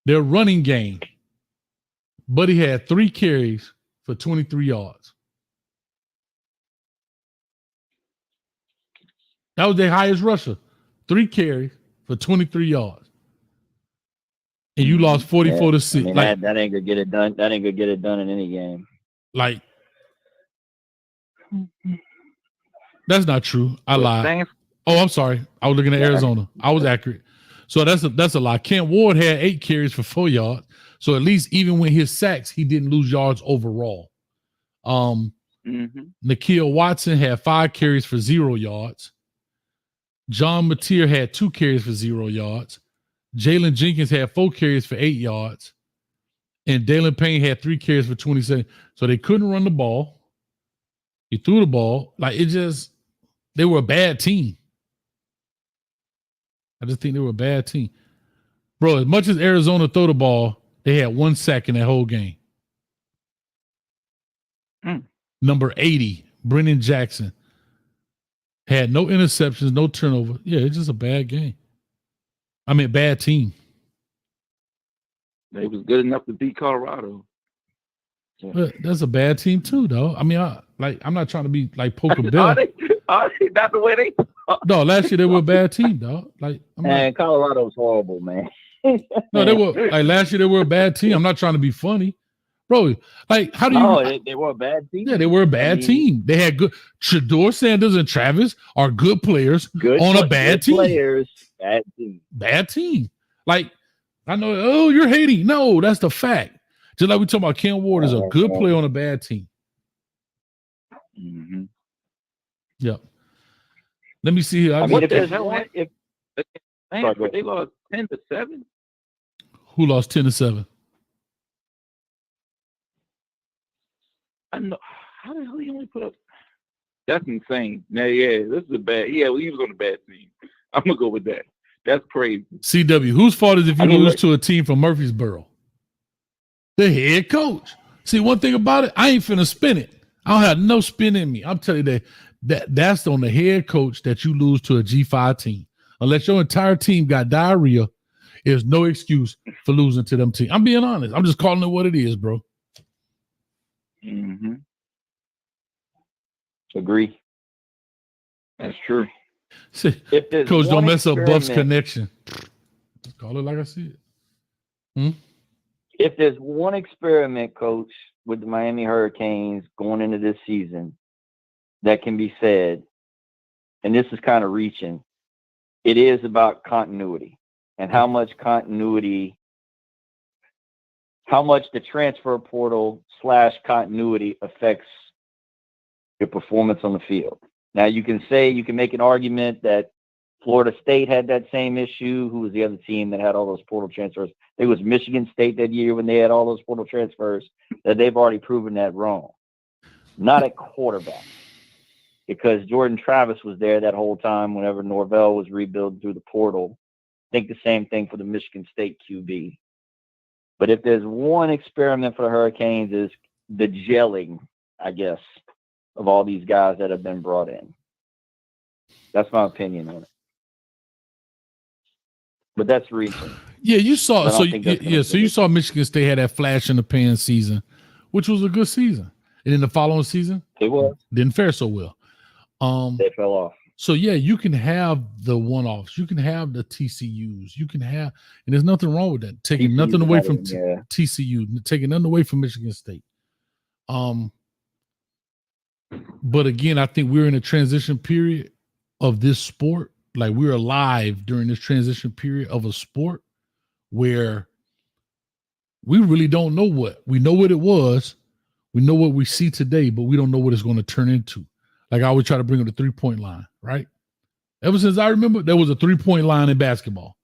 Their running game, Buddy had 3 carries for 23 yards. That was their highest rusher. 3 carries for 23 yards. And you lost 44-6. I mean, like, that ain't gonna get it done. That ain't gonna get it done in any game. Like, that's not true. I lied. Oh, I'm sorry. I was looking at Arizona. I was accurate. So that's a lie. Cam Ward had 8 carries for 4 yards. So at least even with his sacks, he didn't lose yards overall. Nikhil Watson had 5 carries for 0 yards. John Mateer had 2 carries for 0 yards. Jalen Jenkins had 4 carries for 8 yards. And Dalen Payne had 3 carries for 27. So they couldn't run the ball. He threw the ball. Like, they were a bad team. I just think they were a bad team. Bro, as much as Arizona threw the ball, they had 1 sack in that whole game. Number 80, Brennan Jackson, had no interceptions, no turnover. Yeah, it's just a bad game. I mean, bad team. They was good enough to beat Colorado. Yeah. But that's a bad team too, though. I mean, I'm not trying to be like poker bill. Are they not the way they? No, last year they were a bad team, dog. Like, Colorado's horrible, man. No, they were like last year. They were a bad team. I'm not trying to be funny, bro. Like, how do you? No, they were a bad team. Yeah, they were a bad team. They had good. Shador Sanders and Travis are good players on a bad team. Bad team. Like, I know. Oh, you're hating. No, that's the fact. Just like we talking about, Cam Ward is a good player on a bad team. Yep. Let me see here. They lost 10-7. Who lost 10-7? I know. How the hell he only put up? That's insane. Now, yeah, this is a bad. Yeah, well, he was on a bad team. I'm gonna go with that. That's crazy. CW, whose fault is if you lose to a team from Murfreesboro? The head coach. See, one thing about it, I ain't finna spin it. I don't have no spin in me. I'm telling you that's on the head coach that you lose to a G5 team. Unless your entire team got diarrhea, there's no excuse for losing to them teams. I'm being honest. I'm just calling it what it is, bro. Mm-hmm. Agree. That's true. See, coach, don't mess up Buff's connection. Just call it like I see it. If there's one experiment, coach, with the Miami Hurricanes going into this season that can be said, and this is kind of reaching, it is about continuity and how much continuity, how much the transfer portal / continuity affects your performance on the field. Now, you can make an argument that Florida State had that same issue. Who was the other team that had all those portal transfers? It was Michigan State that year when they had all those portal transfers, that they've already proven that wrong. Not at quarterback, because Jordan Travis was there that whole time whenever Norvell was rebuilding through the portal. I think the same thing for the Michigan State QB. But if there's one experiment for the Hurricanes, is the gelling, I guess, of all these guys that have been brought in. That's my opinion on it. But that's recent. Yeah, you saw. So you saw Michigan State had that flash in the pan season, which was a good season, and in the following season, didn't fare so well. They fell off. So yeah, you can have the one-offs, you can have the TCUs, you can have, and there's nothing wrong with that. Taking nothing away from TCU, taking nothing away from Michigan State. But again, I think we're in a transition period of this sport. Like, we're alive during this transition period of a sport where we really don't know what. We know what it was. We know what we see today, but we don't know what it's going to turn into. Like, I always try to bring up the 3-point line, right? Ever since I remember, there was a 3-point line in basketball.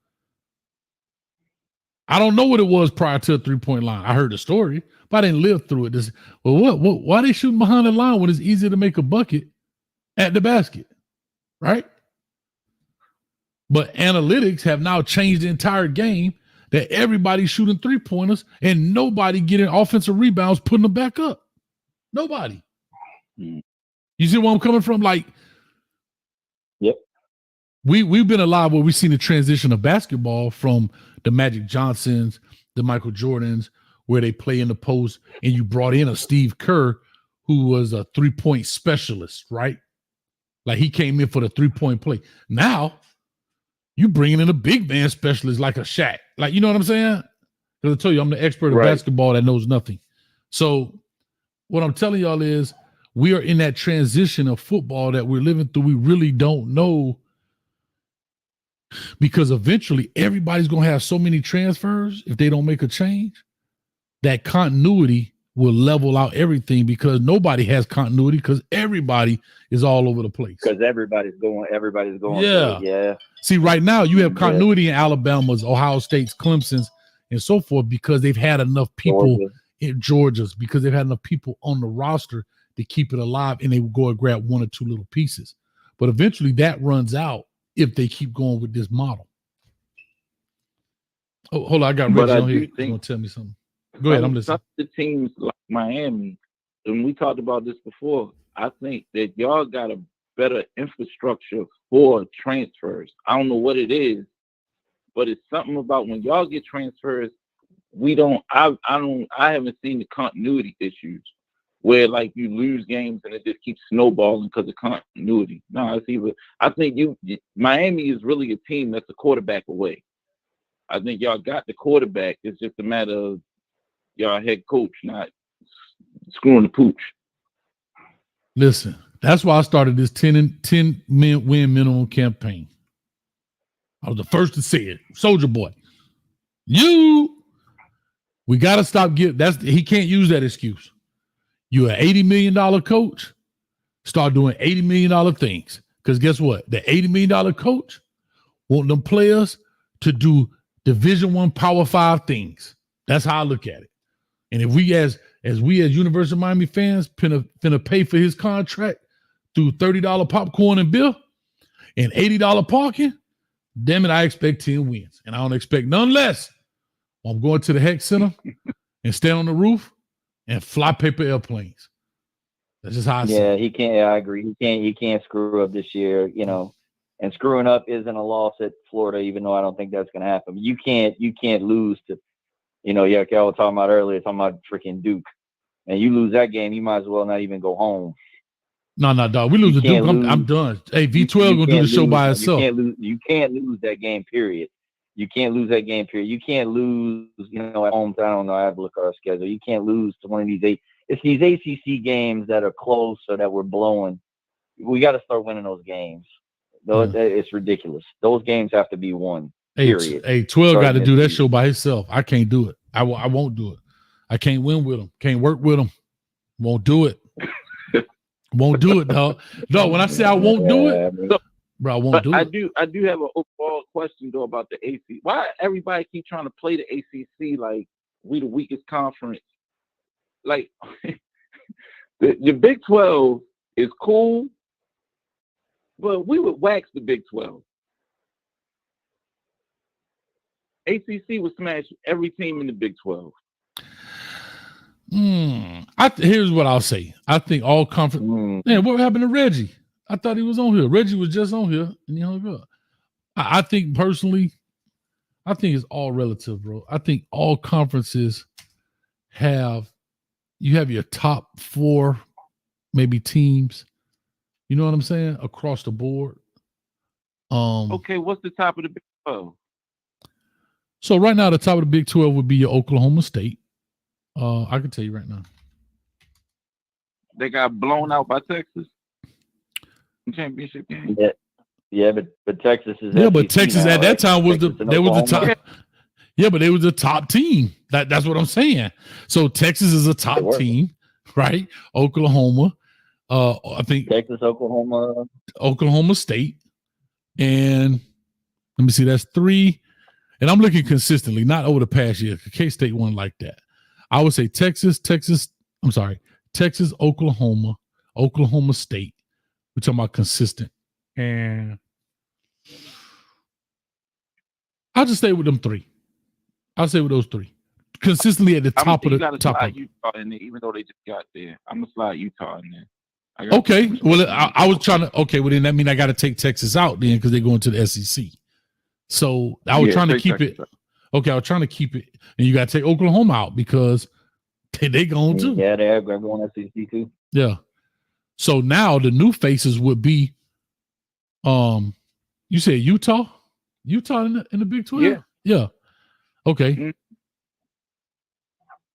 I don't know what it was prior to a 3-point line. I heard the story, but I didn't live through it. Why are they shooting behind the line when it's easier to make a bucket at the basket, right? But analytics have now changed the entire game, that everybody's shooting 3-pointers and nobody getting offensive rebounds, putting them back up. Nobody. You see where I'm coming from? Like, yep. We've been alive where we've seen the transition of basketball from the Magic Johnsons, the Michael Jordans, where they play in the post, and you brought in a Steve Kerr who was a 3-point specialist, right? Like, he came in for the 3-point play. Now, you bringing in a big man specialist like a Shaq. Like, you know what I'm saying? Because I tell you, I'm the expert of basketball that knows nothing. So what I'm telling y'all is, we are in that transition of football that we're living through. We really don't know, because eventually everybody's going to have so many transfers if they don't make a change, that continuity will level out everything, because nobody has continuity, because everybody is all over the place. Because everybody's going. Yeah. Yeah. See, right now you have continuity in Alabama's, Ohio State's, Clemson's, and so forth, because they've had enough people in Georgia's, because they've had enough people on the roster to keep it alive, and they will go and grab 1 or 2 little pieces. But eventually that runs out if they keep going with this model. Oh, hold on, I got Reggie on here. He's going to tell me something. Go ahead, I'm listening. The teams like Miami, and we talked about this before, I think that y'all got a better infrastructure for transfers. I don't know what it is, but it's something about when y'all get transfers, I haven't seen the continuity issues where, like, you lose games and it just keeps snowballing because of continuity. No, I think Miami is really a team that's a quarterback away. I think y'all got the quarterback. It's just a matter of y'all head coach not screwing the pooch. Listen, that's why I started this 10 win minimum campaign. I was the first to say it. Soldier Boy. We got to stop he can't use that excuse. You're an $80 million coach, start doing $80 million things. Because guess what? The $80 million coach want them players to do Division I Power 5 things. That's how I look at it. And if we as as University of Miami fans finna pay for his contract through $30 popcorn and beer and $80 parking, damn it, I expect 10 wins. And I don't expect none less. I'm going to the Heck Center and stand on the roof and fly paper airplanes. That's just how I see it. He can't. I agree. He can't screw up this year. And screwing up isn't a loss at Florida, even though I don't think that's going to happen. You can't lose to, y'all were talking about earlier, talking about freaking Duke, and you lose that game, you might as well not even go home. No, dog. We lose to Duke. I'm done. Hey, V12 gonna do the show by itself. You can't lose that game. Period. You can't lose that game. Period. You can't lose. At home. I don't know. I have to look at our schedule. You can't lose to one of these. It's these ACC games that are close or that we're blowing. We got to start winning those games. It's ridiculous. Those games have to be won. Period. Hey, 12 got to do that show by himself. I can't do it. I won't do it. I can't win with him. Can't work with him. Won't do it. Won't do it, dog. No, when I say I won't do it, bro, I won't do it. I do have an overall question though about the ACC. Why everybody keep trying to play the ACC like we the weakest conference? Like the Big 12 is cool, but we would wax the Big 12. ACC would smash every team in the Big 12. Here's what I'll say. I think all conference. Man, what happened to Reggie? I thought he was on here. Reggie was just on here, and he hung up. I think personally, I think it's all relative, bro. I think all conferences have your top 4, maybe teams. You know what I'm saying? Across the board. Okay, what's the top of the Big 12? So right now, the top of the Big 12 would be your Oklahoma State. I can tell you right now. They got blown out by Texas. Championship game. Yeah, but Texas is. Yeah, but Texas at that time was the top. Yeah, but they was the top team. That's what I'm saying. So Texas is a top team, right? Oklahoma. I think Texas, Oklahoma State, and let me see. That's 3. And I'm looking consistently, not over the past year. K-State won like that. I would say Texas, Oklahoma, Oklahoma State. We're talking about consistent. And I'll just stay with them 3. I'll stay with those 3. Consistently at the top of the top. Utah in there, even though they just got there. I'm going to slide Utah in there. Okay. Well, I was trying to, okay, well, then that means I got to take Texas out then because they're going to the SEC. So I was trying to keep it. Okay, I was trying to keep it, and you got to take Oklahoma out because they going too. Yeah, they're going SEC too. Yeah. So now the new faces would be, you said Utah in the Big 12. Yeah. Okay. Mm-hmm.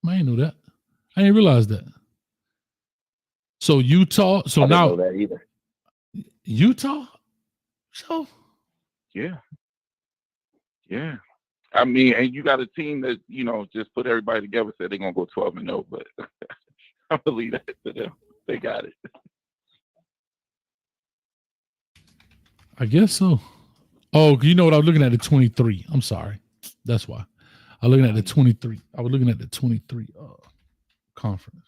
I didn't know that. I didn't realize that. So Utah. So I now didn't know that either. Utah. So. Yeah. I mean, and you got a team that, just put everybody together, said they're going to go 12-0, but I believe that to them. They got it. I guess so. Oh, you know what? I was looking at the 23. I'm sorry. That's why. I was looking at the 23. I was looking at the 23 conference.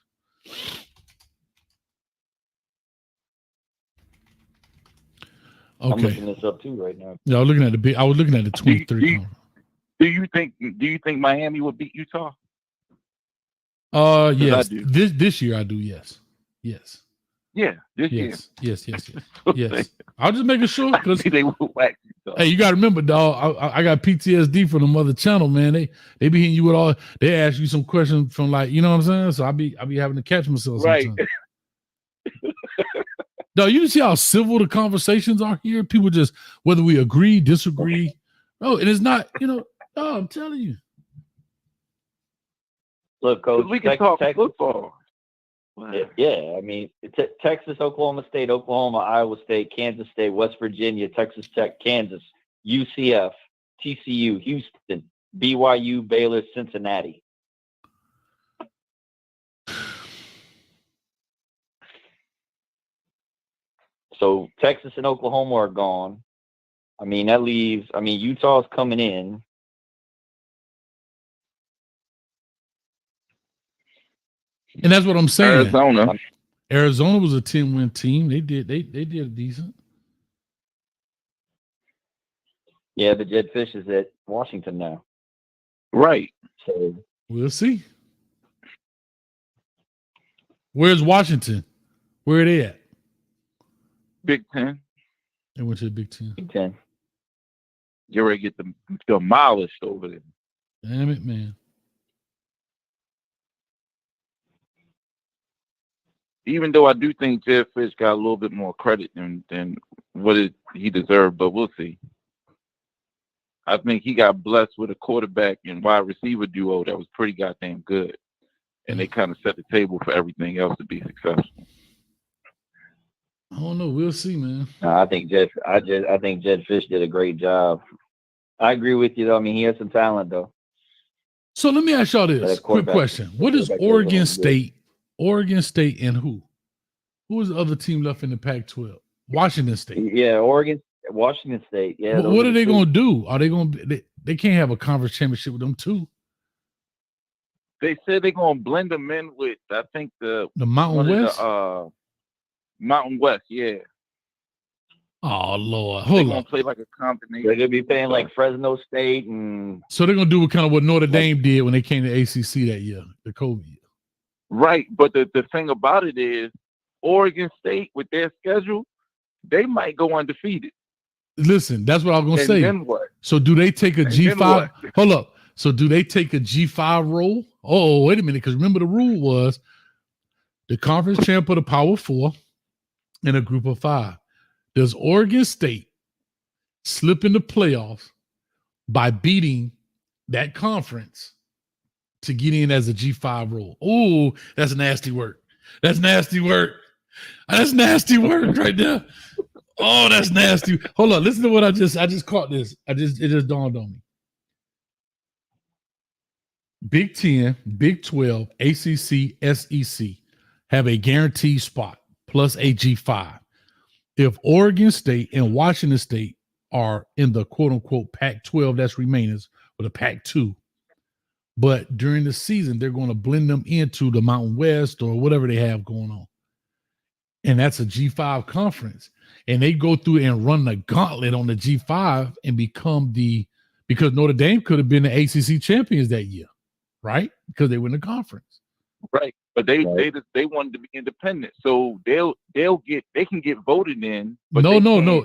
Okay. I'm looking this up too right now. Yeah, I was looking at the 23 conference. Do you think Miami would beat Utah? Yes. This year I do, yes. Yes. Yeah, this year. Yes. Yes. I'll just make sure because they will whack Utah. Hey, you gotta remember, dog, I got PTSD from the mother channel, man. They be hitting you with all they ask you some questions from like, you know what I'm saying? So I be having to catch myself sometimes. Right. No, you see how civil the conversations are here? People just whether we agree, disagree. Oh, and it's not, oh, I'm telling you. Look, Coach, we can talk football. Yeah, I mean, Texas, Oklahoma State, Oklahoma, Iowa State, Kansas State, West Virginia, Texas Tech, Kansas, UCF, TCU, Houston, BYU, Baylor, Cincinnati. So Texas and Oklahoma are gone. I mean, that leaves, Utah's coming in. And that's what I'm saying. Arizona was a 10-win team. They did decent. Yeah, but Jed Fish is at Washington now. Right. So we'll see. Where's Washington? Where are they at? Big Ten. They went to the Big Ten. Big Ten. You're ready to get them demolished over there. Damn it, man. Even though I do think Jed Fish got a little bit more credit than what he deserved, but we'll see. I think he got blessed with a quarterback and wide receiver duo that was pretty goddamn good. And they kind of set the table for everything else to be successful. I don't know. We'll see, man. No, I think Jed Fish did a great job. I agree with you, though. I mean, he has some talent, though. So let me ask y'all this quick question. What is Oregon State? Oregon State and who? Who is the other team left in the Pac-12? Washington State. Yeah, Washington State. Yeah. What are they going to do? Are they going to? They can't have a conference championship with them too. They said they're going to blend them in with, I think, the Mountain West. Mountain West, yeah. Oh Lord, they're going to play like a combination. They're going to be playing like Fresno State, and so they're going to do kind of what Notre Dame did when they came to ACC that year, the COVID year. Right, but the thing about it is, Oregon State with their schedule, they might go undefeated. Listen, that's what I was going to say. Then what? So do they take a G5? Hold up. So do they take a G5 role? Oh, wait a minute, because remember the rule was the conference champ of the Power Four in a group of 5. Does Oregon State slip in the playoffs by beating that conference to get in as a G5 role? Oh, that's nasty work. That's nasty work. That's nasty work right there. Oh, that's nasty. Hold on. Listen to what I just caught this. It just dawned on me. Big 10, Big 12, ACC, SEC have a guaranteed spot plus a G5. If Oregon State and Washington State are in the quote-unquote Pac-12 that's remaining with a Pac-2, but during the season, they're going to blend them into the Mountain West or whatever they have going on. And that's a G5 conference. And they go through and run the gauntlet on the G5 and become because Notre Dame could have been the ACC champions that year, right? Because they win the conference. Right. But they wanted to be independent. So they can get voted in. But no.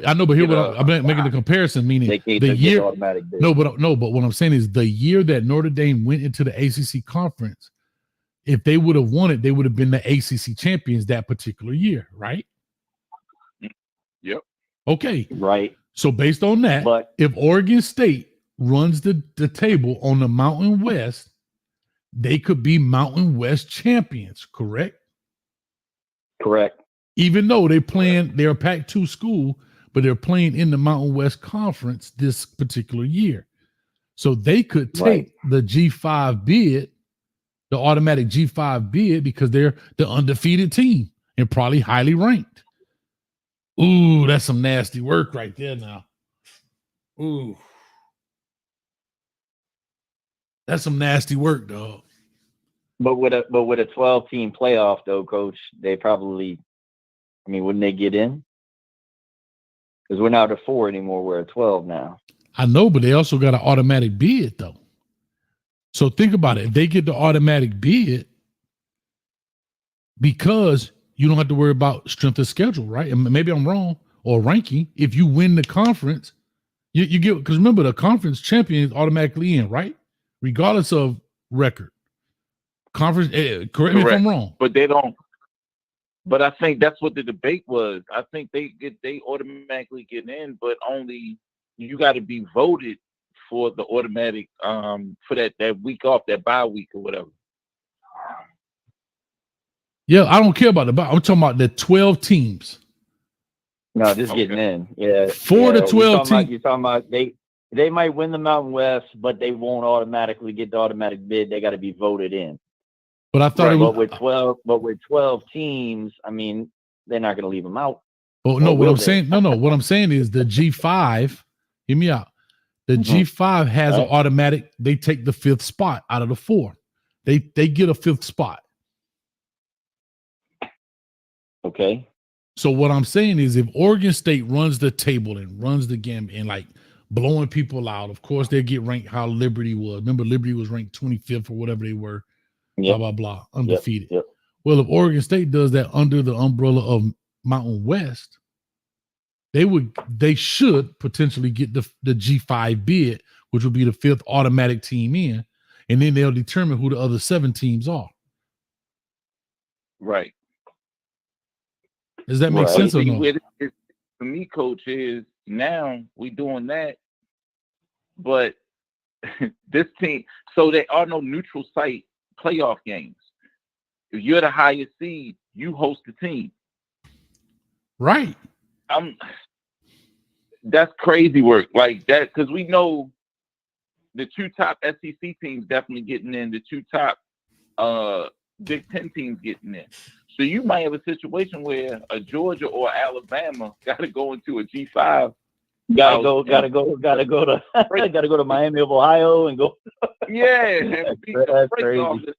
I know, but here I'm making the comparison, meaning the year. But what I'm saying is the year that Notre Dame went into the ACC conference, if they would have won it, they would have been the ACC champions that particular year, right? Yep. Okay. Right. So based on that, if Oregon State runs the table on the Mountain West, they could be Mountain West champions, correct? Correct. Even though they're a Pac-2 school, but they're playing in the Mountain West Conference this particular year. So they could take the G5 bid, the automatic G5 bid, because they're the undefeated team and probably highly ranked. Ooh, that's some nasty work right there now. Ooh. That's some nasty work, dog. But with a 12-team playoff, though, Coach, they probably, wouldn't they get in? Because we're not at 4 anymore. We're at 12 now. I know, but they also got an automatic bid, though. So think about it. If they get the automatic bid, because you don't have to worry about strength of schedule, right? And maybe I'm wrong, or ranking. If you win the conference, you get, because remember, the conference champion is automatically in, right? Regardless of record. Conference, correct me if I'm wrong. But they don't. But I think that's what the debate was. I think they automatically get in, but only you got to be voted for the automatic for that week off, that bye week or whatever. Yeah, I don't care about the bye. I'm talking about the 12 teams. No, just getting in. Yeah. 4 to 12 teams. You're talking about they might win the Mountain West, but they won't automatically get the automatic bid. They got to be voted in. But I thought but with 12 teams, they're not going to leave them out. Oh no, what I'm saying, what I'm saying is the G5. Hear me out. The G5 has an automatic. They take the 5th spot out of the 4. They get a 5th spot. Okay. So what I'm saying is, if Oregon State runs the table and runs the game and like blowing people out, of course they get ranked how Liberty was. Remember, Liberty was ranked 25th or whatever they were. Yep. Blah blah blah, undefeated. Yep. Well, if Oregon State does that under the umbrella of Mountain West, they should potentially get the G5 bid, which will be the 5th automatic team in, and then they'll determine who the other 7 teams are. Right. Does that make sense or no? For me, coach, is now we doing that, but this team, so there are no neutral site playoff games. If you're the highest seed, you host the team. Right. That's crazy work like that, because we know the 2 top SEC teams definitely getting in, the 2 top Big Ten teams getting in. So you might have a situation where a Georgia or Alabama got to go into a G5. Gotta go to Miami of Ohio and go. Yeah, and that's crazy.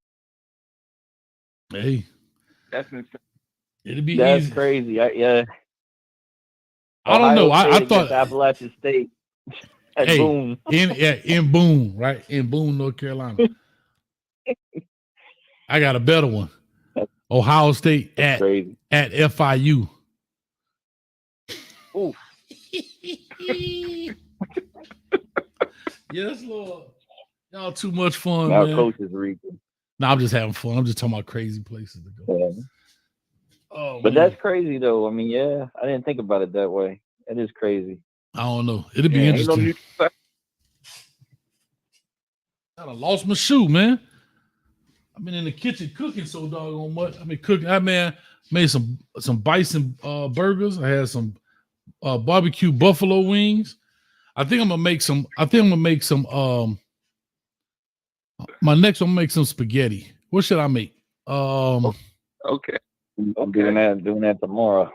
Hey, that's insane. It'd be that's easy. Crazy. Yeah. I don't know. I thought Appalachian State. At Boone. in Boone, right? In Boone, North Carolina. I got a better one. Ohio State at FIU. Oof. Yes, Lord. Y'all too much fun, now man. Coach is reading. No, I'm just having fun. I'm just talking about crazy places to go. Yeah. Oh, but man. That's crazy, though. I mean, yeah, I didn't think about it that way. It is crazy. I don't know. It'll be interesting. I lost my shoe, man. I've been in the kitchen cooking so doggone much. I mean, cooking. I made some bison burgers. I had some barbecue buffalo wings. I think I'm gonna make some. My next one, I'm gonna make some spaghetti. What should I make? Okay. I'm doing that tomorrow.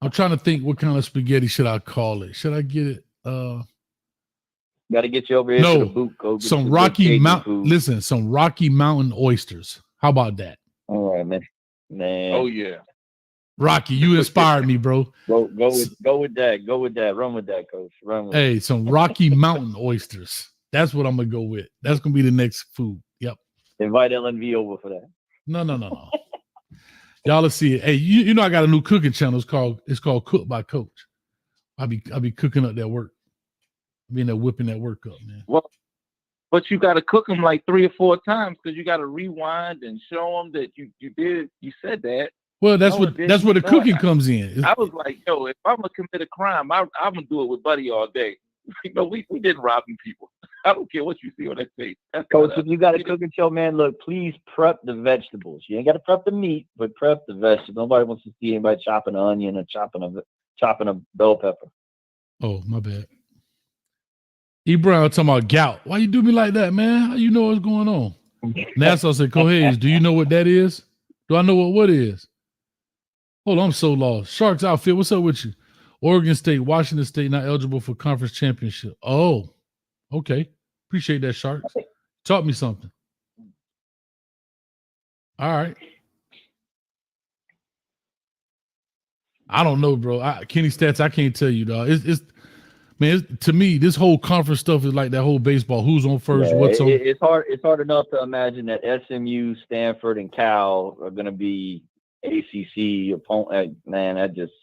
I'm trying to think what kind of spaghetti should I call it. Should I get it? Got to get you over here to the boot. Go some Rocky Mountain. Listen, some Rocky Mountain oysters. How about that? All right, man. Oh yeah. Rocky, you inspired me, bro. Go with that. Go with that. Run with that, Coach. Run with it. Some Rocky Mountain oysters. That's what I'm gonna go with. That's gonna be the next food. Yep. Invite LNV over for that. No. Y'all let's see it. Hey, you know I got a new cooking channel. It's called Cook by Coach. I'll be cooking up that work. Being there whipping that work up, man. Well, but you got to cook them like 3 or 4 times because you got to rewind and show them that you said that. Well, that's where the cooking comes in. I was like, yo, if I'm gonna commit a crime, I'm gonna do it with Buddy all day. We didn't robbing people. I don't care what you see on that tape. Coach, if you got a cooking show, man, look, please prep the vegetables. You ain't got to prep the meat, but prep the vegetables. Nobody wants to see anybody chopping an onion or chopping a bell pepper. Oh, my bad. E. Brown talking about gout. Why you do me like that, man? How you know what's going on? Nassau said, Cohades, do you know what that is? Do I know what is? Hold on, I'm so lost. Sharks outfit, what's up with you? Oregon State, Washington State not eligible for conference championship. Oh, okay. Appreciate that, Sharks. Taught me something. All right. I don't know, bro. Kenny Stats, I can't tell you, dog. To me, this whole conference stuff is like that whole baseball. Who's on first? What's on? It's hard. It's hard enough to imagine that SMU, Stanford, and Cal are going to be ACC opponent. Man, that just.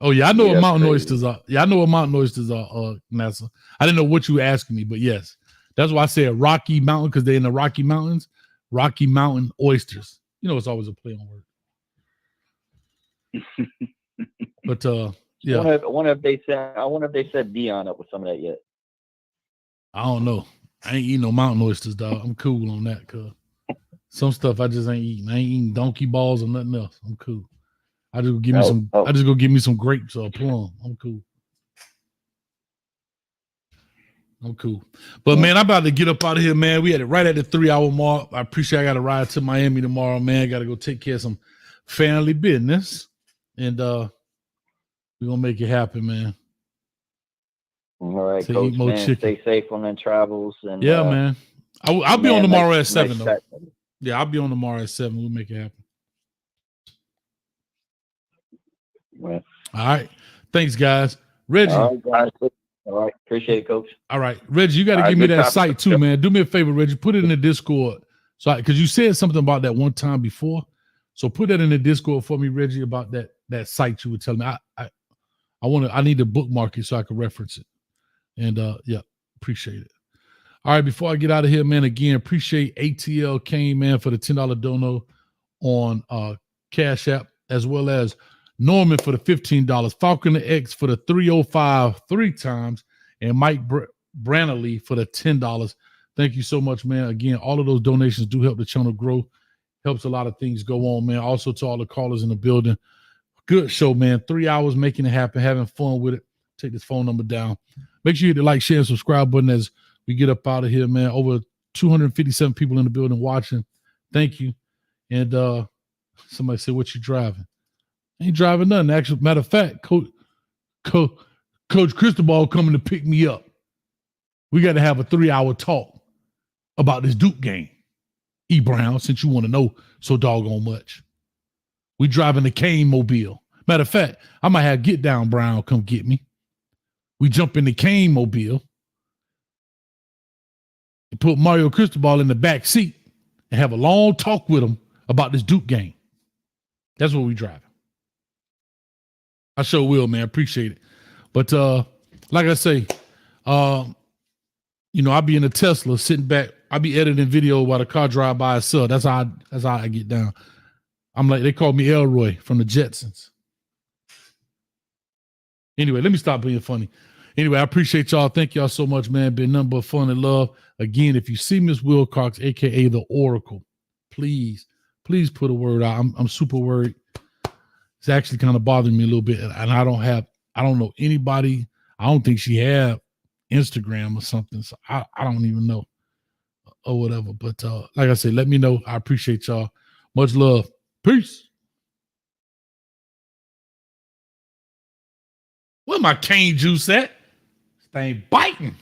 Oh yeah, I know what Mountain Oysters are. Yeah, I know what Mountain Oysters are, NASA. I didn't know what you were asking me, but yes, that's why I said Rocky Mountain because they're in the Rocky Mountains. Rocky Mountain Oysters. You know, it's always a play on word. But yeah. I wonder if they set Dion up with some of that yet. I don't know. I ain't eating no Mountain Oysters, dog. I'm cool on that, cuz some stuff I just ain't eating. I ain't eating donkey balls or nothing else. I'm cool. I just go give me some grapes or a plum. I'm cool. But man, I'm about to get up out of here, man. We had it right at the 3-hour mark. I appreciate I got to ride to Miami tomorrow, man. Got to go take care of some family business. And we're gonna make it happen, man. All right, Coach, man. Stay safe on them travels. And yeah, man. I'll be on tomorrow at 7, though. Yeah, I'll be on tomorrow at 7. We'll make it happen. Right. All right. Thanks, guys. Reggie. All right. All right. Appreciate it, Coach. All right. Reggie, you got to All give right, me good that topic. site too, man. Do me a favor, Reggie. Put it in the Discord. So, because you said something about that one time before. So put that in the Discord for me, Reggie, about that site you were telling me. I need to bookmark it so I can reference it. And yeah, appreciate it. All right, before I get out of here, man, again, appreciate ATL Kane, man, for the $10 dono on Cash App, as well as Norman for the $15, Falcon the X for the 305 3 times, and Mike Branley for the $10. Thank you so much, man. Again, all of those donations do help the channel grow, helps a lot of things go on, man. Also to all the callers in the building. Good show, man. 3 hours making it happen, having fun with it. Take this phone number down. Make sure you hit the like, share, and subscribe button as we get up out of here, man. Over 257 people in the building watching. Thank you. And somebody said, what you driving? I ain't driving nothing. Actually, matter of fact, Coach Cristobal coming to pick me up. We got to have a 3-hour talk about this Duke game. E. Brown, since you want to know so doggone much. We driving the Kane Mobile. Matter of fact, I might have Get Down Brown come get me. We jump in the Kane Mobile and put Mario Cristobal in the back seat and have a long talk with him about this Duke game. That's what we driving. I sure will, man. Appreciate it. But like I say, I'll be in a Tesla sitting back. I'll be editing video while the car drive by itself. That's how I get down. I'm like, they call me Elroy from the Jetsons. Anyway, let me stop being funny. Anyway, I appreciate y'all. Thank y'all so much, man. Been nothing but fun and love. Again, if you see Miss Wilcox, a.k.a. the Oracle, please put a word out. I'm super worried. It's actually kind of bothering me a little bit. And I don't know anybody. I don't think she had Instagram or something. So I don't even know or whatever. But like I said, let me know. I appreciate y'all. Much love. Peace. Where my cane juice at? This thing biting.